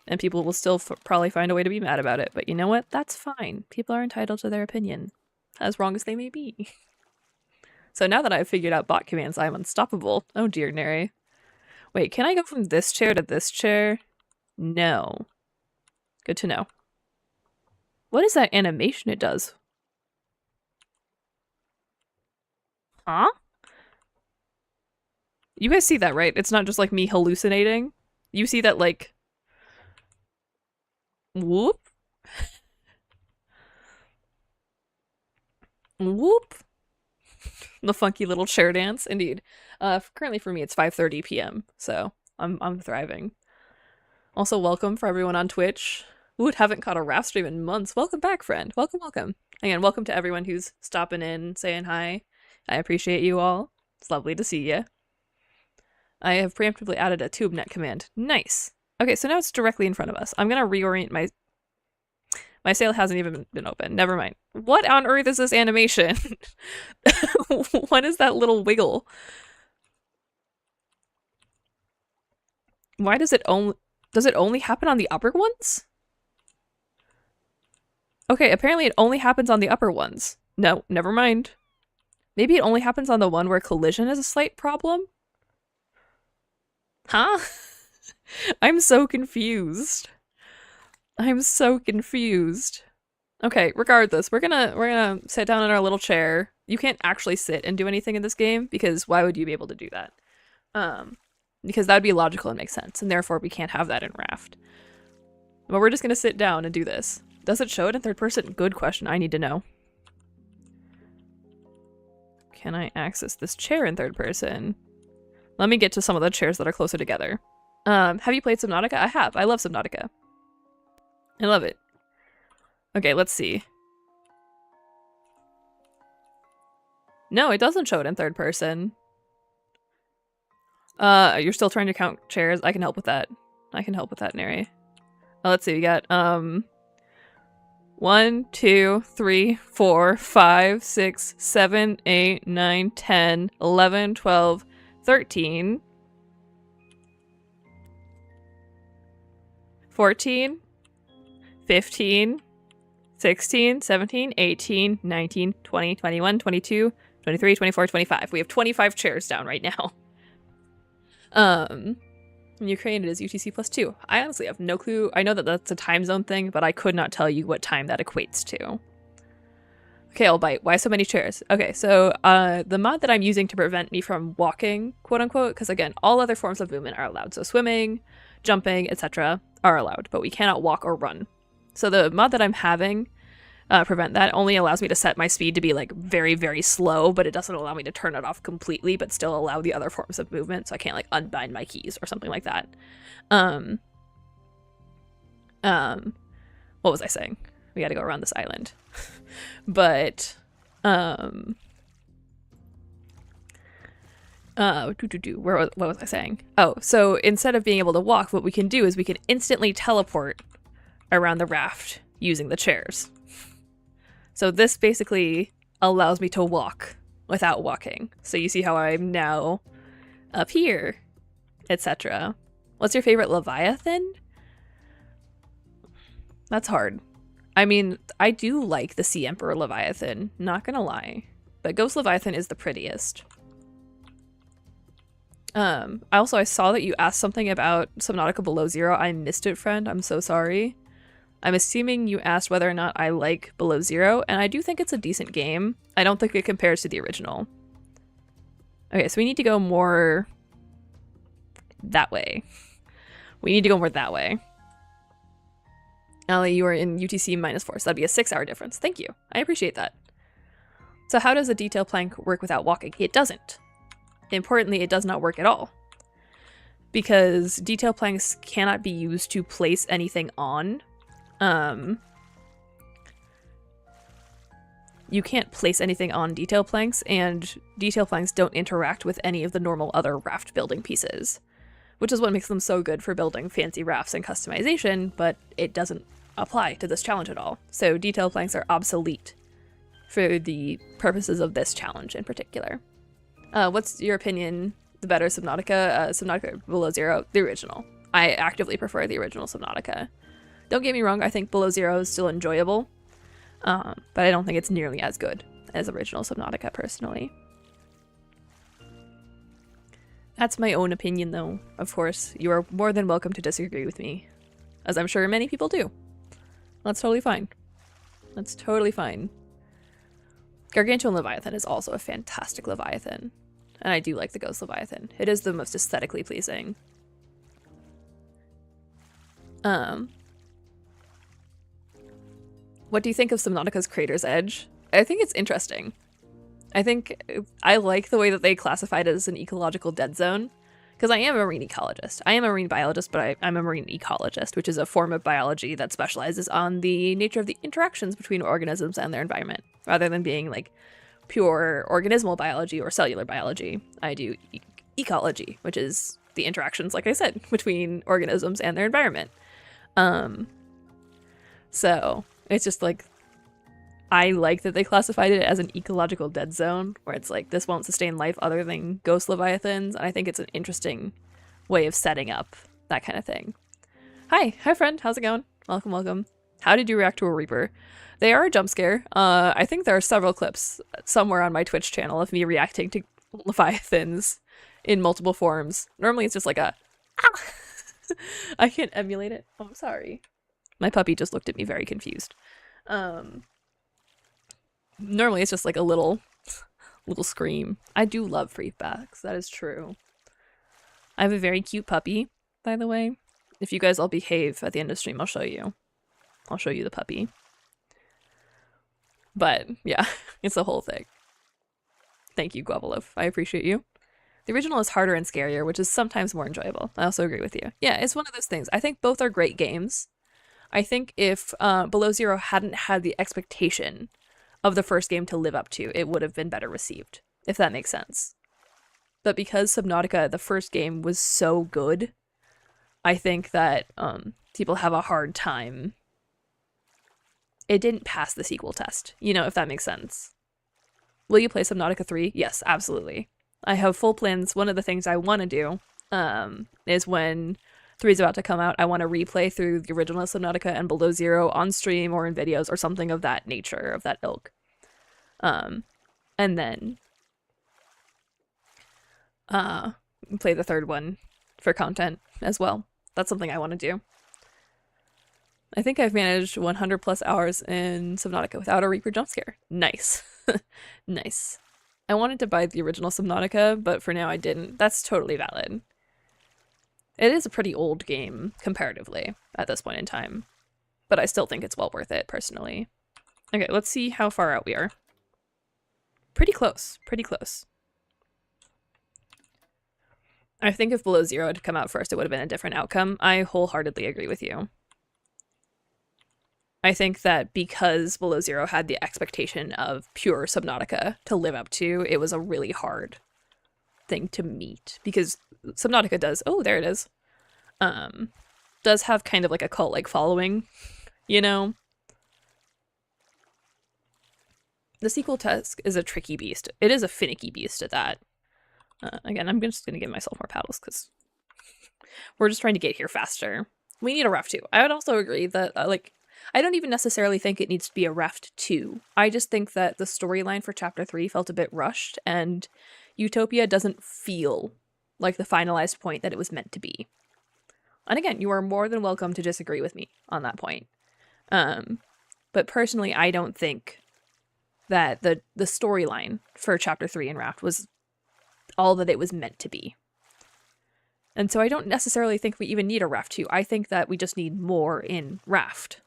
And people will still probably find a way to be mad about it. But you know what? That's fine. People are entitled to their opinion, as wrong as they may be. So now that I've figured out bot commands, I am unstoppable. Oh dear, Neri. Wait, can I go from this chair to this chair? No. Good to know. What is that animation it does? Huh? You guys see that, right? It's not just like me hallucinating. You see that, like... Whoop? Whoop? The funky little chair dance, indeed. Currently for me it's 5:30 p.m., so I'm thriving. Also, welcome for everyone on Twitch. Ooh, haven't caught a Raft stream in months. Welcome back, friend. Welcome, welcome. Again, welcome to everyone who's stopping in, saying hi. I appreciate you all. It's lovely to see you. I have preemptively added a TubeNet command. Nice. Okay, so now it's directly in front of us. I'm gonna reorient My sail hasn't even been open. Never mind. What on earth is this animation? What is that little wiggle? Why does it only happen on the upper ones? Okay, apparently it only happens on the upper ones. No, never mind. Maybe it only happens on the one where collision is a slight problem? Huh? I'm so confused. I'm so confused. Okay, regardless, we're gonna sit down in our little chair. You can't actually sit and do anything in this game because why would you be able to do that? Because that would be logical and make sense, and therefore we can't have that in Raft. But we're just gonna sit down and do this. Does it show it in third person? Good question. I need to know. Can I access this chair in third person? Let me get to some of the chairs that are closer together. Have you played Subnautica? I have. I love Subnautica. I love it. Okay, let's see. No, it doesn't show it in third person. You're still trying to count chairs? I can help with that. I can help with that, Neri. Let's see, we got, 1, 2, 3, 4, 5, 6, 7, 8, 9, 10, 11, 12, 13, 14, 15, 16, 17, 18, 19, 20, 21, 22, 23, 24, 25. We have 25 chairs down right now. Ukraine, it is UTC +2. I honestly have no clue. I know that that's a time zone thing, but I could not tell you what time that equates to. Okay, I'll bite. Why so many chairs? Okay, so the mod that I'm using to prevent me from walking, quote unquote, because again, all other forms of movement are allowed. So swimming, jumping, etc. are allowed, but we cannot walk or run. So the mod that I'm having prevent that only allows me to set my speed to be like very, very slow, but it doesn't allow me to turn it off completely, but still allow the other forms of movement. So I can't like unbind my keys or something like that. What was I saying? We got to go around this island. But what was I saying? Oh, so instead of being able to walk, what we can do is we can instantly teleport around the raft using the chairs. So this basically allows me to walk without walking. So you see how I'm now up here, etc. What's your favorite Leviathan? That's hard. I mean, I do like the Sea Emperor Leviathan, not gonna lie. But Ghost Leviathan is the prettiest. I saw that you asked something about Subnautica Below Zero. I missed it, friend. I'm so sorry. I'm assuming you asked whether or not I like Below Zero, and I do think it's a decent game. I don't think it compares to the original. Okay, so we need to go more that way. We need to go more that way. Ali, you are in UTC -4, so that'd be a 6-hour difference. Thank you. I appreciate that. So how does a detail plank work without walking? It doesn't. Importantly, it does not work at all. Because detail planks cannot be used to place anything on. You can't place anything on detail planks, and detail planks don't interact with any of the normal other raft building pieces, which is what makes them so good for building fancy rafts and customization, but it doesn't apply to this challenge at all. So detail planks are obsolete for the purposes of this challenge in particular. What's your opinion? The better Subnautica? Subnautica Below Zero, the original. I actively prefer the original Subnautica. Don't get me wrong, I think Below Zero is still enjoyable, but I don't think it's nearly as good as original Subnautica, personally. That's my own opinion, though. Of course, you are more than welcome to disagree with me, as I'm sure many people do. That's totally fine. That's totally fine. Gargantuan Leviathan is also a fantastic Leviathan, and I do like the Ghost Leviathan. It is the most aesthetically pleasing. What do you think of Subnautica's Crater's Edge? I think it's interesting. I like the way that they classified it as an ecological dead zone, because I am a marine ecologist. I am a marine biologist, but I'm a marine ecologist, which is a form of biology that specializes on the nature of the interactions between organisms and their environment, rather than being like pure organismal biology or cellular biology. I do ecology, which is the interactions, like I said, between organisms and their environment. So It's just like, I like that they classified it as an ecological dead zone, where it's like, this won't sustain life other than ghost leviathans, and I think it's an interesting way of setting up that kind of thing. Hi friend, how's it going? Welcome. How did you react to a Reaper? They are a jump scare. I think there are several clips somewhere on my Twitch channel of me reacting to leviathans in multiple forms. Normally it's just like a, ah! I can't emulate it. Oh, I'm sorry. My puppy just looked at me very confused. Normally it's just like a little scream. I do love free backs, that is true. I have a very cute puppy, by the way. If you guys all behave at the end of stream, I'll show you. I'll show you the puppy. But yeah, it's the whole thing. Thank you, Guavalov. I appreciate you. The original is harder and scarier, which is sometimes more enjoyable. I also agree with you. Yeah, it's one of those things. I think both are great games. I think if Below Zero hadn't had the expectation of the first game to live up to, it would have been better received, if that makes sense. But because Subnautica, the first game, was so good, I think that people have a hard time. It didn't pass the sequel test, you know, if that makes sense. Will you play Subnautica 3? Yes, absolutely. I have full plans. One of the things I want to do is when 3 is about to come out, I want to replay through the original Subnautica and Below Zero on stream or in videos or something of that nature, of that ilk. And then play the third one for content as well. That's something I want to do. I think I've managed 100 plus hours in Subnautica without a Reaper jump scare. Nice. Nice. I wanted to buy the original Subnautica, but for now I didn't. That's totally valid. It is a pretty old game, comparatively, at this point in time. But I still think it's well worth it, personally. Okay, let's see how far out we are. Pretty close. Pretty close. I think if Below Zero had come out first, it would have been a different outcome. I wholeheartedly agree with you. I think that because Below Zero had the expectation of pure Subnautica to live up to, it was a really hard thing to meet. Because Subnautica does, oh, there it is, does have kind of like a cult-like following, you know? The sequel test is a tricky beast. It is a finicky beast at that. Again, I'm just going to give myself more paddles because we're just trying to get here faster. We need a Raft 2. I would also agree that, I don't even necessarily think it needs to be a Raft 2. I just think that the storyline for Chapter 3 felt a bit rushed, and Utopia doesn't feel like the finalized point that it was meant to be. And again, you are more than welcome to disagree with me on that point. But personally, I don't think that the storyline for Chapter 3 in Raft was all that it was meant to be. And so I don't necessarily think we even need a Raft 2. I think that we just need more in Raft.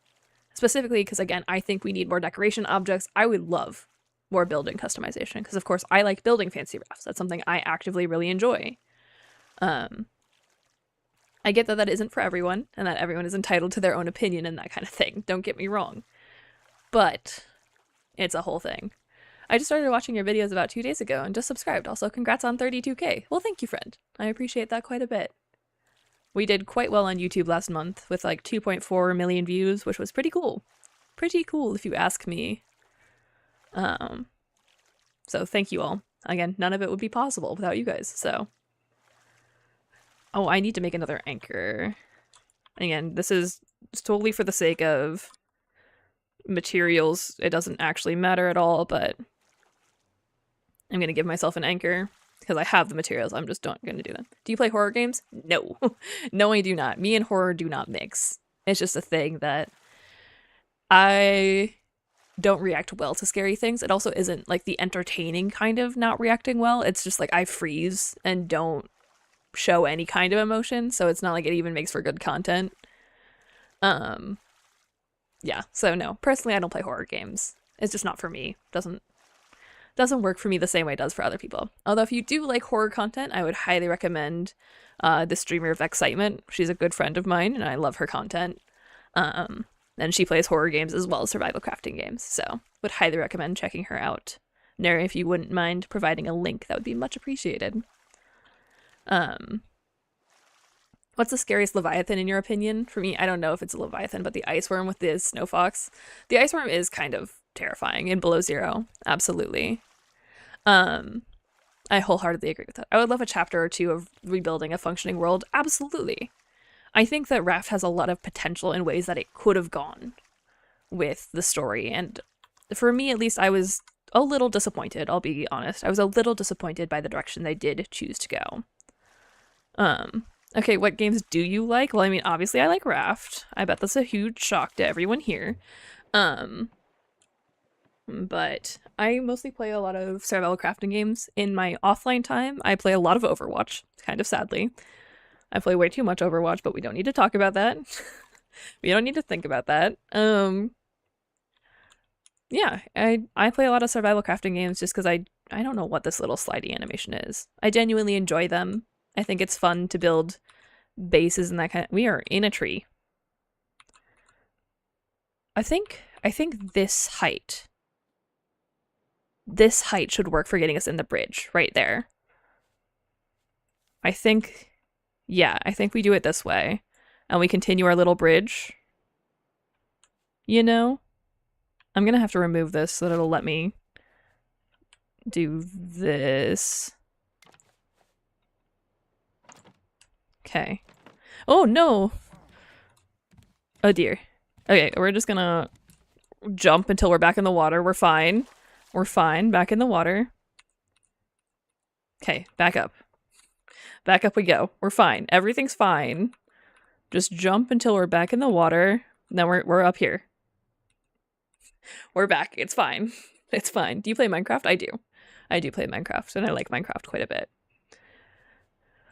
Specifically because, again, I think we need more decoration objects. I would love more building customization because, of course, I like building fancy rafts. That's something I actively really enjoy. I get that that isn't for everyone and that everyone is entitled to their own opinion and that kind of thing. Don't get me wrong. But it's a whole thing. I just started watching your videos about 2 days ago and just subscribed. Also, congrats on 32K. Well, thank you, friend. I appreciate that quite a bit. We did quite well on YouTube last month with like 2.4 million views, which was pretty cool. Pretty cool if you ask me. So thank you all. Again, none of it would be possible without you guys, so. Oh, I need to make another anchor. Again, this is totally for the sake of materials. It doesn't actually matter at all, but I'm going to give myself an anchor because I have the materials. I'm just not going to do them. Do you play horror games? No. No, I do not. Me and horror do not mix. It's just a thing that I don't react well to scary things. It also isn't like the entertaining kind of not reacting well. It's just like I freeze and don't show any kind of emotion. So it's not like it even makes for good content. Yeah, so no. Personally, I don't play horror games. It's just not for me. Doesn't work for me the same way it does for other people. Although if you do like horror content, I would highly recommend the streamer of Excitement. She's a good friend of mine, and I love her content. And she plays horror games as well as survival crafting games, so would highly recommend checking her out. Neri, if you wouldn't mind providing a link, that would be much appreciated. What's the scariest Leviathan in your opinion? For me, I don't know if it's a Leviathan, but the ice worm with the snow fox. The ice worm is kind of terrifying in Below Zero. Absolutely. Um, I wholeheartedly agree with that. I would love a chapter or two of rebuilding a functioning world. Absolutely. I think that Raft has a lot of potential in ways that it could have gone with the story. And for me, at least, I was a little disappointed, I'll be honest. I was a little disappointed by the direction they did choose to go. Okay, what games do you like? Well, I mean, obviously I like Raft. I bet that's a huge shock to everyone here. But I mostly play a lot of survival crafting games. In my offline time, I play a lot of Overwatch, kind of sadly. I play way too much Overwatch, but we don't need to talk about that. We don't need to think about that. Yeah, I play a lot of survival crafting games just because I don't know what this little slidey animation is. I genuinely enjoy them. I think it's fun to build bases and that kind of... We are in a tree. I think this height should work for getting us in the bridge right there. I think we do it this way and we continue our little bridge. You know? I'm gonna have to remove this so that it'll let me do this. Okay. Oh no! Oh dear. Okay, we're just gonna jump until we're back in the water. We're fine. We're fine. Back in the water. Okay, back up. Back up we go. We're fine. Everything's fine. Just jump until we're back in the water. Then we're up here. We're back. It's fine. It's fine. Do you play Minecraft? I do. I do play Minecraft, and I like Minecraft quite a bit.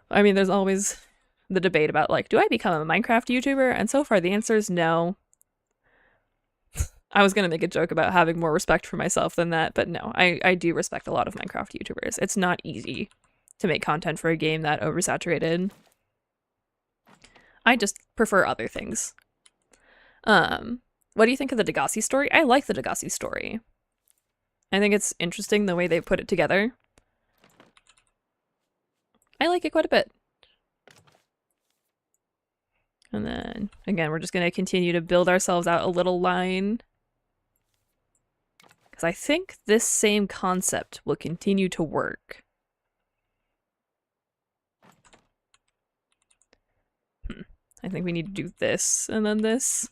I mean, there's always the debate about, like, do I become a Minecraft YouTuber? And so far, the answer is no. I was going to make a joke about having more respect for myself than that, but no, I do respect a lot of Minecraft YouTubers. It's not easy to make content for a game that oversaturated. I just prefer other things. What do you think of the Degassi story? I like the Degassi story. I think it's interesting the way they put it together. I like it quite a bit. And then, again, we're just going to continue to build ourselves out a little line. Because I think this same concept will continue to work. I think we need to do this and then this.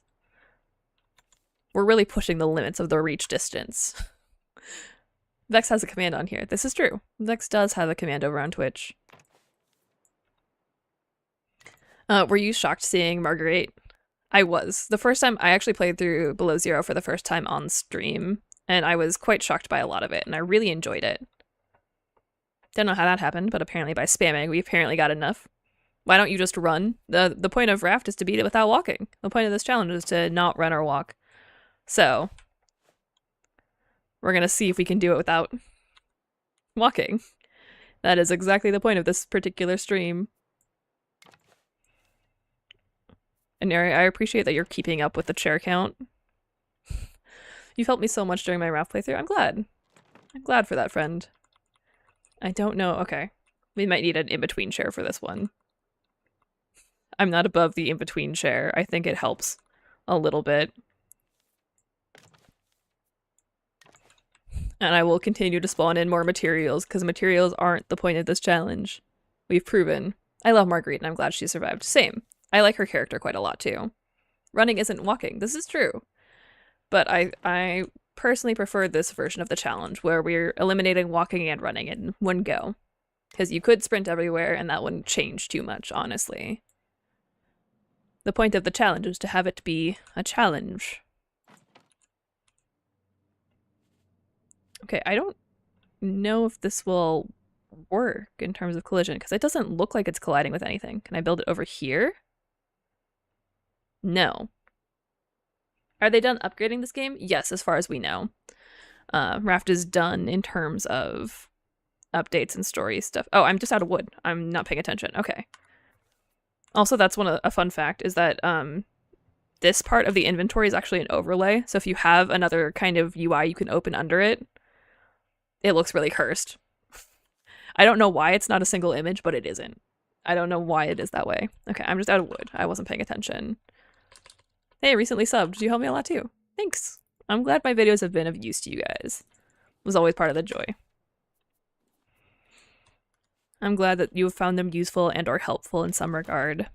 We're really pushing the limits of the reach distance. Vex has a command on here. This is true. Vex does have a command over on Twitch. Were you shocked seeing Marguerite? I was. The first time I actually played through Below Zero for the first time on stream, and I was quite shocked by a lot of it, and I really enjoyed it. Don't know how that happened, but apparently by spamming, we apparently got enough. Why don't you just run? The point of Raft is to beat it without walking. The point of this challenge is to not run or walk. So, we're gonna see if we can do it without walking. That is exactly the point of this particular stream. And Neri, I appreciate that you're keeping up with the chair count. You've helped me so much during my Raft playthrough. I'm glad. I'm glad for that, friend. I don't know. Okay. We might need an in-between chair for this one. I'm not above the in-between chair. I think it helps a little bit. And I will continue to spawn in more materials, because materials aren't the point of this challenge. We've proven. I love Marguerite, and I'm glad she survived. Same. I like her character quite a lot, too. Running isn't walking. This is true. But I personally prefer this version of the challenge, where we're eliminating walking and running in one go. Because you could sprint everywhere, and that wouldn't change too much, honestly. The point of the challenge is to have it be a challenge. Okay, I don't know if this will work in terms of collision, because it doesn't look like it's colliding with anything. Can I build it over here? No. Are they done upgrading this game? Yes, as far as we know. Raft is done in terms of updates and story stuff. Oh, I'm just out of wood. I'm not paying attention. Okay. Also, that's a fun fact, is that this part of the inventory is actually an overlay. So if you have another kind of UI you can open under it, it looks really cursed. I don't know why it's not a single image, but it isn't. I don't know why it is that way. Okay, I'm just out of wood. I wasn't paying attention. Hey, recently subbed. You helped me a lot too. Thanks. I'm glad my videos have been of use to you guys. It was always part of the joy. I'm glad that you have found them useful and or helpful in some regard.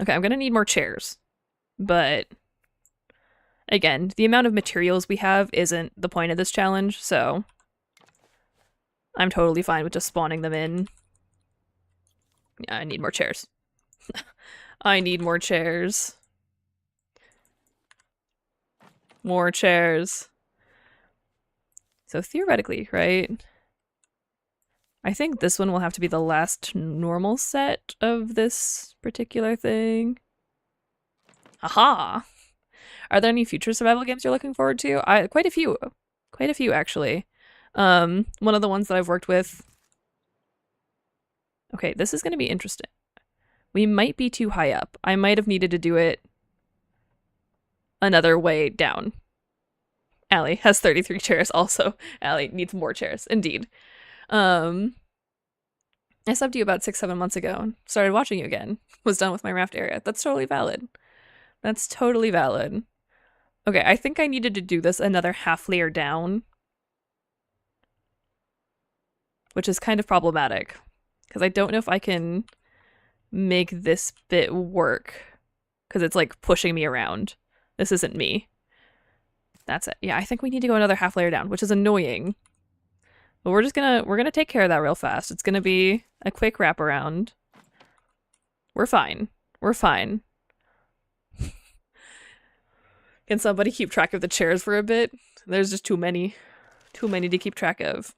Okay, I'm gonna need more chairs. But again, the amount of materials we have isn't the point of this challenge, so I'm totally fine with just spawning them in. Yeah, I need more chairs. I need more chairs. More chairs. So theoretically, right? I think this one will have to be the last normal set of this particular thing. Aha! Are there any future survival games you're looking forward to? Quite a few. Quite a few, actually. One of the ones that I've worked with... Okay, this is going to be interesting. We might be too high up. I might have needed to do it another way down. Allie has 33 chairs also. Allie needs more chairs, indeed. I subbed you about 6-7 months ago and started watching you again. Was done with my raft area. That's totally valid. That's totally valid. Okay, I think I needed to do this another half layer down. Which is kind of problematic. Because I don't know if I can make this bit work. Because it's like pushing me around. This isn't me. That's it. Yeah, I think we need to go another half layer down, which is annoying. But we're gonna take care of that real fast. It's gonna be a quick wraparound. We're fine. We're fine. Can somebody keep track of the chairs for a bit? There's just too many. Too many to keep track of.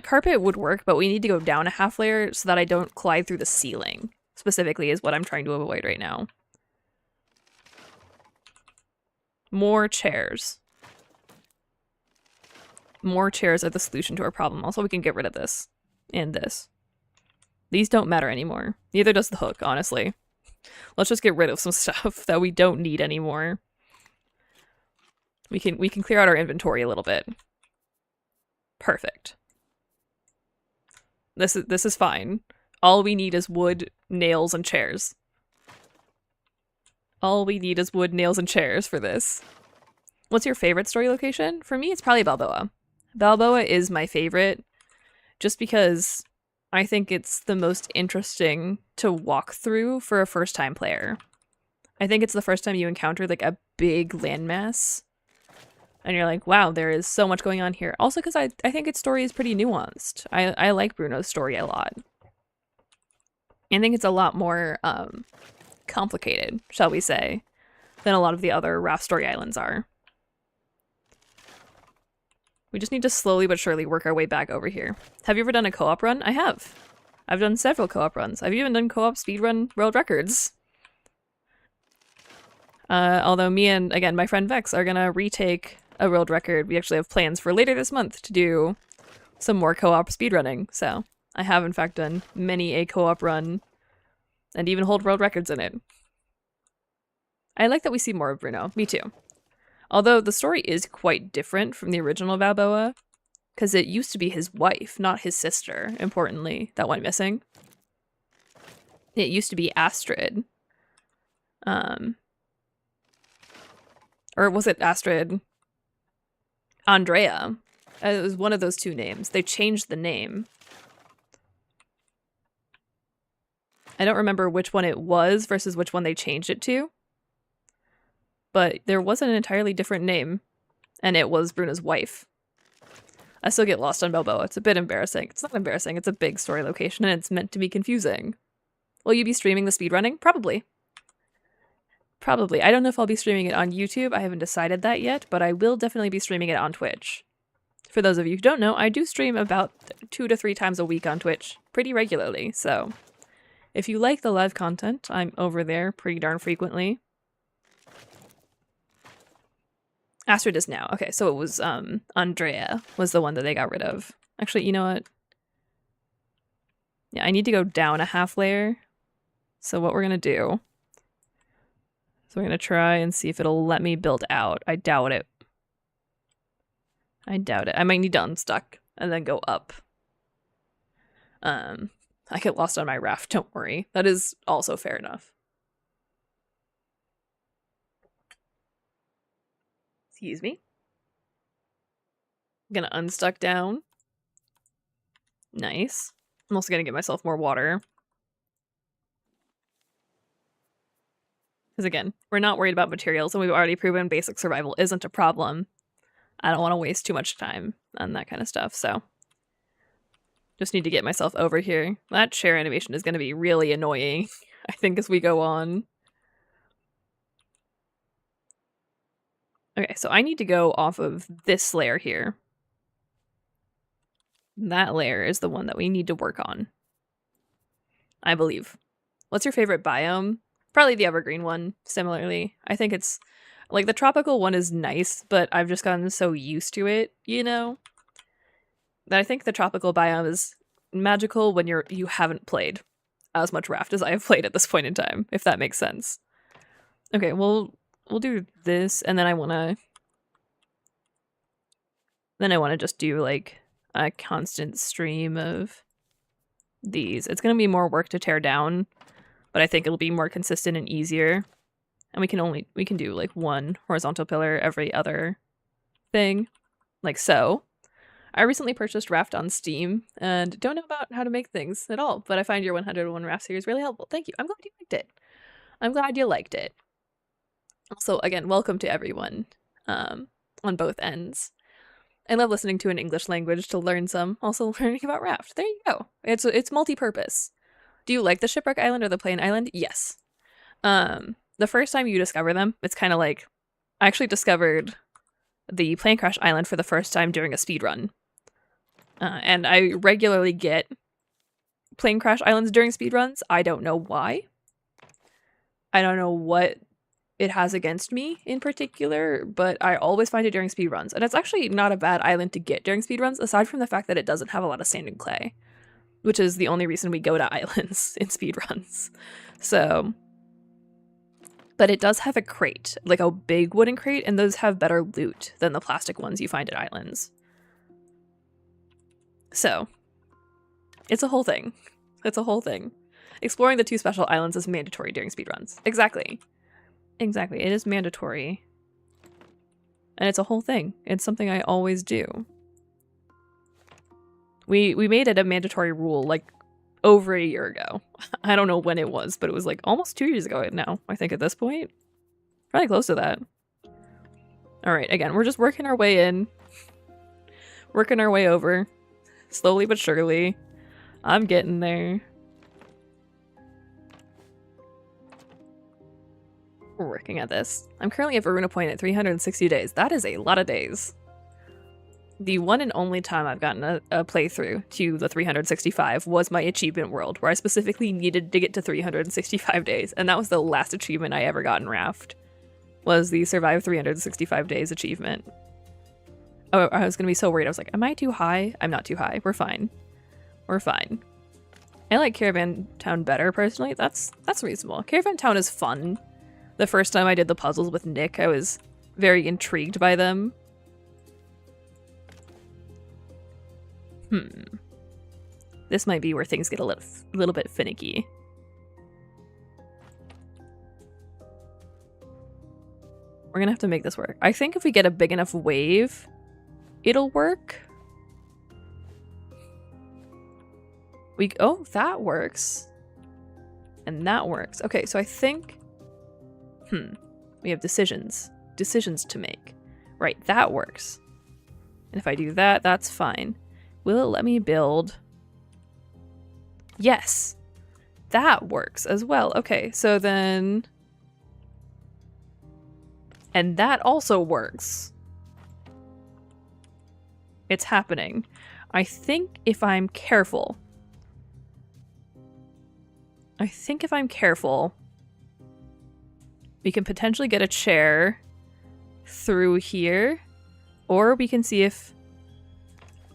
Carpet would work, but we need to go down a half layer so that I don't collide through the ceiling. Specifically is what I'm trying to avoid right now. More chairs. More chairs are the solution to our problem. Also, we can get rid of this. And this. These don't matter anymore. Neither does the hook, honestly. Let's just get rid of some stuff that we don't need anymore. We can clear out our inventory a little bit. Perfect. This is fine. All we need is wood, nails, and chairs. All we need is wood, nails, and chairs for this. What's your favorite story location? For me, it's probably Balboa. Balboa is my favorite, just because I think it's the most interesting to walk through for a first-time player. I think it's the first time you encounter like a big landmass, and you're like, wow, there is so much going on here. Also because I think its story is pretty nuanced. I like Bruno's story a lot. I think it's a lot more complicated, shall we say, than a lot of the other Raft story islands are. We just need to slowly but surely work our way back over here. Have you ever done a co-op run? I have. I've done several co-op runs. I've even done co-op speedrun world records. Although me and, again, my friend Vex are gonna retake a world record. We actually have plans for later this month to do some more co-op speedrunning, so I have in fact done many a co-op run and even hold world records in it. I like that we see more of Bruno. Me too. Although the story is quite different from the original Balboa, because it used to be his wife, not his sister, importantly, that went missing. It used to be Astrid. Or was it Astrid? Andrea. It was one of those two names. They changed the name. I don't remember which one it was versus which one they changed it to. But there was an entirely different name, and it was Bruno's wife. I still get lost on Balboa. It's a bit embarrassing. It's not embarrassing. It's a big story location, and it's meant to be confusing. Will you be streaming the speedrunning? Probably. Probably. I don't know if I'll be streaming it on YouTube. I haven't decided that yet, but I will definitely be streaming it on Twitch. For those of you who don't know, I do stream about 2 to 3 times a week on Twitch, pretty regularly, so if you like the live content, I'm over there pretty darn frequently. Astrid is now. Okay, so it was Andrea was the one that they got rid of. Actually, you know what? Yeah, I need to go down a half layer. So what we're going to do... So we're going to try and see if it'll let me build out. I doubt it. I doubt it. I might need to unstuck and then go up. I get lost on my raft, don't worry. That is also fair enough. Excuse me. I'm gonna unstuck down. Nice. I'm also gonna get myself more water. Because again, we're not worried about materials, and we've already proven basic survival isn't a problem. I don't want to waste too much time on that kind of stuff, so. Just need to get myself over here. That chair animation is going to be really annoying, I think, as we go on. Okay, so I need to go off of this layer here. That layer is the one that we need to work on, I believe. What's your favorite biome? Probably the evergreen one, similarly. I think it's, like, the tropical one is nice, but I've just gotten so used to it, you know? That I think the tropical biome is magical when you haven't played as much Raft as I have played at this point in time, if that makes sense. Okay, we'll do this, and then I wanna just do like a constant stream of these. It's gonna be more work to tear down, but I think it'll be more consistent and easier. And we can do like one horizontal pillar every other thing, like so. I recently purchased Raft on Steam and don't know about how to make things at all, but I find your 101 Raft series really helpful. Thank you. I'm glad you liked it. I'm glad you liked it. Also, again, welcome to everyone on both ends. I love listening to an English language to learn some. Also learning about Raft. There you go. It's multi-purpose. Do you like the Shipwreck Island or the Plain Island? Yes. The first time you discover them, it's kind of like I actually discovered the Plane Crash Island for the first time during a speedrun. And I regularly get plane crash islands during speedruns. I don't know why. I don't know what it has against me in particular, but I always find it during speedruns. And it's actually not a bad island to get during speedruns, aside from the fact that it doesn't have a lot of sand and clay, which is the only reason we go to islands in speedruns. So, but it does have a crate, like a big wooden crate, and those have better loot than the plastic ones you find at islands. So, it's a whole thing. It's a whole thing. Exploring the 2 special islands is mandatory during speedruns. Exactly. Exactly. It is mandatory. And it's a whole thing. It's something I always do. We made it a mandatory rule, like, over a year ago. I don't know when it was, but it was, like, almost 2 years ago now, I think, at this point. Probably close to that. Alright, again, we're just working our way in. Working our way over. Slowly but surely. I'm getting there. We're working at this. I'm currently at Varuna Point at 360 days. That is a lot of days. The one and only time I've gotten a playthrough to the 365 was my achievement world, where I specifically needed to get to 365 days, and that was the last achievement I ever got in Raft, was the Survive 365 Days achievement. Oh, I was gonna be so worried. I was like, am I too high? I'm not too high. We're fine. We're fine. I like Caravan Town better, personally. That's reasonable. Caravan Town is fun. The first time I did the puzzles with Nick, I was very intrigued by them. This might be where things get a little bit finicky. We're gonna have to make this work. I think if we get a big enough wave, it'll work. Oh, that works. And that works. Okay, so I think... we have decisions to make. Right, that works. And if I do that, that's fine. Will it let me build? Yes, that works as well. Okay, so then... And that also works. It's happening. I think if I'm careful... we can potentially get a chair through here, or we can see if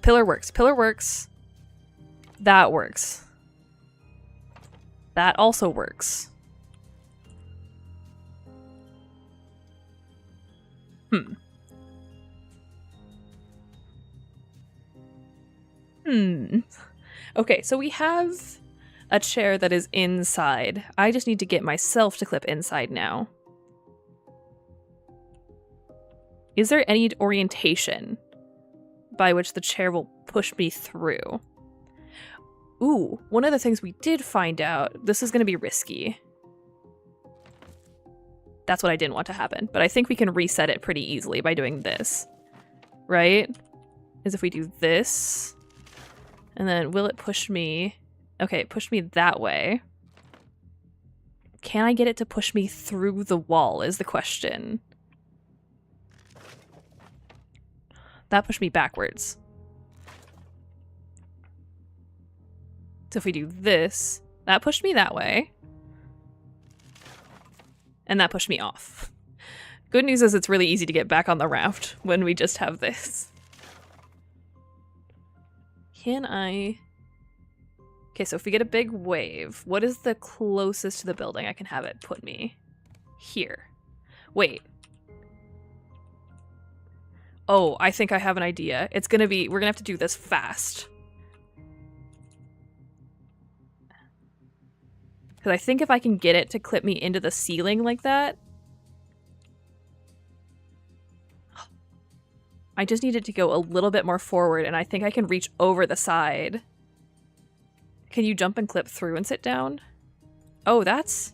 pillar works. Pillar works. That works. That also works. Okay, so we have a chair that is inside. I just need to get myself to clip inside now. Is there any orientation by which the chair will push me through? Ooh, one of the things we did find out, this is going to be risky. That's what I didn't want to happen, but I think we can reset it pretty easily by doing this, right? Is if we do this, and then will it push me? Okay, it pushed me that way. Can I get it to push me through the wall is the question. That pushed me backwards. So if we do this, that pushed me that way. And that pushed me off. Good news is it's really easy to get back on the raft when we just have this. Can I... Okay, so if we get a big wave, what is the closest to the building I can have it put me? Here. Wait. Oh, I think I have an idea. It's gonna be... We're gonna have to do this fast. Because I think if I can get it to clip me into the ceiling like that... I just need it to go a little bit more forward, and I think I can reach over the side. Can you jump and clip through and sit down? Oh, that's...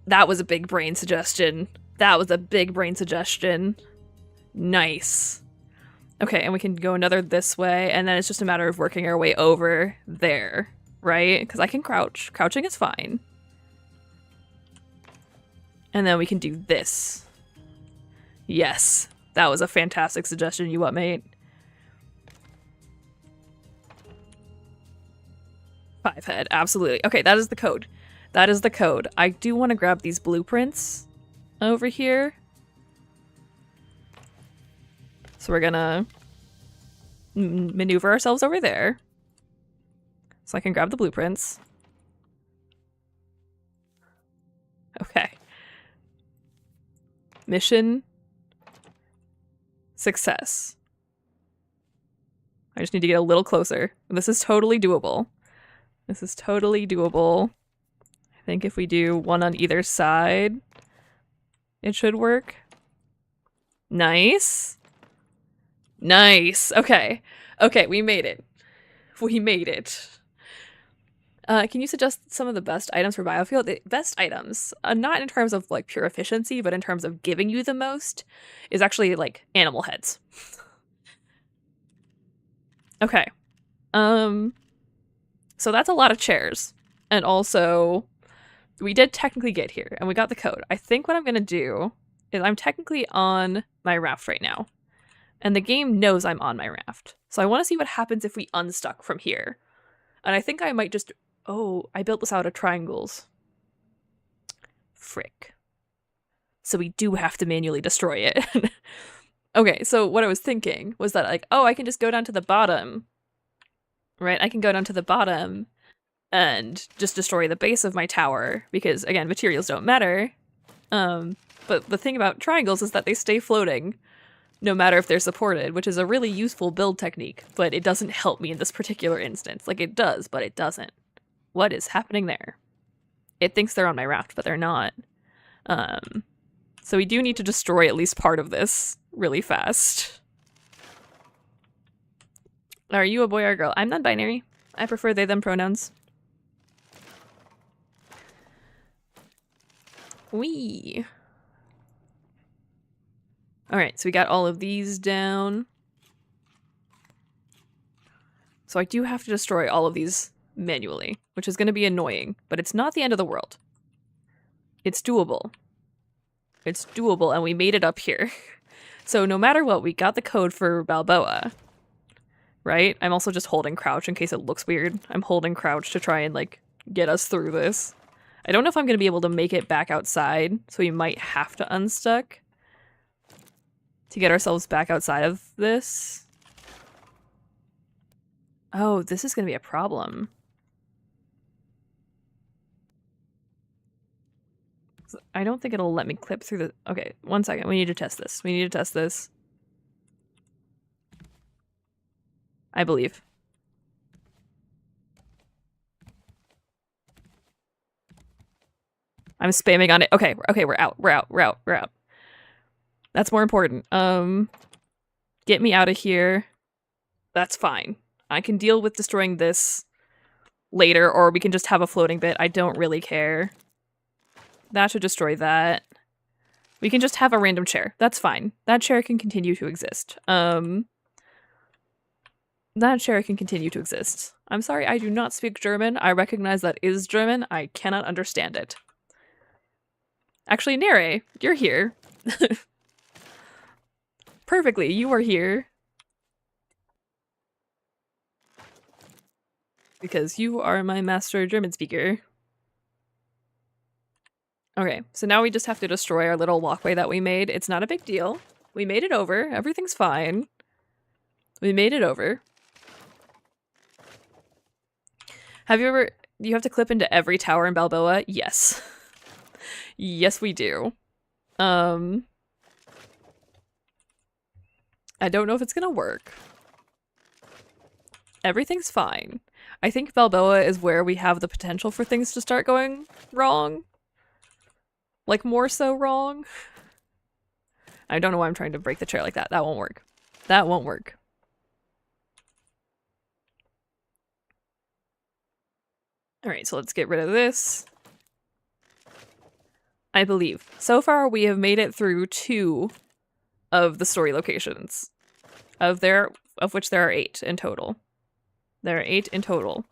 That was a big brain suggestion. That was a big brain suggestion. Nice. Okay, and we can go another this way, and then it's just a matter of working our way over there. Right? Because I can crouch. Crouching is fine. And then we can do this. Yes. That was a fantastic suggestion, you what, mate? 5 head. Absolutely. Okay, that is the code. That is the code. I do want to grab these blueprints over here. So we're gonna maneuver ourselves over there. So I can grab the blueprints. Okay. Mission success. I just need to get a little closer. This is totally doable. This is totally doable. I think if we do one on either side, it should work. Nice. Nice. Okay. Okay, we made it. We made it. Can you suggest some of the best items for biofuel? The best items, not in terms of like pure efficiency, but in terms of giving you the most, is actually like animal heads. Okay. So that's a lot of chairs. And also, we did technically get here, and we got the code. I think what I'm going to do is I'm technically on my raft right now. And the game knows I'm on my raft. So I want to see what happens if we unstuck from here. And I think I might just... Oh, I built this out of triangles. Frick. So we do have to manually destroy it. Okay, so what I was thinking was that, like, oh, I can just go down to the bottom. Right? I can go down to the bottom and just destroy the base of my tower. Because, again, materials don't matter. But the thing about triangles is that they stay floating no matter if they're supported, which is a really useful build technique. But it doesn't help me in this particular instance. Like, it does, but it doesn't. What is happening there? It thinks they're on my raft, but they're not. So we do need to destroy at least part of this really fast. Are you a boy or a girl? I'm non-binary. I prefer they, them pronouns. Wee. Alright, so we got all of these down. So I do have to destroy all of these manually, which is going to be annoying, but it's not the end of the world. It's doable. It's doable, and we made it up here. So no matter what, we got the code for Balboa, right? I'm also just holding crouch in case it looks weird. I'm holding crouch to try and, like, get us through this. I don't know if I'm going to be able to make it back outside, so we might have to unstuck to get ourselves back outside of this. Oh, this is going to be a problem. I don't think it'll let me clip through the... Okay, 1 second. We need to test this. We need to test this. I believe. I'm spamming on it. Okay, we're out. We're out. That's more important. Get me out of here. That's fine. I can deal with destroying this later, or we can just have a floating bit. I don't really care. That should destroy that. We can just have a random chair. That's fine. That chair can continue to exist. That chair can continue to exist. I'm sorry, I do not speak German. I recognize that is German. I cannot understand it. Actually, Nere, you're here. Perfectly, you are here. Because you are my master German speaker. Okay, so now we just have to destroy our little walkway that we made. It's not a big deal. We made it over. Everything's fine. We made it over. Do you have to clip into every tower in Balboa? Yes. Yes, we do. I don't know if it's gonna work. Everything's fine. I think Balboa is where we have the potential for things to start going wrong. Like, more so wrong. I don't know why I'm trying to break the chair like that. That won't work. That won't work. Alright, so let's get rid of this. I believe. So far, we have made it through 2 of the story locations. Of which there are 8 in total. There are 8 in total.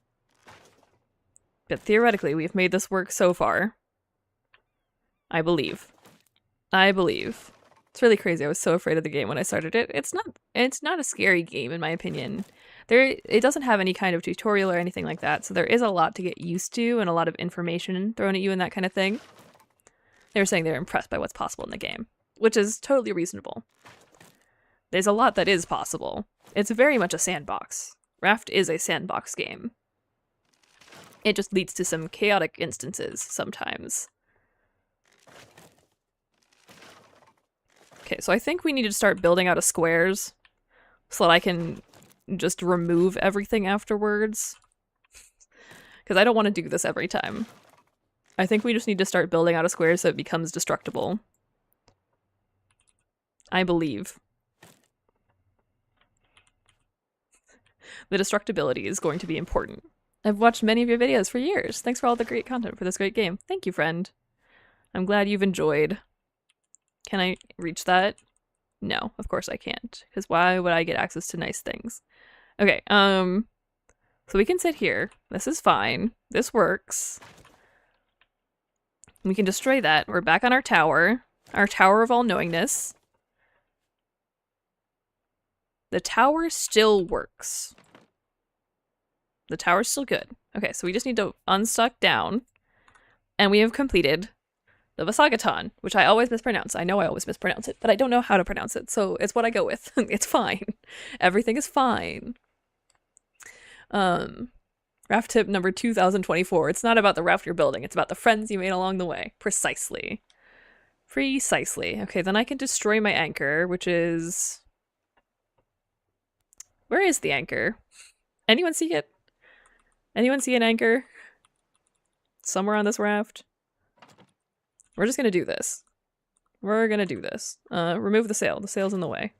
But theoretically, we've made this work so far. I believe. I believe. It's really crazy. I was so afraid of the game when I started it. It's not a scary game in my opinion. It doesn't have any kind of tutorial or anything like that, so there is a lot to get used to and a lot of information thrown at you and that kind of thing. They were saying they're impressed by what's possible in the game, which is totally reasonable. There's a lot that is possible. It's very much a sandbox. Raft is a sandbox game. It just leads to some chaotic instances sometimes. Okay, so I think we need to start building out of squares so that I can just remove everything afterwards. Because I don't want to do this every time. I think we just need to start building out of squares so it becomes destructible. I believe. The destructibility is going to be important. I've watched many of your videos for years. Thanks for all the great content for this great game. Thank you, friend. I'm glad you've enjoyed. Can I reach that? No, of course I can't. Because why would I get access to nice things? Okay, so we can sit here. This is fine. This works. We can destroy that. We're back on our tower. Our tower of all-knowingness. The tower still works. The tower's still good. Okay, so we just need to unstuck down. And we have completed the Vasagaton, which I always mispronounce. I know I always mispronounce it, but I don't know how to pronounce it, so it's what I go with. It's fine. Everything is fine. Raft tip number 2024. It's not about the raft you're building, it's about the friends you made along the way. Precisely. Precisely. Okay, then I can destroy my anchor, which is... Where is the anchor? Anyone see it? Anyone see an anchor? Somewhere on this raft? We're just gonna do this. We're gonna do this. Remove the sail. The sail's in the way.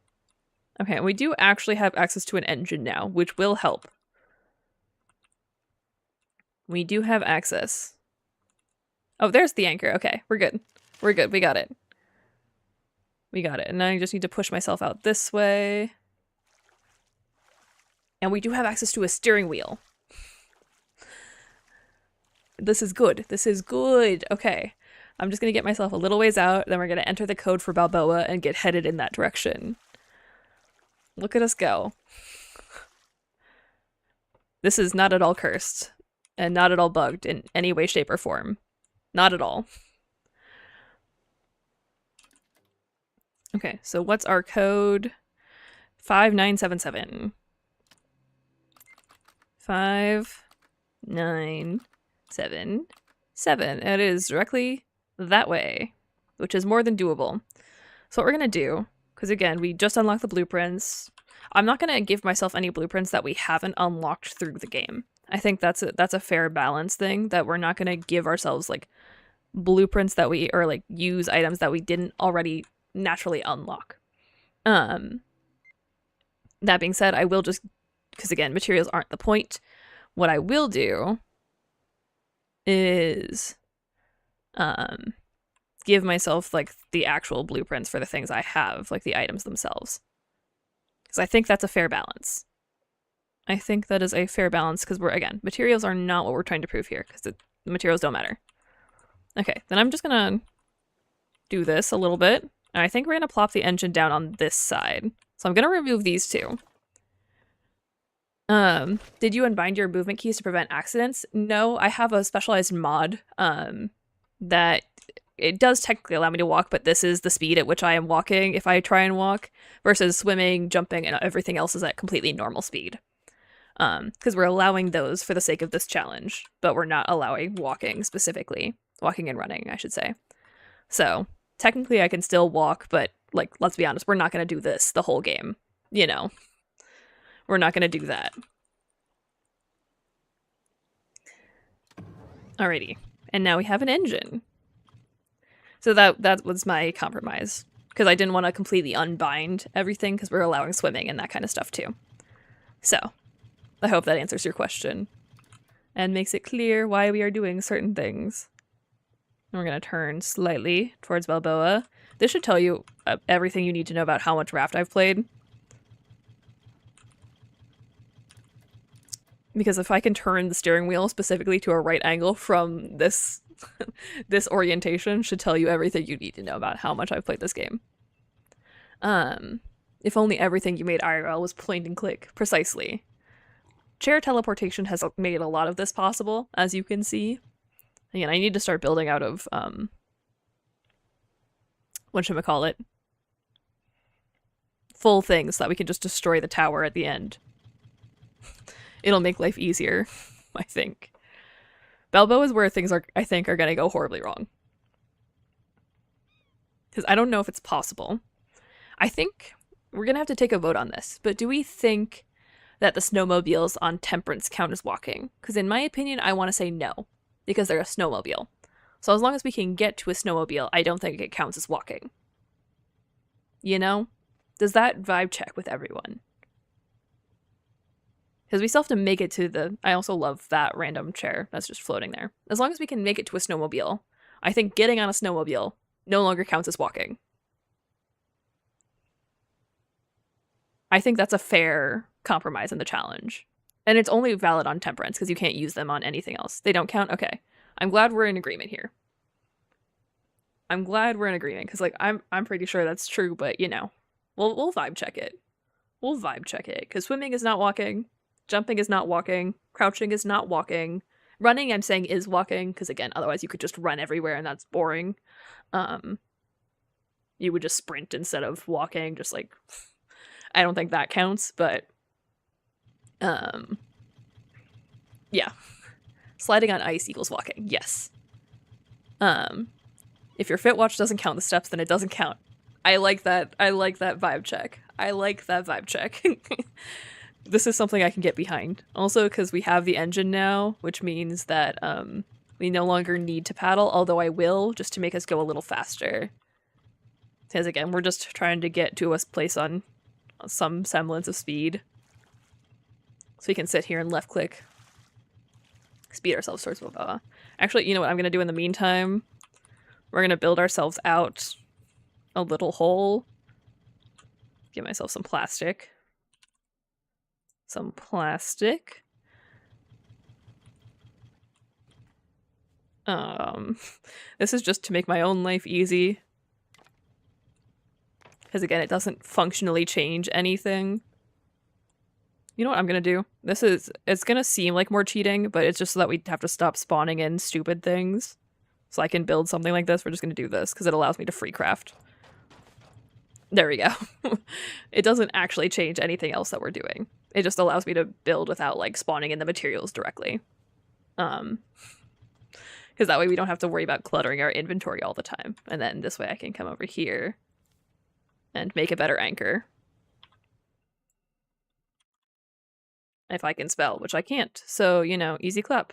Okay, we do actually have access to an engine now, which will help. We do have access. Oh, there's the anchor. Okay, we're good. We're good. We got it. We got it. And now I just need to push myself out this way. And we do have access to a steering wheel. This is good. This is good. Okay. I'm just going to get myself a little ways out, then we're going to enter the code for Balboa and get headed in that direction. Look at us go. This is not at all cursed, and not at all bugged in any way, shape, or form. Not at all. Okay, so what's our code? 5977. 5977. It is directly that way, which is more than doable. So what we're gonna do, because again, we just unlocked the blueprints. I'm not gonna give myself any blueprints that we haven't unlocked through the game. I think that's a fair balance thing, that we're not gonna give ourselves like blueprints that we, or like use items that we didn't already naturally unlock. That being said, I will just, because again, materials aren't the point. What I will do is give myself like the actual blueprints for the things I have, like the items themselves. Because I think that's a fair balance. I think that is a fair balance because materials are not what we're trying to prove here because the materials don't matter. Okay, then I'm just gonna do this a little bit. And I think we're gonna plop the engine down on this side. So I'm gonna remove these two. Did you unbind your movement keys to prevent accidents? No, I have a specialized mod that it does technically allow me to walk, but this is the speed at which I am walking if I try and walk, versus swimming, jumping, and everything else is at completely normal speed. Because we're allowing those for the sake of this challenge, but we're not allowing walking specifically. Walking and running, I should say. So, technically I can still walk, but, like, let's be honest, we're not going to do this the whole game. You know. We're not going to do that. Alrighty. And now we have an engine. So that was my compromise. Because I didn't want to completely unbind everything, because we're allowing swimming and that kind of stuff too. So, I hope that answers your question. And makes it clear why we are doing certain things. And we're going to turn slightly towards Balboa. This should tell you everything you need to know about how much Raft I've played. Because if I can turn the steering wheel specifically to a right angle from this this orientation, should tell you everything you need to know about how much I've played this game. If only everything you made IRL was point and click, precisely. Chair teleportation has made a lot of this possible, as you can see. Again, I need to start building out of, whatchamacallit, full things so that we can just destroy the tower at the end. It'll make life easier, I think. Balboa is where things are, I think, are gonna go horribly wrong. Because I don't know if it's possible. I think we're gonna have to take a vote on this, but do we think that the snowmobiles on Temperance count as walking? Because in my opinion, I want to say no, because they're a snowmobile. So as long as we can get to a snowmobile, I don't think it counts as walking. You know? Does that vibe check with everyone? Because we still have to make it to the... I also love that random chair that's just floating there. As long as we can make it to a snowmobile, I think getting on a snowmobile no longer counts as walking. I think that's a fair compromise in the challenge. And it's only valid on Temperance, because you can't use them on anything else. They don't count? Okay. I'm glad we're in agreement here. I'm glad we're in agreement, because, like, I'm pretty sure that's true, but, you know, we'll vibe check it. We'll vibe check it, because swimming is not walking. Jumping is not walking. Crouching is not walking. Running, I'm saying, is walking, because, again, otherwise you could just run everywhere, and that's boring. You would just sprint instead of walking, just, like... I don't think that counts, but... yeah. Sliding on ice equals walking, yes. If your Fitwatch doesn't count the steps, then it doesn't count. I like that vibe check. I like that vibe check. This is something I can get behind. Also, because we have the engine now, which means that we no longer need to paddle, although I will, just to make us go a little faster. Because again, we're just trying to get to a place on some semblance of speed. So we can sit here and left click. Speed ourselves towards Balboa. Actually, you know what I'm going to do in the meantime? We're going to build ourselves out a little hole. Give myself some plastic. Some plastic. This is just to make my own life easy. Because again, it doesn't functionally change anything. You know what I'm gonna do? It's gonna seem like more cheating, but it's just so that we have to stop spawning in stupid things. So I can build something like this. We're just gonna do this, because it allows me to free craft. There we go. It doesn't actually change anything else that we're doing. It just allows me to build without, like, spawning in the materials directly. Because that way we don't have to worry about cluttering our inventory all the time. And then this way I can come over here and make a better anchor. If I can spell, which I can't. So, you know, easy clap.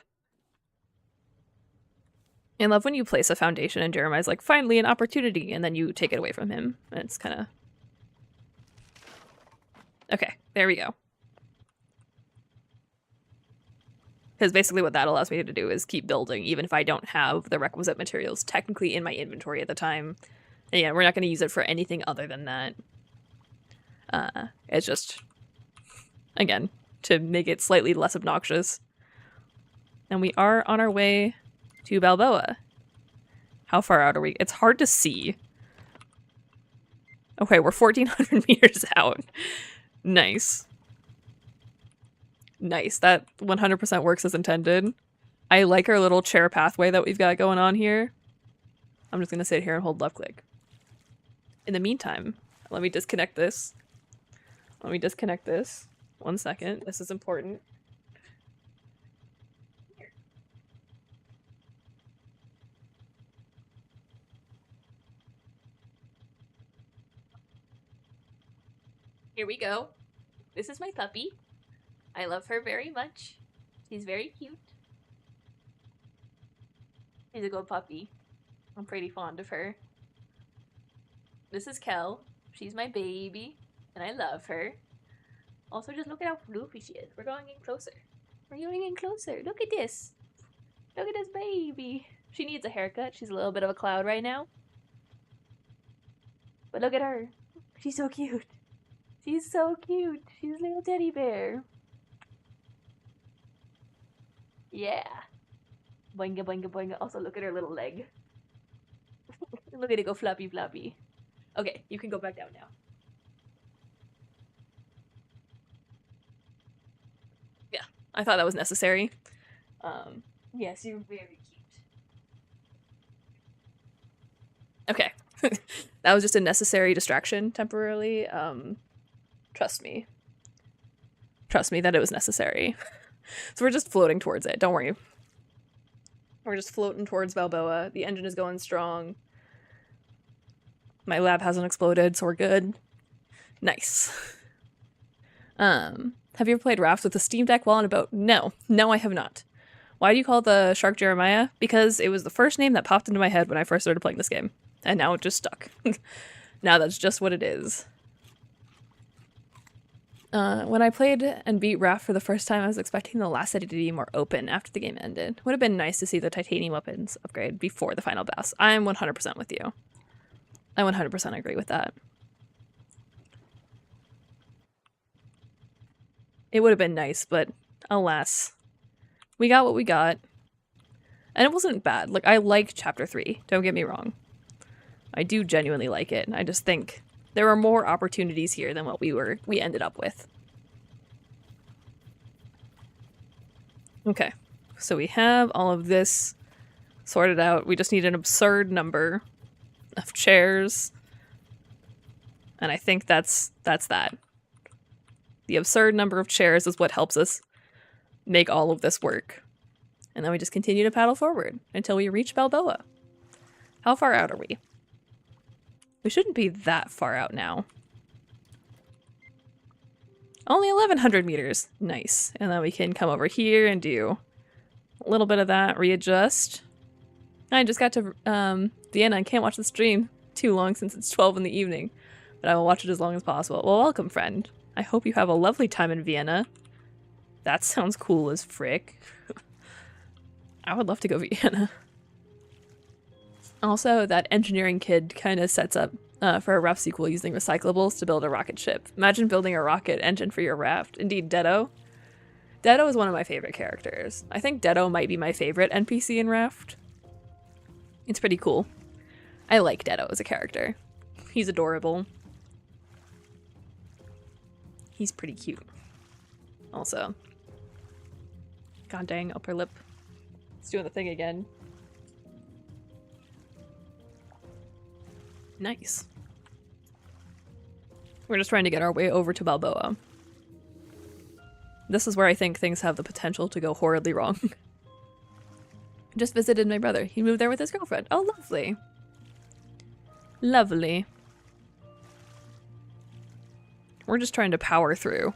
I love when you place a foundation and Jeremiah's like, finally an opportunity, and then you take it away from him. And it's kind of... Okay, there we go. Because basically what that allows me to do is keep building, even if I don't have the requisite materials technically in my inventory at the time. And yeah, we're not going to use it for anything other than that. It's just, again, to make it slightly less obnoxious. And we are on our way to Balboa. How far out are we? It's hard to see. Okay, we're 1,400 meters out. Nice. Nice. That 100% works as intended. I like our little chair pathway that we've got going on here. I'm just going to sit here and hold left click. In the meantime, let me disconnect this. Let me disconnect this. 1 second. This is important. Here we go. This is my puppy. I love her very much. She's very cute. She's a good puppy. I'm pretty fond of her. This is Kel. She's my baby, and I love her. Also, just look at how floofy she is. We're going in closer. We're going in closer. Look at this. Look at this baby. She needs a haircut. She's a little bit of a cloud right now. But look at her. She's so cute. She's so cute. She's a little teddy bear. Yeah. Boinga, boinga, boinga. Also, look at her little leg. Look at it go floppy, floppy. Okay, you can go back down now. Yeah, I thought that was necessary. Yes, you're very cute. Okay. That was just a necessary distraction temporarily. Trust me. Trust me that it was necessary. So we're just floating towards it. Don't worry. We're just floating towards Balboa. The engine is going strong. My lab hasn't exploded, so we're good. Nice. Have you ever played Raft with a Steam Deck while on a boat? No. No, I have not. Why do you call the shark Jeremiah? Because it was the first name that popped into my head when I first started playing this game. And now it just stuck. Now that's just what it is. When I played and beat Raft for the first time, I was expecting the last city to be more open after the game ended. Would have been nice to see the titanium weapons upgrade before the final boss. I'm 100% with you. I 100% agree with that. It would have been nice, but alas. We got what we got. And it wasn't bad. Like, I like Chapter 3. Don't get me wrong. I do genuinely like it. I just think there were more opportunities here than what we ended up with. Okay. So we have all of this sorted out. We just need an absurd number of chairs. And I think that's that. The absurd number of chairs is what helps us make all of this work. And then we just continue to paddle forward until we reach Balboa. How far out are we? We shouldn't be that far out now. Only 1,100 meters. Nice. And then we can come over here and do a little bit of that, readjust. I just got to Vienna and can't watch the stream too long since it's 12 in the evening, but I will watch it as long as possible. Well, welcome, friend. I hope you have a lovely time in Vienna. That sounds cool as frick. I would love to go to Vienna. Also, that engineering kid kind of sets up for a Raft sequel using recyclables to build a rocket ship. Imagine building a rocket engine for your Raft. Indeed, Dedo. Dedo is one of my favorite characters. I think Dedo might be my favorite NPC in Raft. It's pretty cool. I like Dedo as a character. He's adorable. He's pretty cute. Also. God dang, upper lip. It's doing the thing again. Nice. We're just trying to get our way over to Balboa. This is where I think things have the potential to go horribly wrong. Just visited my brother. He moved there with his girlfriend. Oh, lovely. Lovely. We're just trying to power through.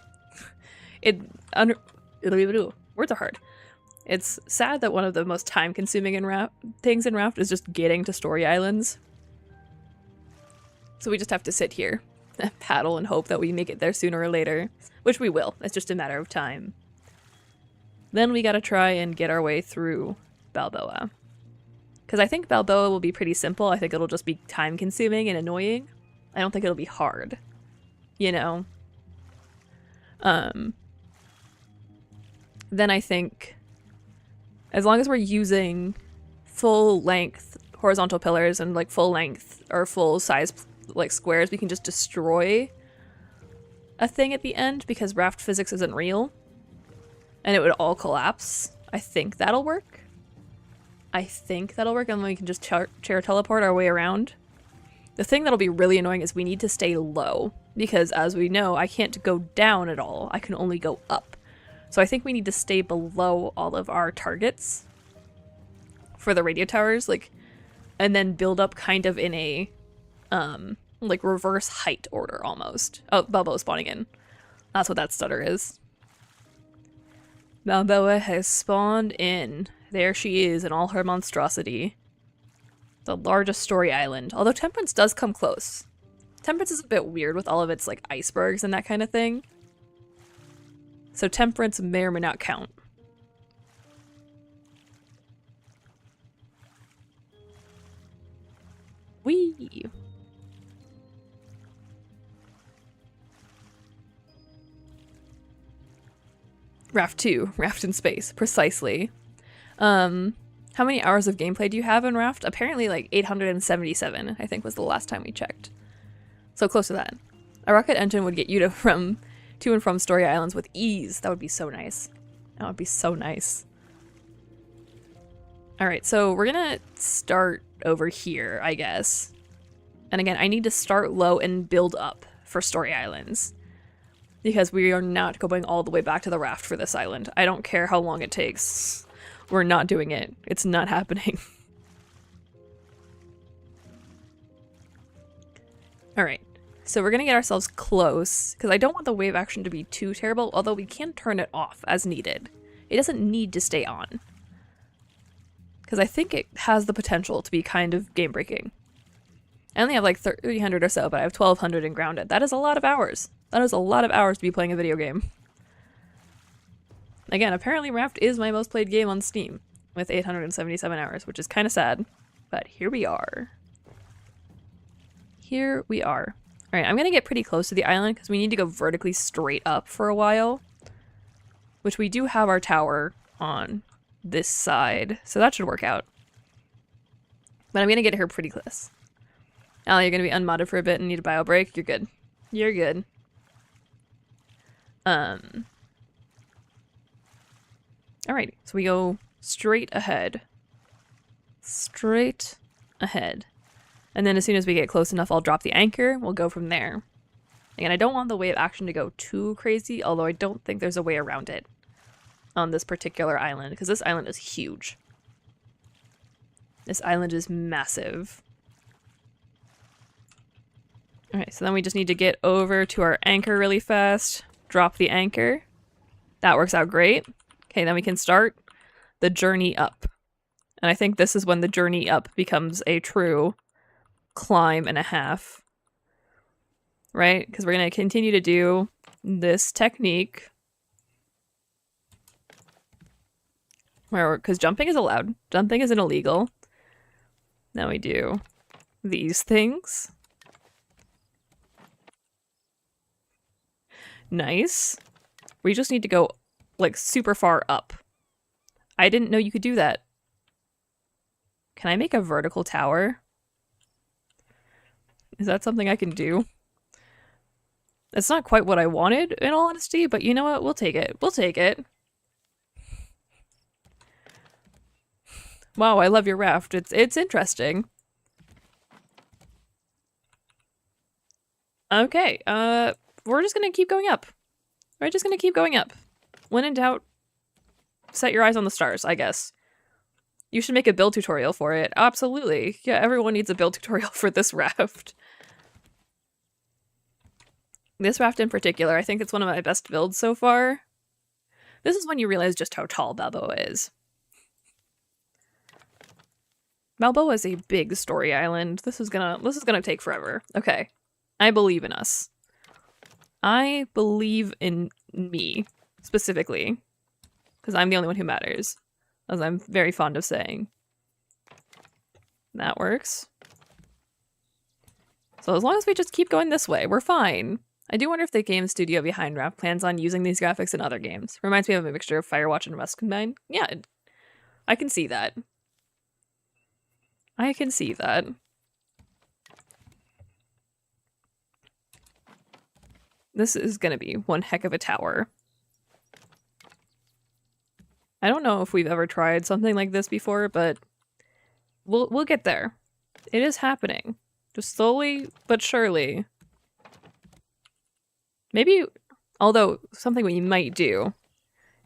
Words are hard. It's sad that one of the most time-consuming things in Raft is just getting to story islands. So we just have to sit here and paddle and hope that we make it there sooner or later, which we will. It's just a matter of time. Then we gotta try and get our way through Balboa. Because I think Balboa will be pretty simple. I think it'll just be time-consuming and annoying. I don't think it'll be hard. You know? Then I think as long as we're using full-length horizontal pillars and like full-length or full-size like squares, we can just destroy a thing at the end because raft physics isn't real. And it would all collapse. I think that'll work. And then we can just chair teleport our way around. The thing that'll be really annoying is we need to stay low, because as we know, I can't go down at all. I can only go up. So I think we need to stay below all of our targets for the radio towers, like, and then build up kind of in a like reverse height order almost. Oh, Balboa spawning in. That's what that stutter is. Balboa has spawned in. There she is in all her monstrosity. The largest story island. Although Temperance does come close. Temperance is a bit weird with all of its like icebergs and that kind of thing. So Temperance may or may not count. Whee! Raft 2. Raft in space. Precisely. How many hours of gameplay do you have in Raft? Apparently like 877, I think was the last time we checked. So close to that. A rocket engine would get you to and from story islands with ease. That would be so nice. That would be so nice. Alright, so we're gonna start over here, I guess. And again, I need to start low and build up for story islands. Because we are not going all the way back to the raft for this island. I don't care how long it takes. We're not doing it. It's not happening. Alright, so we're gonna get ourselves close, because I don't want the wave action to be too terrible, although we can turn it off as needed. It doesn't need to stay on. Because I think it has the potential to be kind of game-breaking. I only have like 300 or so, but I have 1,200 in grounded. That is a lot of hours. That is a lot of hours to be playing a video game. Again, apparently Raft is my most played game on Steam, with 877 hours, which is kind of sad. But here we are. Here we are. Alright, I'm going to get pretty close to the island, because we need to go vertically straight up for a while. Which we do have our tower on this side, so that should work out. But I'm going to get here pretty close. Allie, you're going to be unmodded for a bit and need a bio break. You're good. You're good. Alright, so we go straight ahead. Straight ahead. And then as soon as we get close enough, I'll drop the anchor. We'll go from there. Again, I don't want the wave action to go too crazy, although I don't think there's a way around it on this particular island, because this island is huge. This island is massive. Alright, so then we just need to get over to our anchor really fast. Drop the anchor. That works out great. Okay, then we can start the journey up. And I think this is when the journey up becomes a true climb and a half. Right? Because we're going to continue to do this technique. Because jumping is allowed. Jumping isn't illegal. Now we do these things. Nice. We just need to go, like, super far up. I didn't know you could do that. Can I make a vertical tower? Is that something I can do? It's not quite what I wanted, in all honesty, but you know what? We'll take it. We'll take it. Wow, I love your raft. It's interesting. Okay, we're just gonna keep going up. We're just gonna keep going up. When in doubt, set your eyes on the stars, I guess. You should make a build tutorial for it. Absolutely. Yeah, everyone needs a build tutorial for this raft. This raft in particular, I think it's one of my best builds so far. This is when you realize just how tall Balboa is. Balboa is a big story island. This is gonna take forever. Okay. I believe in us. I believe in me, specifically. Because I'm the only one who matters. As I'm very fond of saying. That works. So as long as we just keep going this way, we're fine. I do wonder if the game studio behind Raft plans on using these graphics in other games. Reminds me of a mixture of Firewatch and Rust combined. Yeah, I can see that. I can see that. This is gonna be one heck of a tower. I don't know if we've ever tried something like this before, but we'll get there. It is happening. Just slowly but surely. Maybe, although something we might do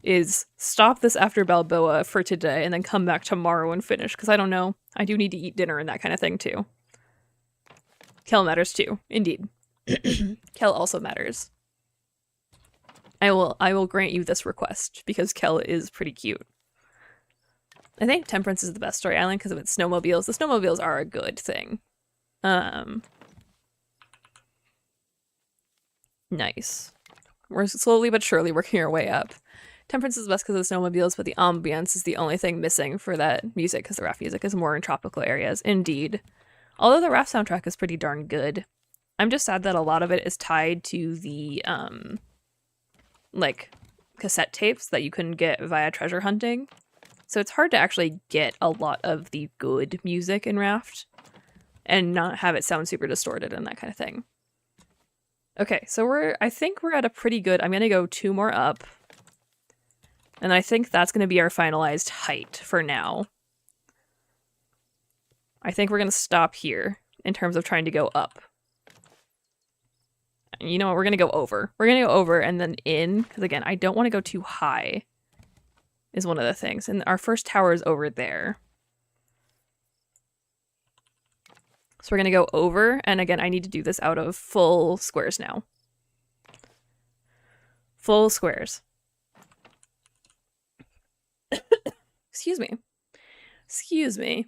is stop this after Balboa for today and then come back tomorrow and finish, because I don't know. I do need to eat dinner and that kind of thing too. Kel matters too, indeed. Kel also matters. I will grant you this request because Kel is pretty cute. I think Temperance is the best story island because of its snowmobiles. The snowmobiles are a good thing. Nice. We're slowly but surely working our way up. Temperance is best because of the snowmobiles, but the ambience is the only thing missing for that music because the Raft music is more in tropical areas. Indeed. Although the Raft soundtrack is pretty darn good. I'm just sad that a lot of it is tied to the, like, cassette tapes that you couldn't get via treasure hunting. So it's hard to actually get a lot of the good music in Raft and not have it sound super distorted and that kind of thing. Okay, so I think we're at a pretty good, I'm gonna go 2 more up. And I think that's gonna be our finalized height for now. I think we're gonna stop here in terms of trying to go up. You know what, we're gonna go over. We're gonna go over and then in, because again, I don't want to go too high, is one of the things. And our first tower is over there. So we're gonna go over, and again, I need to do this out of full squares now. Full squares. Excuse me. Excuse me.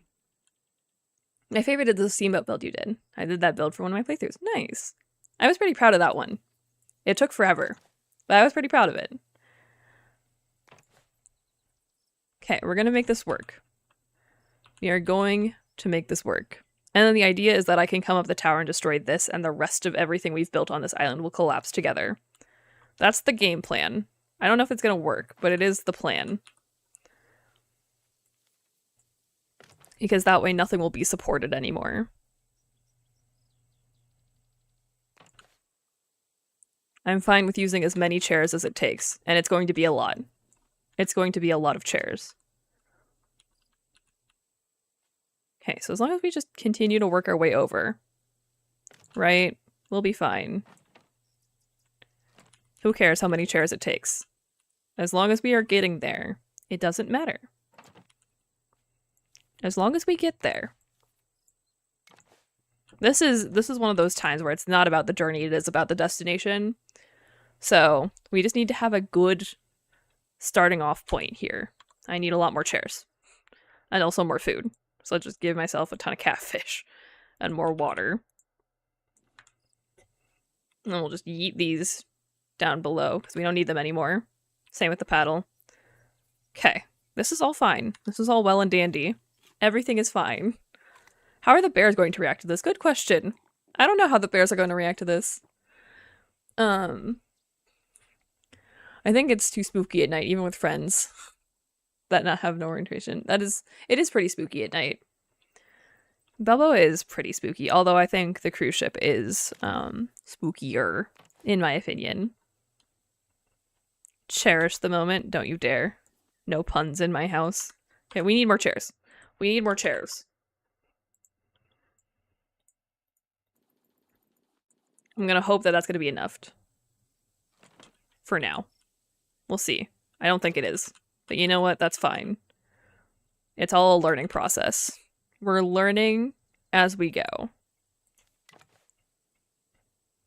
My favorite is the steamboat build you did. I did that build for one of my playthroughs. Nice. I was pretty proud of that one. It took forever, but I was pretty proud of it. Okay, we're gonna make this work. We are going to make this work. And then the idea is that I can come up the tower and destroy this, and the rest of everything we've built on this island will collapse together. That's the game plan. I don't know if it's gonna work, but it is the plan. Because that way nothing will be supported anymore. I'm fine with using as many chairs as it takes, and it's going to be a lot. It's going to be a lot of chairs. Okay, so as long as we just continue to work our way over, right? We'll be fine. Who cares how many chairs it takes? As long as we are getting there, it doesn't matter. As long as we get there. This is one of those times where it's not about the journey, it is about the destination. So we just need to have a good starting off point here. I need a lot more chairs. And also more food. So I'll just give myself a ton of catfish and more water. And we'll just yeet these down below because we don't need them anymore. Same with the paddle. Okay, this is all fine. This is all well and dandy. Everything is fine. How are the bears going to react to this? Good question. I don't know how the bears are going to react to this. I think it's too spooky at night, even with friends that not have no orientation. It is pretty spooky at night. Balboa is pretty spooky, although I think the cruise ship is spookier, in my opinion. Cherish the moment, don't you dare. No puns in my house. Okay, we need more chairs. We need more chairs. I'm gonna hope that that's gonna be enough. For now. We'll see. I don't think it is. But you know what? That's fine. It's all a learning process. We're learning as we go.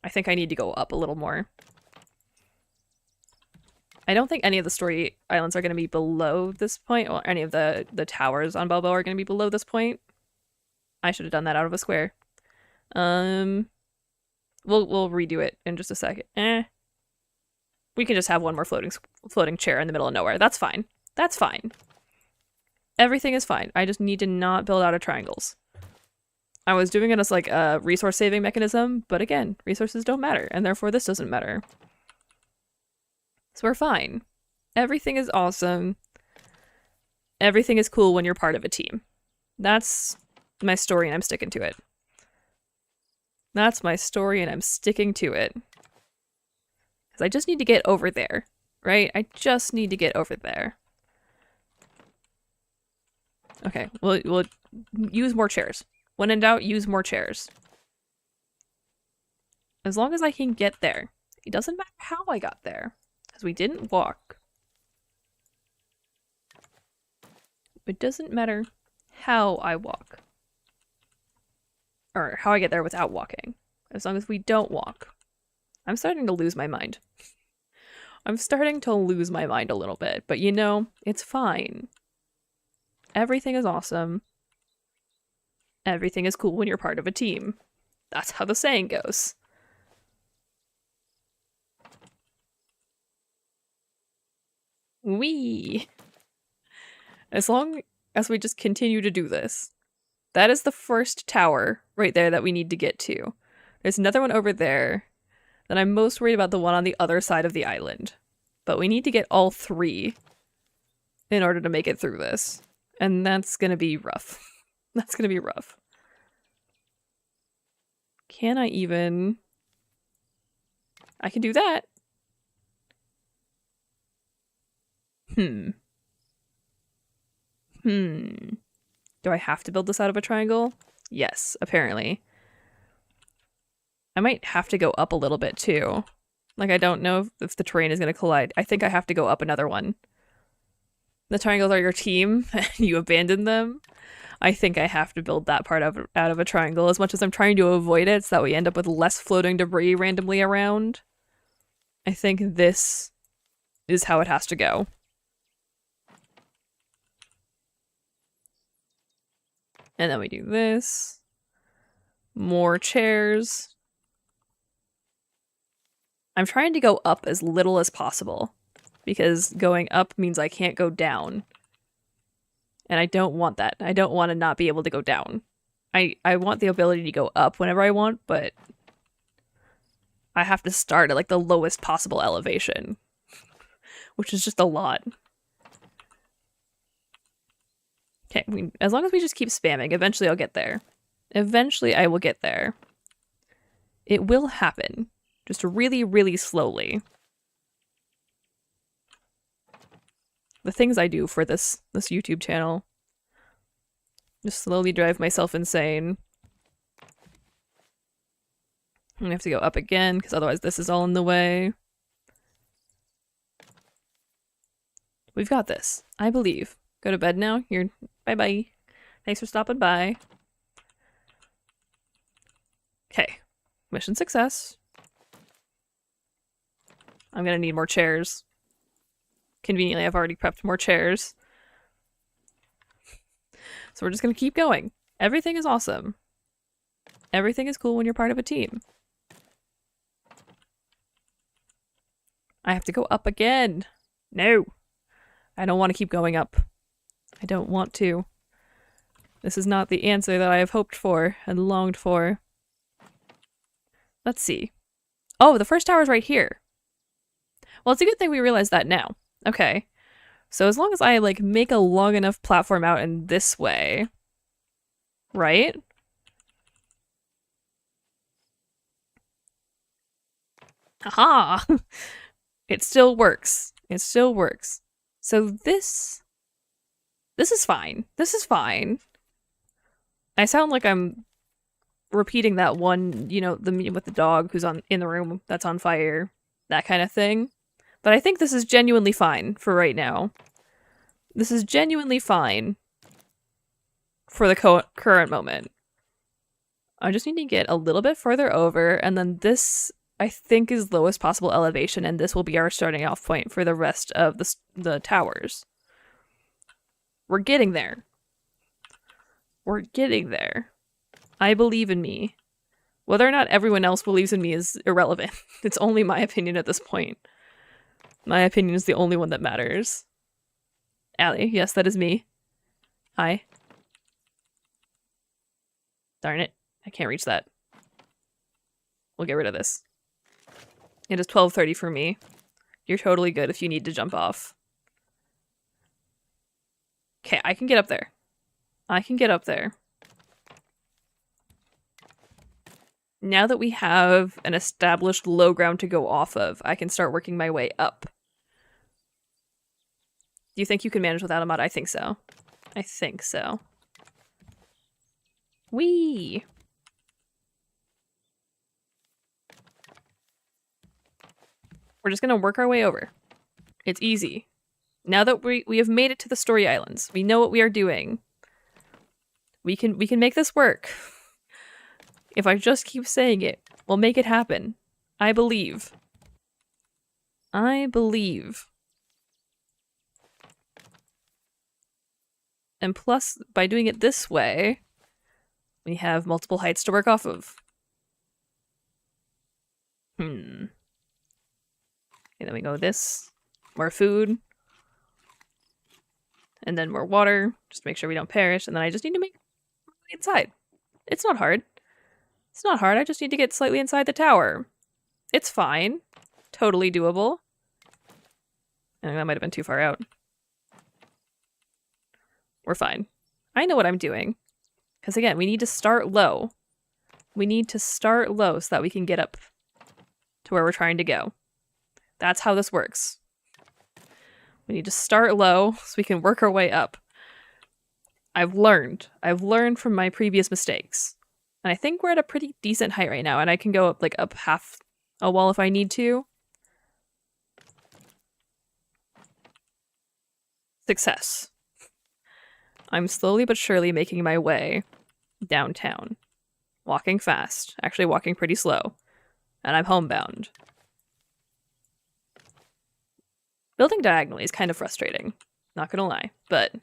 I think I need to go up a little more. I don't think any of the story islands are going to be below this point, or any of the towers on Balboa are going to be below this point. I should have done that out of a square. We'll redo it in just a second. We can just have one more floating chair in the middle of nowhere. That's fine. That's fine. Everything is fine. I just need to not build out of triangles. I was doing it as like a resource saving mechanism, but again, resources don't matter, and therefore this doesn't matter. So we're fine. Everything is awesome. Everything is cool when you're part of a team. That's my story and I'm sticking to it. That's my story and I'm sticking to it. Because I just need to get over there, right? I just need to get over there. Okay, we'll use more chairs. When in doubt, use more chairs. As long as I can get there. It doesn't matter how I got there. Because we didn't walk. It doesn't matter how I walk. Or how I get there without walking. As long as we don't walk. I'm starting to lose my mind. I'm starting to lose my mind a little bit. But you know, it's fine. Everything is awesome. Everything is cool when you're part of a team. That's how the saying goes. Wee. As long as we just continue to do this. That is the first tower right there that we need to get to. There's another one over there. Then I'm most worried about the one on the other side of the island. But we need to get all three in order to make it through this. And that's gonna be rough. That's gonna be rough. Can I even... I can do that. Do I have to build this out of a triangle? Yes, apparently. I might have to go up a little bit too. Like, I don't know if the terrain is going to collide. I think I have to go up another one. The triangles are your team, and you abandoned them. I think I have to build that part out of a triangle, as much as I'm trying to avoid it, so that we end up with less floating debris randomly around. I think this is how it has to go. And then we do this. More chairs. I'm trying to go up as little as possible, because going up means I can't go down. And I don't want that. I don't want to not be able to go down. I want the ability to go up whenever I want, but I have to start at like the lowest possible elevation, which is just a lot. Okay, as long as we just keep spamming, eventually I'll get there. Eventually I will get there. It will happen. Just really, really slowly. The things I do for this YouTube channel. Just slowly drive myself insane. I'm gonna have to go up again, because otherwise this is all in the way. We've got this. I believe. Go to bed now. You're... Bye-bye. Thanks for stopping by. Okay. Mission success. I'm gonna need more chairs. Conveniently, I've already prepped more chairs. So we're just gonna keep going. Everything is awesome. Everything is cool when you're part of a team. I have to go up again. No. I don't want to keep going up. I don't want to. This is not the answer that I have hoped for and longed for. Let's see. Oh, the first tower is right here. Well, it's a good thing we realized that now. Okay. So as long as I, like, make a long enough platform out in this way... Right? Aha! It still works. It still works. So this is fine. This is fine. I sound like I'm repeating that one, you know, the meme with the dog who's in the room that's on fire. That kind of thing. But I think this is genuinely fine for right now. This is genuinely fine for the current moment. I just need to get a little bit further over, and then this I think, is lowest possible elevation, and this will be our starting off point for the rest of the towers. We're getting there. We're getting there. I believe in me. Whether or not everyone else believes in me is irrelevant. It's only my opinion at this point. My opinion is the only one that matters. Allie, yes, that is me. Hi. Darn it. I can't reach that. We'll get rid of this. It is 12:30 for me. You're totally good if you need to jump off. Okay, I can get up there. I can get up there. Now that we have an established low ground to go off of, I can start working my way up. Do you think you can manage without a mod? I think so. I think so. Whee! We're just gonna work our way over. It's easy. Now that we have made it to the story islands, we know what we are doing. We can make this work. If I just keep saying it, we'll make it happen. I believe. I believe. And plus, by doing it this way, we have multiple heights to work off of. And then we go this. More food. And then more water. Just to make sure we don't perish. And then I just need to make it inside. It's not hard. It's not hard. I just need to get slightly inside the tower. It's fine. Totally doable. I think that might have been too far out. We're fine. I know what I'm doing. Because again, we need to start low. We need to start low so that we can get up to where we're trying to go. That's how this works. We need to start low so we can work our way up. I've learned from my previous mistakes. And I think we're at a pretty decent height right now, and I can go up like up half a wall if I need to. Success. I'm slowly but surely making my way downtown. Walking fast. Actually walking pretty slow. And I'm homebound. Building diagonally is kind of frustrating. Not gonna lie, but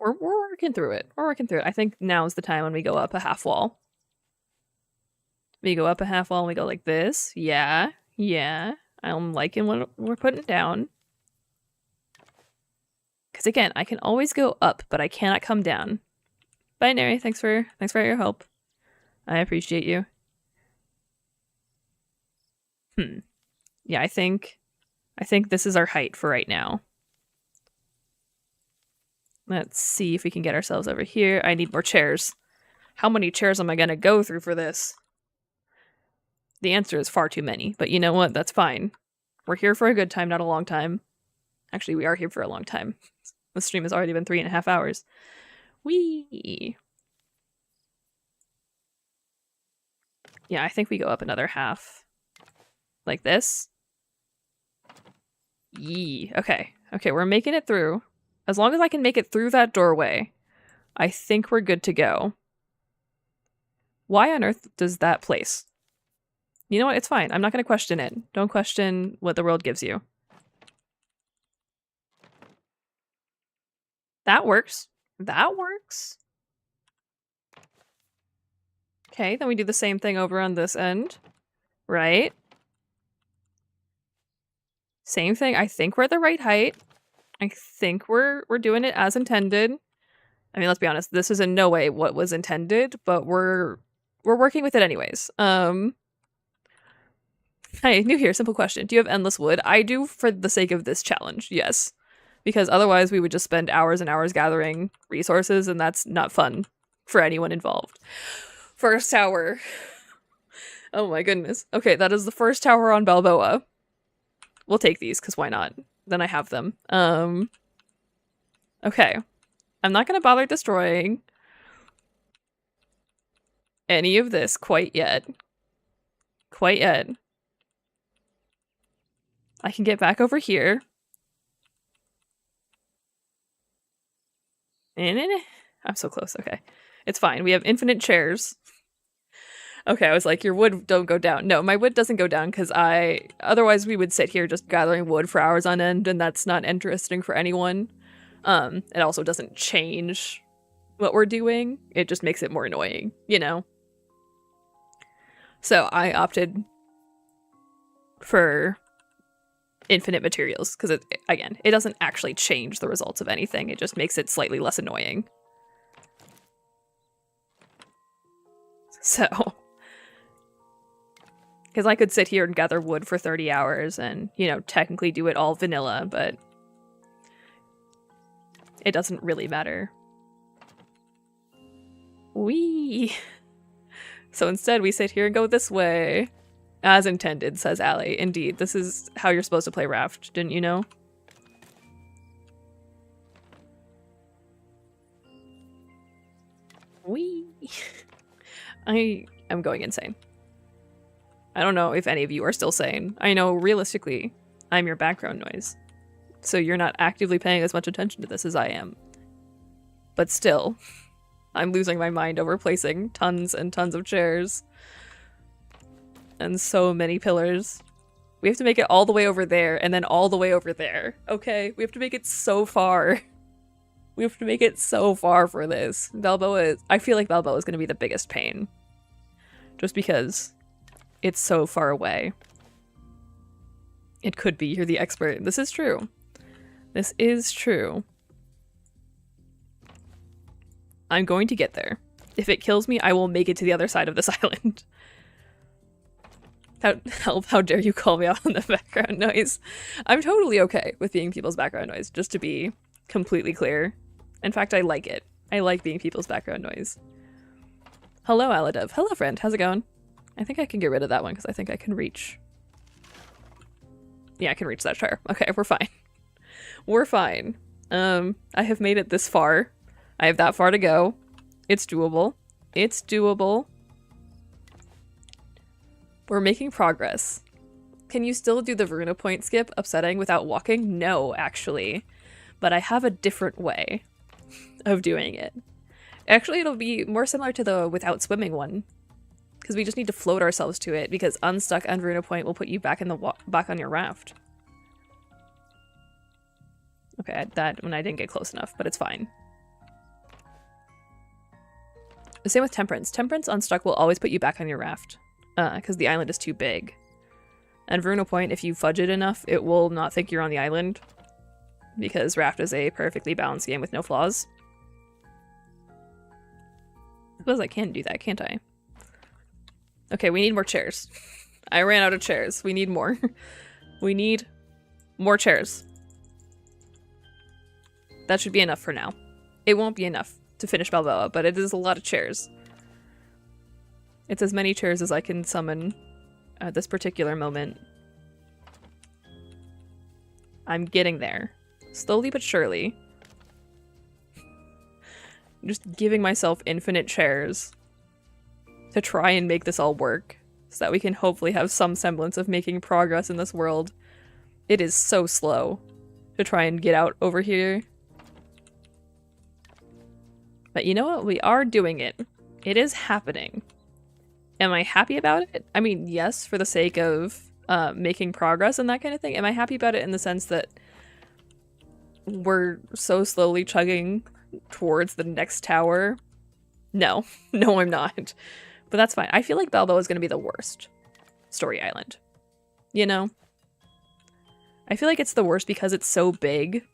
we're working through it. We're working through it. I think now's the time when we go up a half wall. We go up a half wall and we go like this. Yeah, yeah. I'm liking what we're putting down. Because again, I can always go up, but I cannot come down. Binary, thanks for your help. I appreciate you. Yeah, I think this is our height for right now. Let's see if we can get ourselves over here. I need more chairs. How many chairs am I gonna go through for this? The answer is far too many, but you know what? That's fine. We're here for a good time, not a long time. Actually, we are here for a long time. The stream has already been 3.5 hours. Whee! Yeah, I think we go up another half. Like this. Yee. Okay. Okay, we're making it through. As long as I can make it through that doorway, I think we're good to go. Why on earth does that place? You know what? It's fine. I'm not going to question it. Don't question what the world gives you. That works. That works. Okay, then we do the same thing over on this end. Right? Same thing. I think we're at the right height. I think we're doing it as intended. I mean, let's be honest. This is in no way what was intended, but we're working with it anyways. Hi, new here. Simple question. Do you have endless wood? I do for the sake of this challenge, yes. Because otherwise we would just spend hours and hours gathering resources, and that's not fun for anyone involved. First tower. Oh my goodness. Okay, that is the first tower on Balboa. We'll take these, because why not? Then I have them. Okay. I'm not going to bother destroying any of this quite yet. Quite yet. I can get back over here. I'm so close. Okay. It's fine. We have infinite chairs. Okay, I was like, your wood don't go down. No, my wood doesn't go down because otherwise we would sit here just gathering wood for hours on end, and that's not interesting for anyone. It also doesn't change what we're doing. It just makes it more annoying, you know? So I opted for infinite materials because again, it doesn't actually change the results of anything. It just makes it slightly less annoying. So, because I could sit here and gather wood for 30 hours and, you know, technically do it all vanilla, but it doesn't really matter. Whee! So instead we sit here and go this way. As intended, says Allie. Indeed, this is how you're supposed to play Raft, didn't you know? Whee! I am going insane. I don't know if any of you are still sane. I know, realistically, I'm your background noise. So you're not actively paying as much attention to this as I am. But still, I'm losing my mind over placing tons and tons of chairs. And so many pillars. We have to make it all the way over there and then all the way over there. Okay? We have to make it so far. We have to make it so far for this. I feel like Balboa is going to be the biggest pain. Just because it's so far away. It could be you're the expert. This is true. This is true. I'm going to get there. If it kills me, I will make it to the other side of this island. How dare you call me out on the background noise? I'm totally okay with being people's background noise, just to be completely clear. In fact, I like it. I like being people's background noise. Hello, Alidove. Hello, friend. How's it going? I think I can get rid of that one because I think I can reach. Yeah, I can reach that chair. Okay, we're fine. We're fine. I have made it this far. I have that far to go. It's doable. It's doable. We're making progress. Can you still do the Veruna point skip upsetting without walking? No, actually. But I have a different way of doing it. Actually, it'll be more similar to the without swimming one. Because we just need to float ourselves to it, because unstuck on Veruna point will put you back in the back on your raft. Okay, that one I didn't get close enough, but it's fine. The same with Temperance. Temperance unstuck will always put you back on your raft. Because the island is too big. And Veruna Point, if you fudge it enough, it will not think you're on the island. Because Raft is a perfectly balanced game with no flaws. I suppose I can do that, can't I? Okay, we need more chairs. I ran out of chairs. We need more. We need more chairs. That should be enough for now. It won't be enough to finish Balboa, but it is a lot of chairs. It's as many chairs as I can summon at this particular moment. I'm getting there. Slowly but surely. Just giving myself infinite chairs to try and make this all work so that we can hopefully have some semblance of making progress in this world. It is so slow to try and get out over here. But you know what? We are doing it. It is happening. Am I happy about it? I mean, yes, for the sake of making progress and that kind of thing. Am I happy about it in the sense that we're so slowly chugging towards the next tower? No. No, I'm not. But that's fine. I feel like Balboa is going to be the worst story island. You know? I feel like it's the worst because it's so big.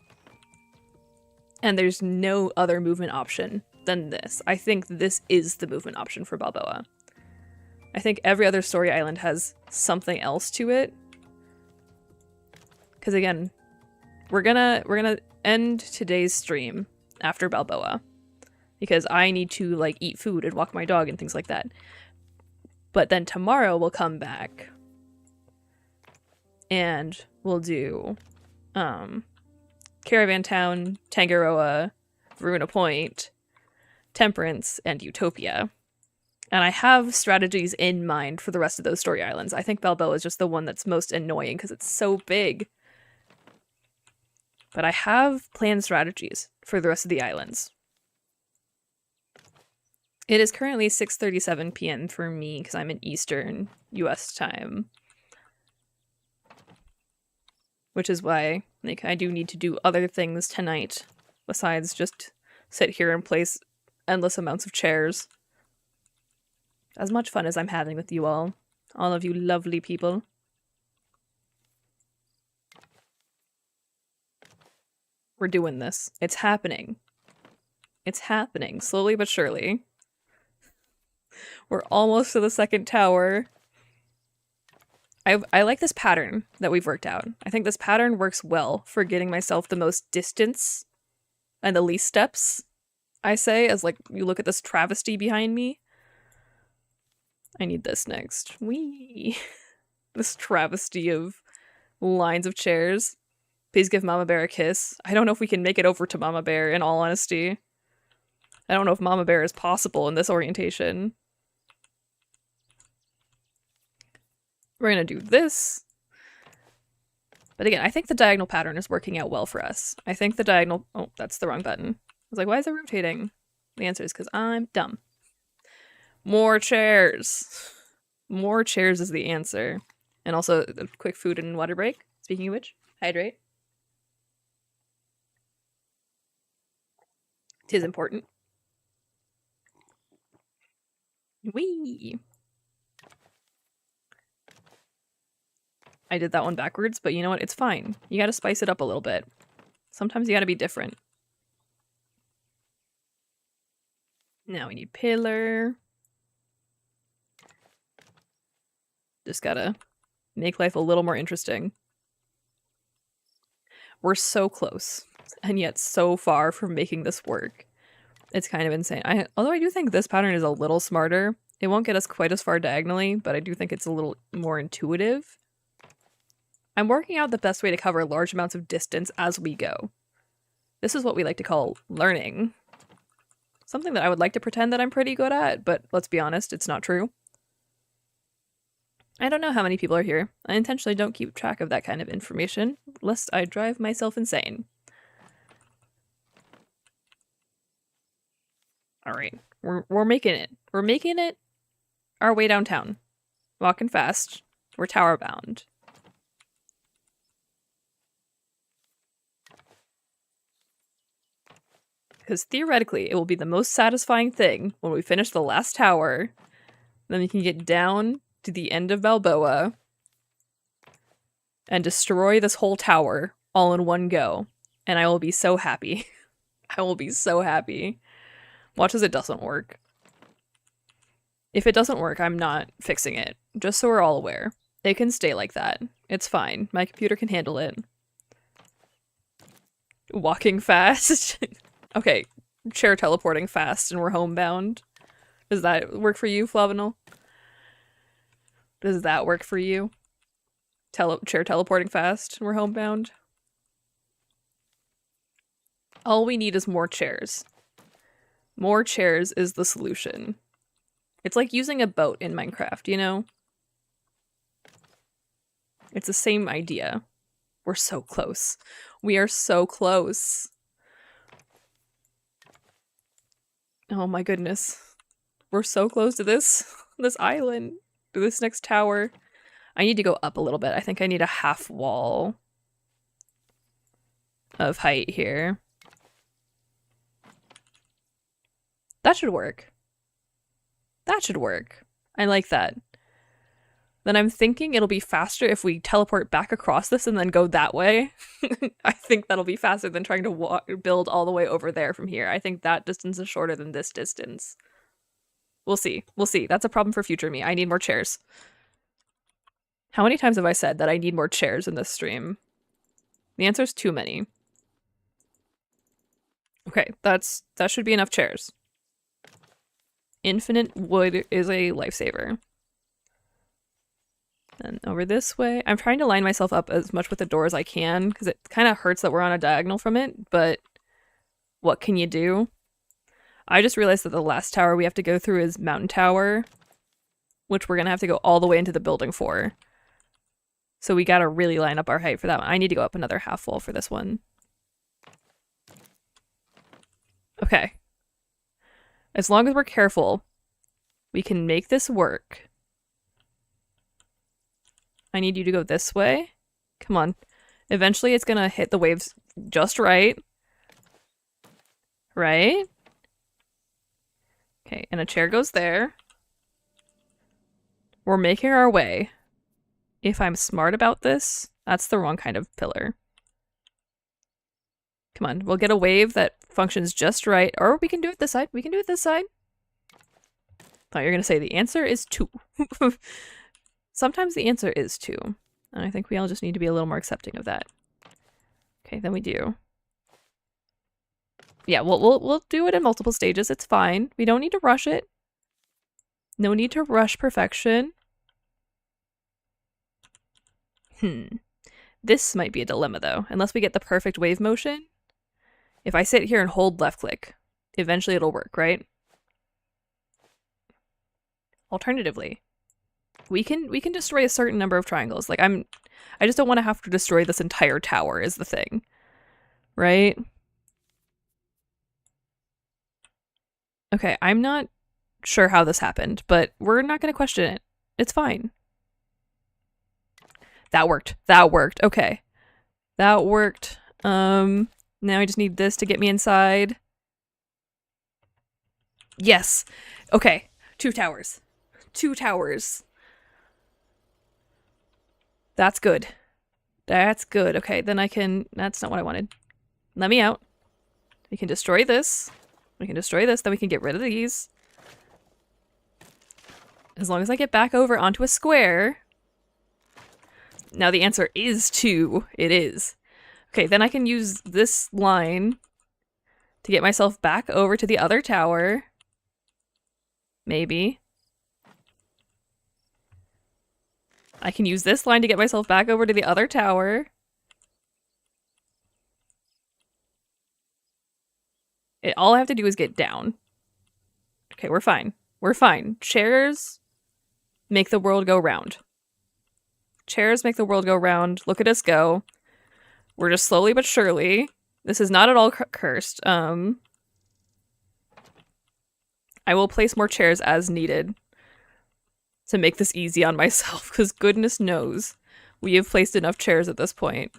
And there's no other movement option than this. I think this is the movement option for Balboa. I think every other story island has something else to it. Because again, we're gonna end today's stream after Balboa. Because I need to like eat food and walk my dog and things like that. But then tomorrow we'll come back. And we'll do Caravan Town, Tangaroa, Veruna Point, Temperance, and Utopia. And I have strategies in mind for the rest of those story islands. I think Balboa is just the one that's most annoying because it's so big. But I have planned strategies for the rest of the islands. It is currently 6:37 p.m. for me because I'm in Eastern US time. Which is why, like, I do need to do other things tonight besides just sit here and place endless amounts of chairs. As much fun as I'm having with you all of you lovely people. We're doing this. It's happening. It's happening, slowly but surely. We're almost to the second tower. I like this pattern that we've worked out. I think this pattern works well for getting myself the most distance and the least steps, I say, as like you look at this travesty behind me. I need this next. Whee! This travesty of lines of chairs. Please give Mama Bear a kiss. I don't know if we can make it over to Mama Bear, in all honesty. I don't know if Mama Bear is possible in this orientation. We're gonna do this. But again, I think the diagonal pattern is working out well for us. I think the diagonal... Oh, that's the wrong button. I was like, why is it rotating? The answer is because I'm dumb. More chairs. More chairs is the answer. And also a quick food and water break. Speaking of which, hydrate. 'Tis important. Whee! I did that one backwards, but you know what? It's fine. You gotta spice it up a little bit. Sometimes you gotta be different. Now we need pillar. Just gotta make life a little more interesting. We're so close, and yet so far from making this work. It's kind of insane. Although I do think this pattern is a little smarter. It won't get us quite as far diagonally, but I do think it's a little more intuitive. I'm working out the best way to cover large amounts of distance as we go. This is what we like to call learning. Something that I would like to pretend that I'm pretty good at, but let's be honest, it's not true. I don't know how many people are here. I intentionally don't keep track of that kind of information, lest I drive myself insane. Alright, we're making it. We're making it our way downtown. Walking fast. We're tower bound. Because theoretically, it will be the most satisfying thing when we finish the last tower. Then we can get down to the end of Balboa and destroy this whole tower all in one go. And I will be so happy. I will be so happy. Watch as it doesn't work. If it doesn't work, I'm not fixing it. Just so we're all aware. It can stay like that. It's fine. My computer can handle it. Walking fast. Okay, chair teleporting fast and we're homebound. Does that work for you, Flavinol? Does that work for you? Chair teleporting fast and we're homebound? All we need is more chairs. More chairs is the solution. It's like using a boat in Minecraft, you know? It's the same idea. We're so close. We are so close. Oh my goodness. We're so close to this island, to this next tower. I need to go up a little bit. I think I need a half wall of height here. That should work. That should work. I like that. Then I'm thinking it'll be faster if we teleport back across this and then go that way. I think that'll be faster than trying to build all the way over there from here. I think that distance is shorter than this distance. We'll see. We'll see. That's a problem for future me. I need more chairs. How many times have I said that I need more chairs in this stream? The answer is too many. Okay, that should be enough chairs. Infinite wood is a lifesaver. And over this way. I'm trying to line myself up as much with the door as I can, because it kind of hurts that we're on a diagonal from it, but what can you do? I just realized that the last tower we have to go through is Mountain Tower, which we're going to have to go all the way into the building for. So we gotta really line up our height for that one. I need to go up another half wall for this one. Okay. As long as we're careful, we can make this work. I need you to go this way. Come on. Eventually it's gonna hit the waves just right. Right? Okay, and a chair goes there. We're making our way. If I'm smart about this, that's the wrong kind of pillar. Come on, we'll get a wave that functions just right. Or we can do it this side. We can do it this side. Thought you were gonna say the answer is 2. Sometimes the answer is 2. And I think we all just need to be a little more accepting of that. Okay, then we do. Yeah, we'll do it in multiple stages. It's fine. We don't need to rush it. No need to rush perfection. This might be a dilemma though, unless we get the perfect wave motion. If I sit here and hold left click, eventually it'll work, right? Alternatively, we can destroy a certain number of triangles. Like I just don't want to have to destroy this entire tower is the thing. Right? Okay, I'm not sure how this happened, but we're not going to question it. It's fine. That worked. That worked. Okay. That worked. Now I just need this to get me inside. Yes. Okay. 2 towers. 2 towers. That's good. That's good. Okay, then I can... That's not what I wanted. Let me out. We can destroy this. We can destroy this, then we can get rid of these. As long as I get back over onto a square. Now the answer is 2. It is. Okay, then I can use this line to get myself back over to the other tower. Maybe. I can use this line to get myself back over to the other tower. All I have to do is get down. Okay, we're fine. We're fine. Chairs make the world go round. Chairs make the world go round. Look at us go. We're just slowly but surely. This is not at all cursed. I will place more chairs as needed to make this easy on myself, because goodness knows we have placed enough chairs at this point.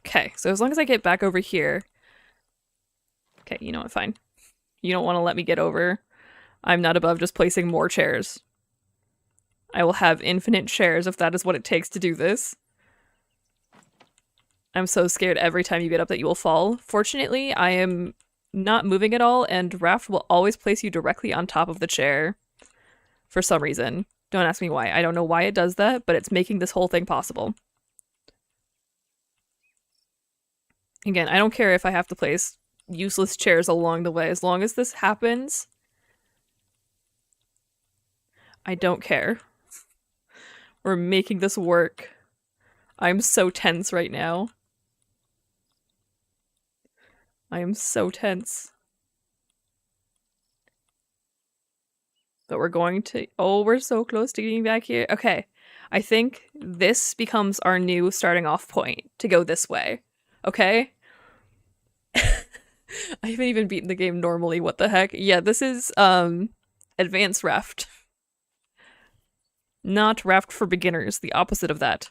Okay, so as long as I get back over here... Okay, you know what, fine. You don't want to let me get over. I'm not above just placing more chairs. I will have infinite chairs if that is what it takes to do this. I'm so scared every time you get up that you will fall. Fortunately, I am not moving at all, and Raft will always place you directly on top of the chair. For some reason. Don't ask me why. I don't know why it does that, but it's making this whole thing possible. Again, I don't care if I have to place useless chairs along the way. As long as this happens, I don't care. We're making this work. I'm so tense right now. I am so tense. But we're going to... Oh, we're so close to getting back here. Okay. I think this becomes our new starting off point to go this way. Okay? I haven't even beaten the game normally. What the heck? Yeah, this is advanced Raft. Not Raft for beginners. The opposite of that.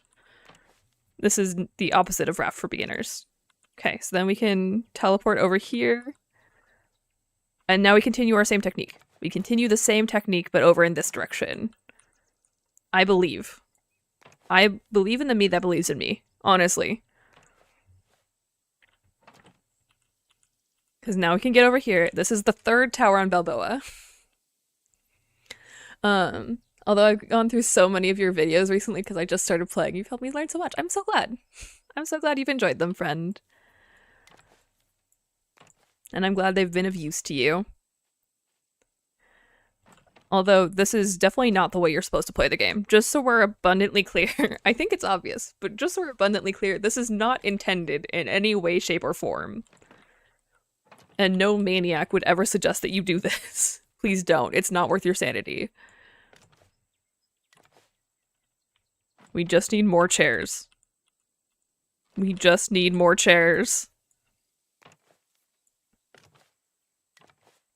This is the opposite of Raft for beginners. Okay, so then we can teleport over here. And now we continue our same technique. We continue the same technique, but over in this direction. I believe. I believe in the me that believes in me. Honestly. Because now we can get over here. This is the 3rd tower on Balboa. Although I've gone through so many of your videos recently because I just started playing. You've helped me learn so much. I'm so glad. I'm so glad you've enjoyed them, friend. And I'm glad they've been of use to you. Although this is definitely not the way you're supposed to play the game. Just so we're abundantly clear. I think it's obvious, but just so we're abundantly clear, this is not intended in any way, shape, or form. And no maniac would ever suggest that you do this. Please don't. It's not worth your sanity. We just need more chairs. We just need more chairs.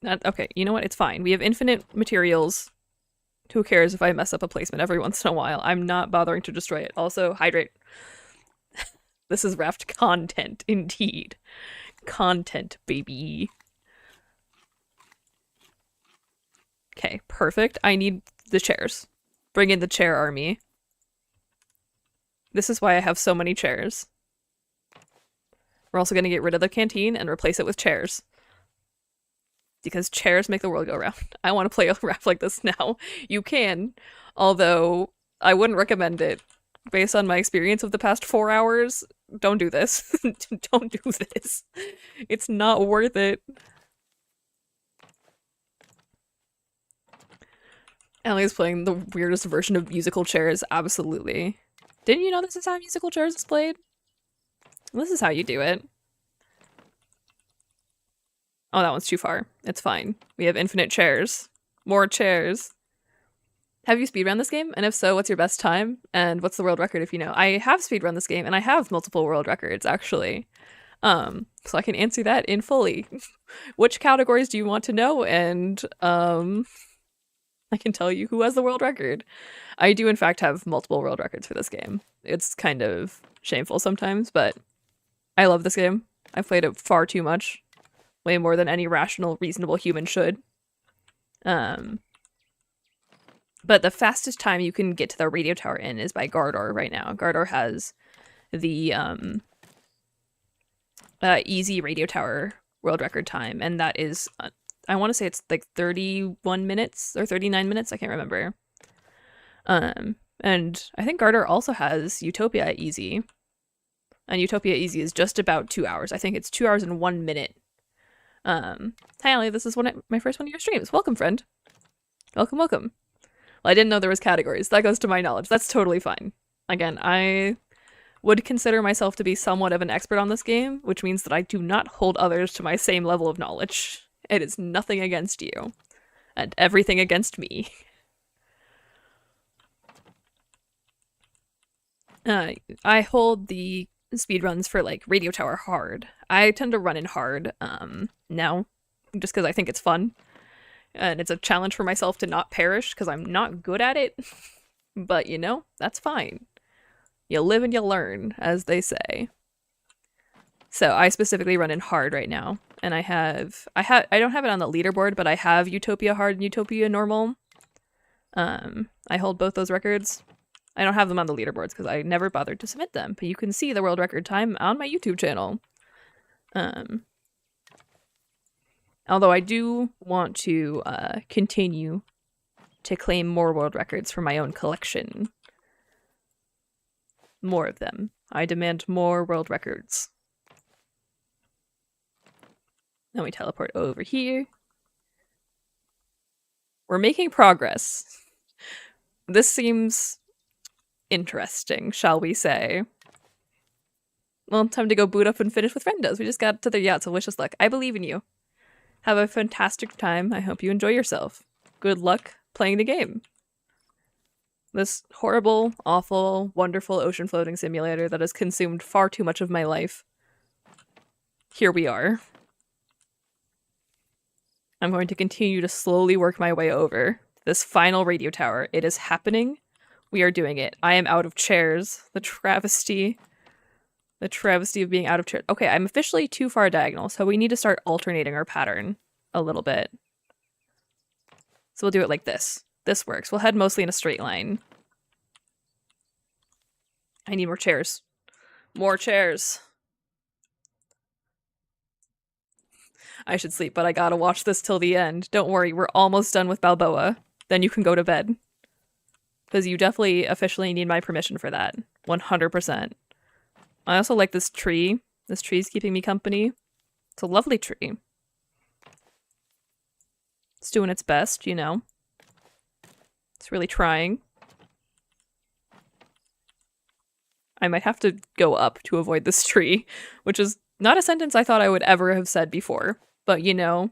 Okay, you know what? It's fine. We have infinite materials. Who cares if I mess up a placement every once in a while? I'm not bothering to destroy it. Also, hydrate. This is Raft content, indeed. Content, baby. Okay, perfect. I need the chairs. Bring in the chair army. This is why I have so many chairs. We're also going to get rid of the canteen and replace it with chairs. Because chairs make the world go round. I want to play a Raft like this now. You can, although I wouldn't recommend it. Based on my experience of the past 4 hours, don't do this. Don't do this. It's not worth it. Ellie's playing the weirdest version of musical chairs, absolutely. Didn't you know this is how musical chairs is played? This is how you do it. Oh, that one's too far. It's fine. We have infinite chairs. More chairs. Have you speedrun this game? And if so, what's your best time? And what's the world record if you know? I have speedrun this game, and I have multiple world records, actually. So I can answer that in fully. Which categories do you want to know? And I can tell you who has the world record. I do, in fact, have multiple world records for this game. It's kind of shameful sometimes, but I love this game. I've played it far too much. Way more than any rational, reasonable human should. But the fastest time you can get to the radio tower in is by Gardor right now. Gardor has the easy radio tower world record time, and that is, I want to say it's like 31 minutes or 39 minutes, I can't remember. And I think Gardor also has Utopia Easy. And Utopia Easy is just about 2 hours. I think it's 2 hours and 1 minute. Hi Allie, this is my first one of your streams. Welcome, friend. Welcome, welcome. Well, I didn't know there was categories. That goes to my knowledge. That's totally fine. Again, I would consider myself to be somewhat of an expert on this game, which means that I do not hold others to my same level of knowledge. It is nothing against you, and everything against me. I hold the speedruns for like Radio Tower hard. I tend to run in hard now, just because I think it's fun. And it's a challenge for myself to not perish, because I'm not good at it. But, you know, that's fine. You live and you learn, as they say. So I specifically run in hard right now. And I don't have it on the leaderboard, but I have Utopia hard and Utopia normal. I hold both those records. I don't have them on the leaderboards because I never bothered to submit them. But you can see the world record time on my YouTube channel. Although I do want to continue to claim more world records for my own collection. More of them. I demand more world records. Then we teleport over here. We're making progress. This seems interesting, shall we say. Well, time to go boot up and finish with Friendos. We just got to the yacht, so wish us luck. I believe in you. Have a fantastic time. I hope you enjoy yourself. Good luck playing the game. This horrible, awful, wonderful ocean floating simulator that has consumed far too much of my life. Here we are. I'm going to continue to slowly work my way over this final radio tower. It is happening. We are doing it. I am out of chairs. The travesty. The travesty of being out of chairs. Okay, I'm officially too far diagonal, so we need to start alternating our pattern a little bit. So we'll do it like this. This works. We'll head mostly in a straight line. I need more chairs. More chairs. I should sleep, but I gotta watch this till the end. Don't worry, we're almost done with Balboa. Then you can go to bed. Because you definitely officially need my permission for that. 100%. I also like this tree. This tree's keeping me company. It's a lovely tree. It's doing its best, you know. It's really trying. I might have to go up to avoid this tree, which is not a sentence I thought I would ever have said before. But, you know,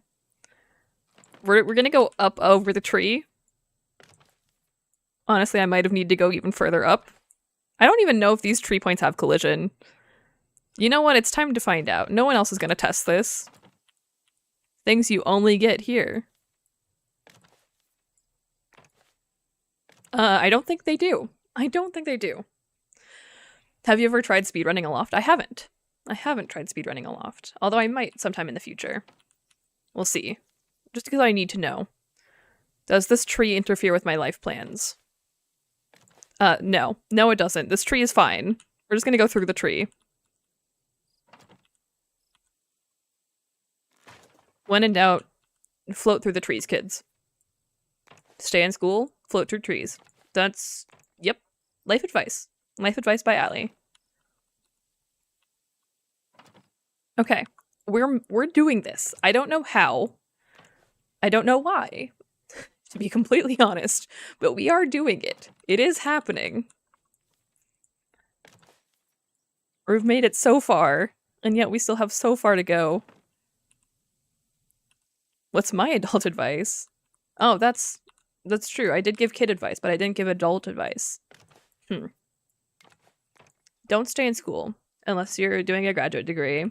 we're gonna go up over the tree. Honestly, I might have needed to go even further up. I don't even know if these tree points have collision. You know what? It's time to find out. No one else is gonna test this. Things you only get here. I don't think they do. I don't think they do. Have you ever tried speedrunning a loft? I haven't. I haven't tried speedrunning a loft. Although I might sometime in the future. We'll see. Just because I need to know. Does this tree interfere with my life plans? No. No, it doesn't. This tree is fine. We're just gonna go through the tree. When in doubt, float through the trees, kids. Stay in school, float through trees. That's, yep, life advice. Life advice by Allie. Okay, we're doing this. I don't know how. I don't know why, to be completely honest, but we are doing it. It is happening. We've made it so far, and yet we still have so far to go. What's my adult advice? Oh, that's true. I did give kid advice, but I didn't give adult advice. Don't stay in school unless you're doing a graduate degree.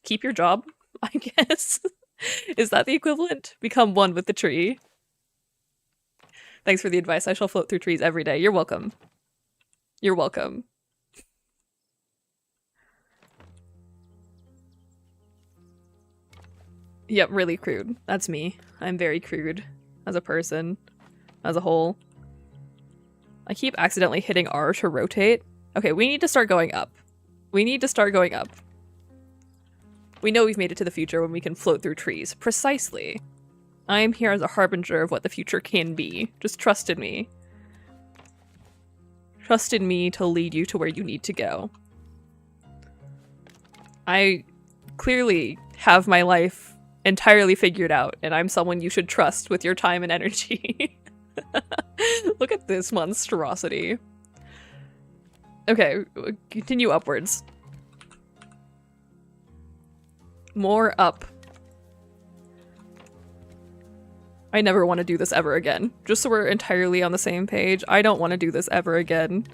Keep your job, I guess. Is that the equivalent? Become one with the tree. Thanks for the advice. I shall float through trees every day. You're welcome. You're welcome. Yep, really crude. That's me. I'm very crude as a person, as a whole. I keep accidentally hitting R to rotate. Okay, we need to start going up. We need to start going up. We know we've made it to the future when we can float through trees. Precisely. I am here as a harbinger of what the future can be. Just trust in me. Trust in me to lead you to where you need to go. I clearly have my life entirely figured out, and I'm someone you should trust with your time and energy. Look at this monstrosity. Okay, continue upwards. More up. I never want to do this ever again. Just so we're entirely on the same page, I don't want to do this ever again.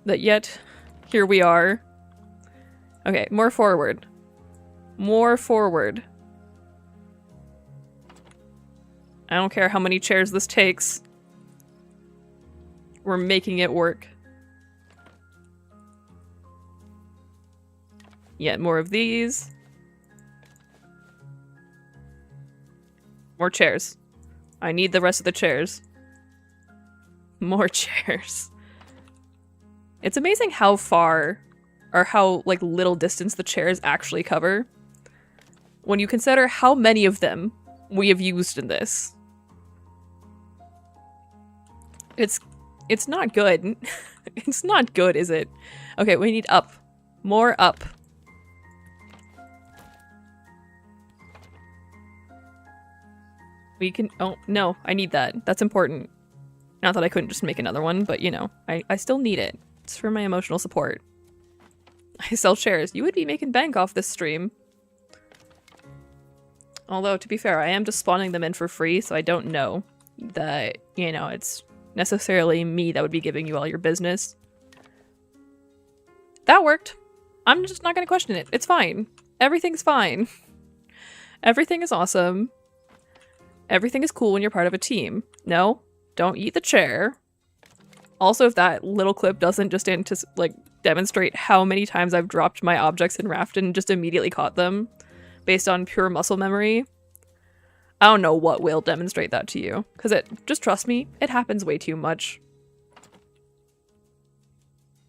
But yet, here we are. Okay, more forward. More forward. I don't care how many chairs this takes. We're making it work. Yet more of these. More chairs. I need the rest of the chairs. More chairs. It's amazing how far, or how like little distance the chairs actually cover. When you consider how many of them we have used in this. It's not good. It's not good, is it? Okay, we need up. More up. We can- oh, no, I need that. That's important. Not that I couldn't just make another one, but you know, I still need it. It's for my emotional support. I sell shares. You would be making bank off this stream. Although, to be fair, I am just spawning them in for free, so I don't know that, you know, it's necessarily me that would be giving you all your business. That worked. I'm just not gonna question it. It's fine. Everything's fine. Everything is awesome. Everything is cool when you're part of a team. No, don't eat the chair. Also, if that little clip doesn't just demonstrate how many times I've dropped my objects in Raft and just immediately caught them based on pure muscle memory, I don't know what will demonstrate that to you. Because just trust me, it happens way too much.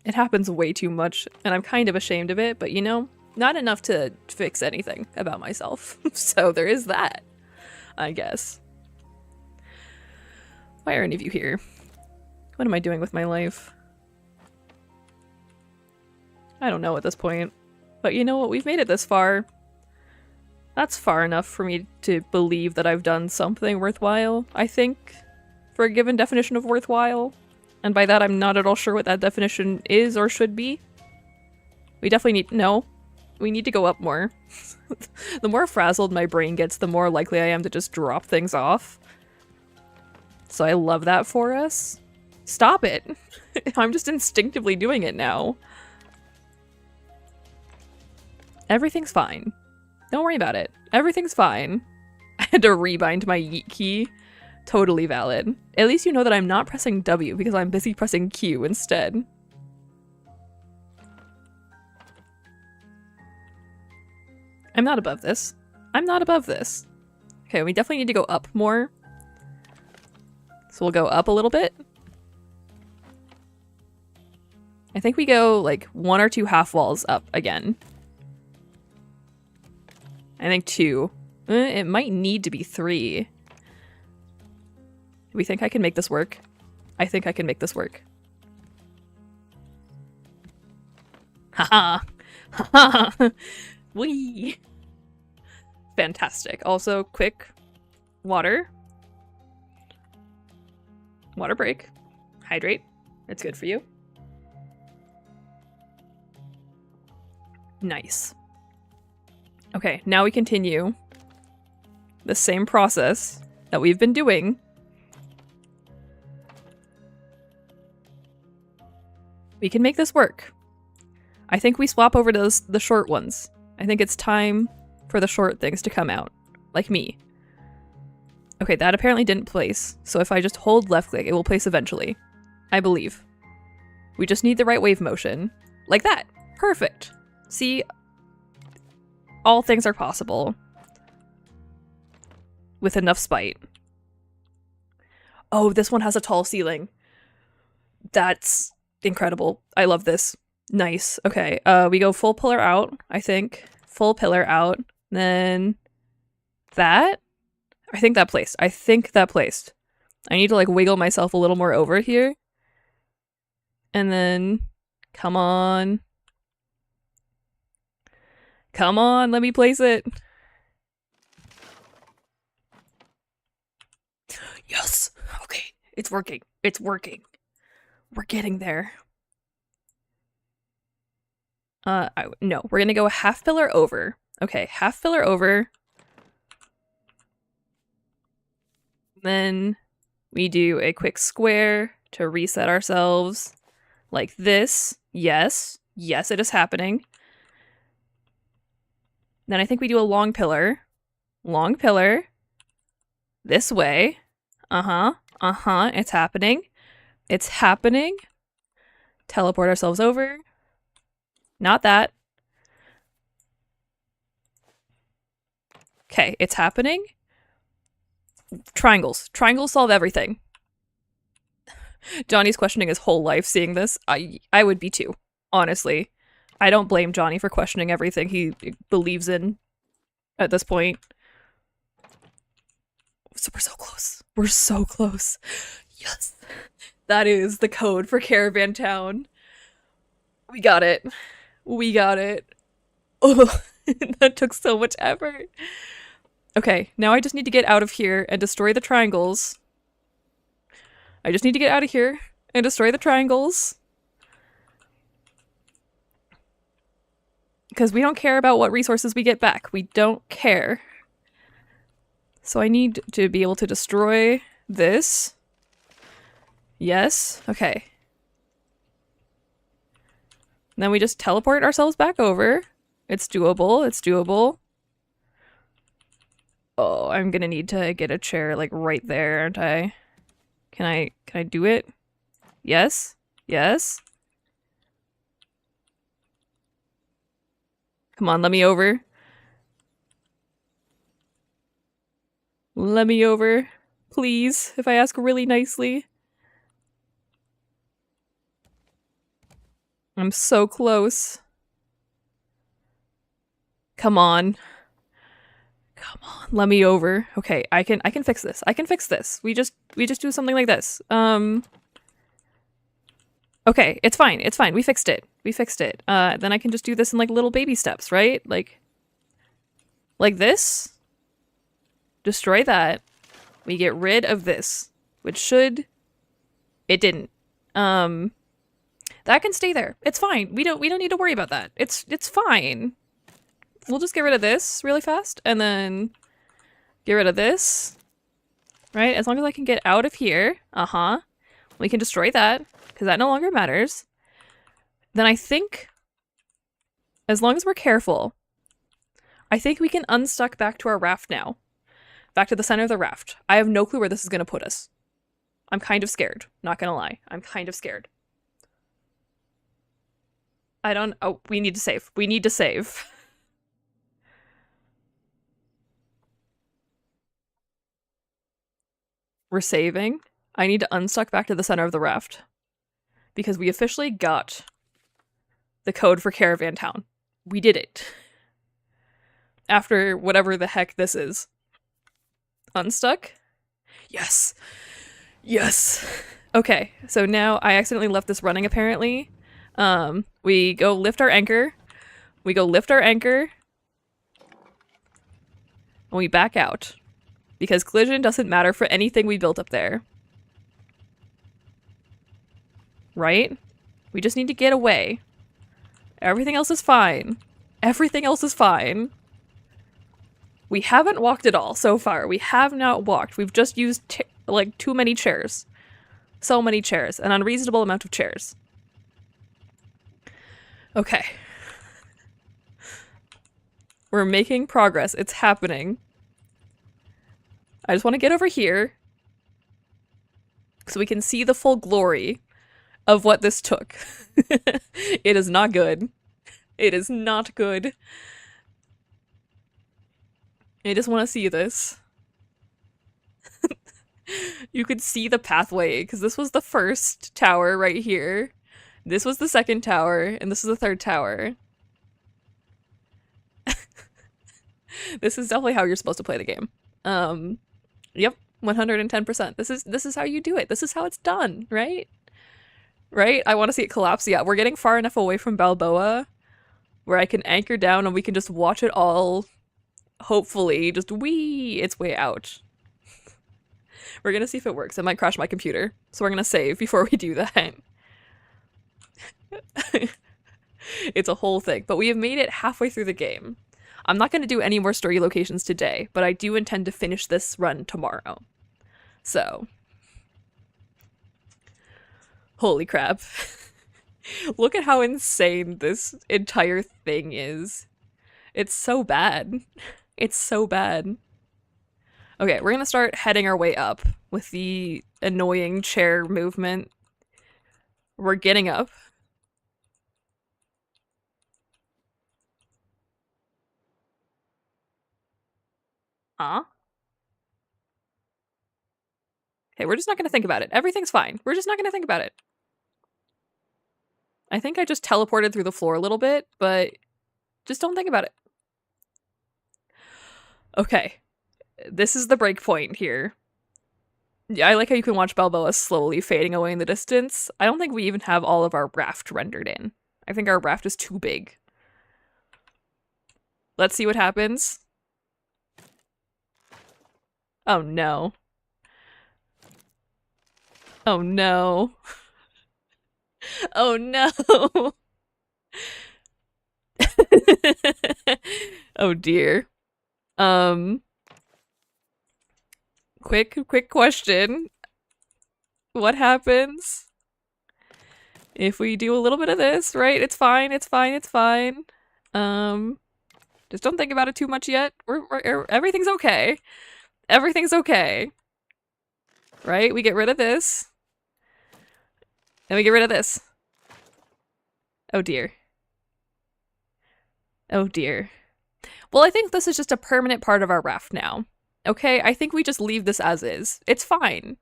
It happens way too much, and I'm kind of ashamed of it, but you know, not enough to fix anything about myself. So there is that, I guess. Why are any of you here? What am I doing with my life? I don't know at this point. But you know what? We've made it this far. That's far enough for me to believe that I've done something worthwhile, I think, for a given definition of worthwhile. And by that, I'm not at all sure what that definition is or should be. We definitely need- no. We need to go up more. The more frazzled my brain gets, the more likely I am to just drop things off. So I love that for us. Stop it! I'm just instinctively doing it now. Everything's fine. Don't worry about it. Everything's fine. I had to rebind my yeet key. Totally valid. At least you know that I'm not pressing W because I'm busy pressing Q instead. I'm not above this. I'm not above this. Okay, we definitely need to go up more. So we'll go up a little bit. I think we go like 1 or 2 half walls up again. I think 2. It might need to be 3. Do we think I can make this work? I think I can make this work. Haha! Haha! Whee! Fantastic. Also, quick water. Water break. Hydrate. It's good for you. Nice. Okay, now we continue the same process that we've been doing. We can make this work. I think we swap over to the short ones. I think it's time for the short things to come out. Like me. Okay, that apparently didn't place. So if I just hold left click, it will place eventually. I believe. We just need the right wave motion. Like that. Perfect. See? All things are possible. With enough spite. Oh, this one has a tall ceiling. That's incredible. I love this. Nice. Okay, we go full pillar out, I think. Full pillar out. Then that? I think that placed. I think that placed. I need to like wiggle myself a little more over here. And then, come on. Come on, let me place it. Yes! Okay, it's working. It's working. We're getting there. No, we're gonna go a half pillar over. Okay, half pillar over. Then we do a quick square to reset ourselves. Like this. Yes. Yes, it is happening. Then I think we do a long pillar. Long pillar. This way. Uh-huh. Uh-huh. It's happening. It's happening. Teleport ourselves over. Not that. Okay, it's happening. Triangles. Triangles solve everything. Johnny's questioning his whole life seeing this. I would be too, honestly. I don't blame Johnny for questioning everything he believes in at this point. So we're so close. We're so close. Yes. That is the code for Caravan Town. We got it. We got it. Oh, that took so much effort. Okay, now I just need to get out of here and destroy the triangles. I just need to get out of here and destroy the triangles. Because we don't care about what resources we get back. We don't care. So I need to be able to destroy this. Yes. Okay. And then we just teleport ourselves back over. It's doable. It's doable. Oh, I'm gonna need to get a chair like right there, aren't I? Can I do it? Yes. Yes. Come on, let me over. Let me over. Please, if I ask really nicely. I'm so close. Come on. Come on, let me over. Okay, I can fix this. I can fix this. We just do something like this. Okay, it's fine. It's fine. We fixed it. We fixed it. Then I can just do this in like little baby steps, right? Like this. Destroy that. We get rid of this, which should. It didn't. That can stay there. It's fine. We don't need to worry about that. It's fine. We'll just get rid of this really fast and then get rid of this. Right? As long as I can get out of here. Uh-huh. We can destroy that because that no longer matters. Then I think as long as we're careful, I think we can unstuck back to our raft now. Back to the center of the raft. I have no clue where this is going to put us. I'm kind of scared. Not gonna lie. I'm kind of scared. I don't... Oh, we need to save. We need to save. We're saving. I need to unstuck back to the center of the raft. Because we officially got the code for Caravan Town. We did it. After whatever the heck this is. Unstuck? Yes! Yes! Okay, so now I accidentally left this running apparently. We go lift our anchor. We go lift our anchor. And we back out. Because collision doesn't matter for anything we built up there. Right? We just need to get away. Everything else is fine. Everything else is fine. We haven't walked at all so far. We have not walked. We've just used, like, too many chairs. So many chairs. An unreasonable amount of chairs. Okay. We're making progress. It's happening. I just want to get over here so we can see the full glory of what this took. It is not good. It is not good. I just want to see this. You could see the pathway, because this was the first tower right here. This was the second tower, and this is the third tower. This is definitely how you're supposed to play the game. Yep, 110%. This is how you do it. This is how it's done, right? Right? I want to see it collapse. Yeah, we're getting far enough away from Balboa where I can anchor down and we can just watch it all, hopefully, just wee its way out. We're gonna see if it works. It might crash my computer, so we're gonna save before we do that. It's a whole thing, but we have made it halfway through the game. I'm not gonna do any more story locations today, but I do intend to finish this run tomorrow. So, holy crap. Look at how insane this entire thing is. It's so bad. It's so bad. Okay, we're gonna start heading our way up with the annoying chair movement. We're getting up. Huh? Okay, we're just not gonna think about it. Everything's fine. We're just not gonna think about it. I think I just teleported through the floor a little bit, but just don't think about it. Okay. This is the break point here. Yeah, I like how you can watch Balboa slowly fading away in the distance. I don't think we even have all of our raft rendered in. I think our raft is too big. Let's see what happens. Oh no. Oh no. Oh no. Oh dear. Quick question. What happens if we do a little bit of this, right? It's fine, it's fine, it's fine. Just don't think about it too much yet. Everything's okay. Everything's okay. Right? We get rid of this. And we get rid of this. Oh dear. Oh dear. Well, I think this is just a permanent part of our raft now. Okay? I think we just leave this as is. It's fine.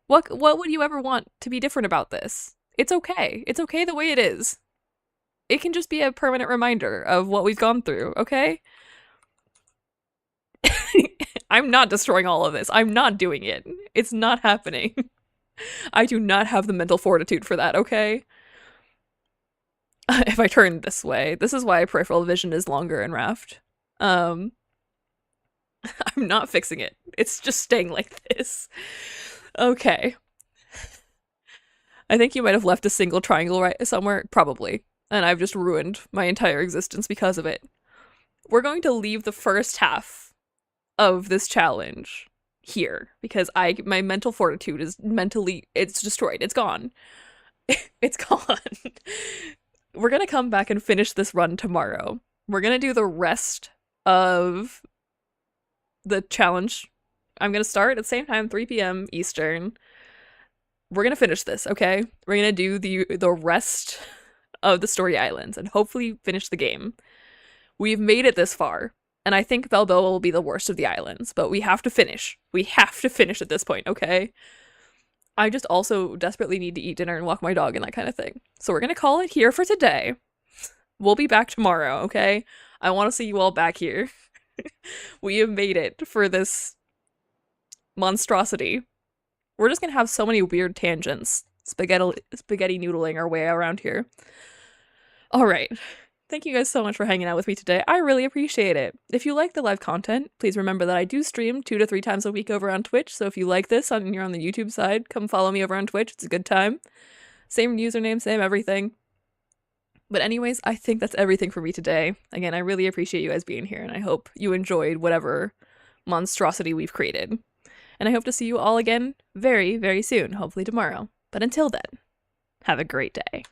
What would you ever want to be different about this? It's okay. It's okay the way it is. It can just be a permanent reminder of what we've gone through, okay? I'm not destroying all of this. I'm not doing it. It's not happening. I do not have the mental fortitude for that, okay? If I turn this way. This is why peripheral vision is longer in Raft. I'm not fixing it. It's just staying like this. Okay. I think you might have left a single triangle right somewhere, probably. And I've just ruined my entire existence because of it. We're going to leave the first half of this challenge here because my mental fortitude is it's destroyed. It's gone. It's gone. We're gonna come back and finish this run tomorrow. We're gonna do the rest of the challenge. I'm gonna start at the same time, 3 p.m. Eastern. We're gonna finish this, okay? We're gonna do the rest of the story islands and hopefully finish the game. We've made it this far, and I think Balboa will be the worst of the islands, but we have to finish. We have to finish at this point, okay? I just also desperately need to eat dinner and walk my dog and that kind of thing. So we're gonna call it here for today. We'll be back tomorrow, okay? I want to see you all back here. We have made it for this monstrosity. We're just gonna have so many weird tangents. Spaghetti noodling our way around here. Alright. Thank you guys so much for hanging out with me today. I really appreciate it. If you like the live content, please remember that I do stream 2 to 3 times a week over on Twitch, so if you like this and you're on the YouTube side, come follow me over on Twitch. It's a good time. Same username, same everything. But anyways, I think that's everything for me today. Again, I really appreciate you guys being here, and I hope you enjoyed whatever monstrosity we've created. And I hope to see you all again very, very soon, hopefully tomorrow. But until then, have a great day.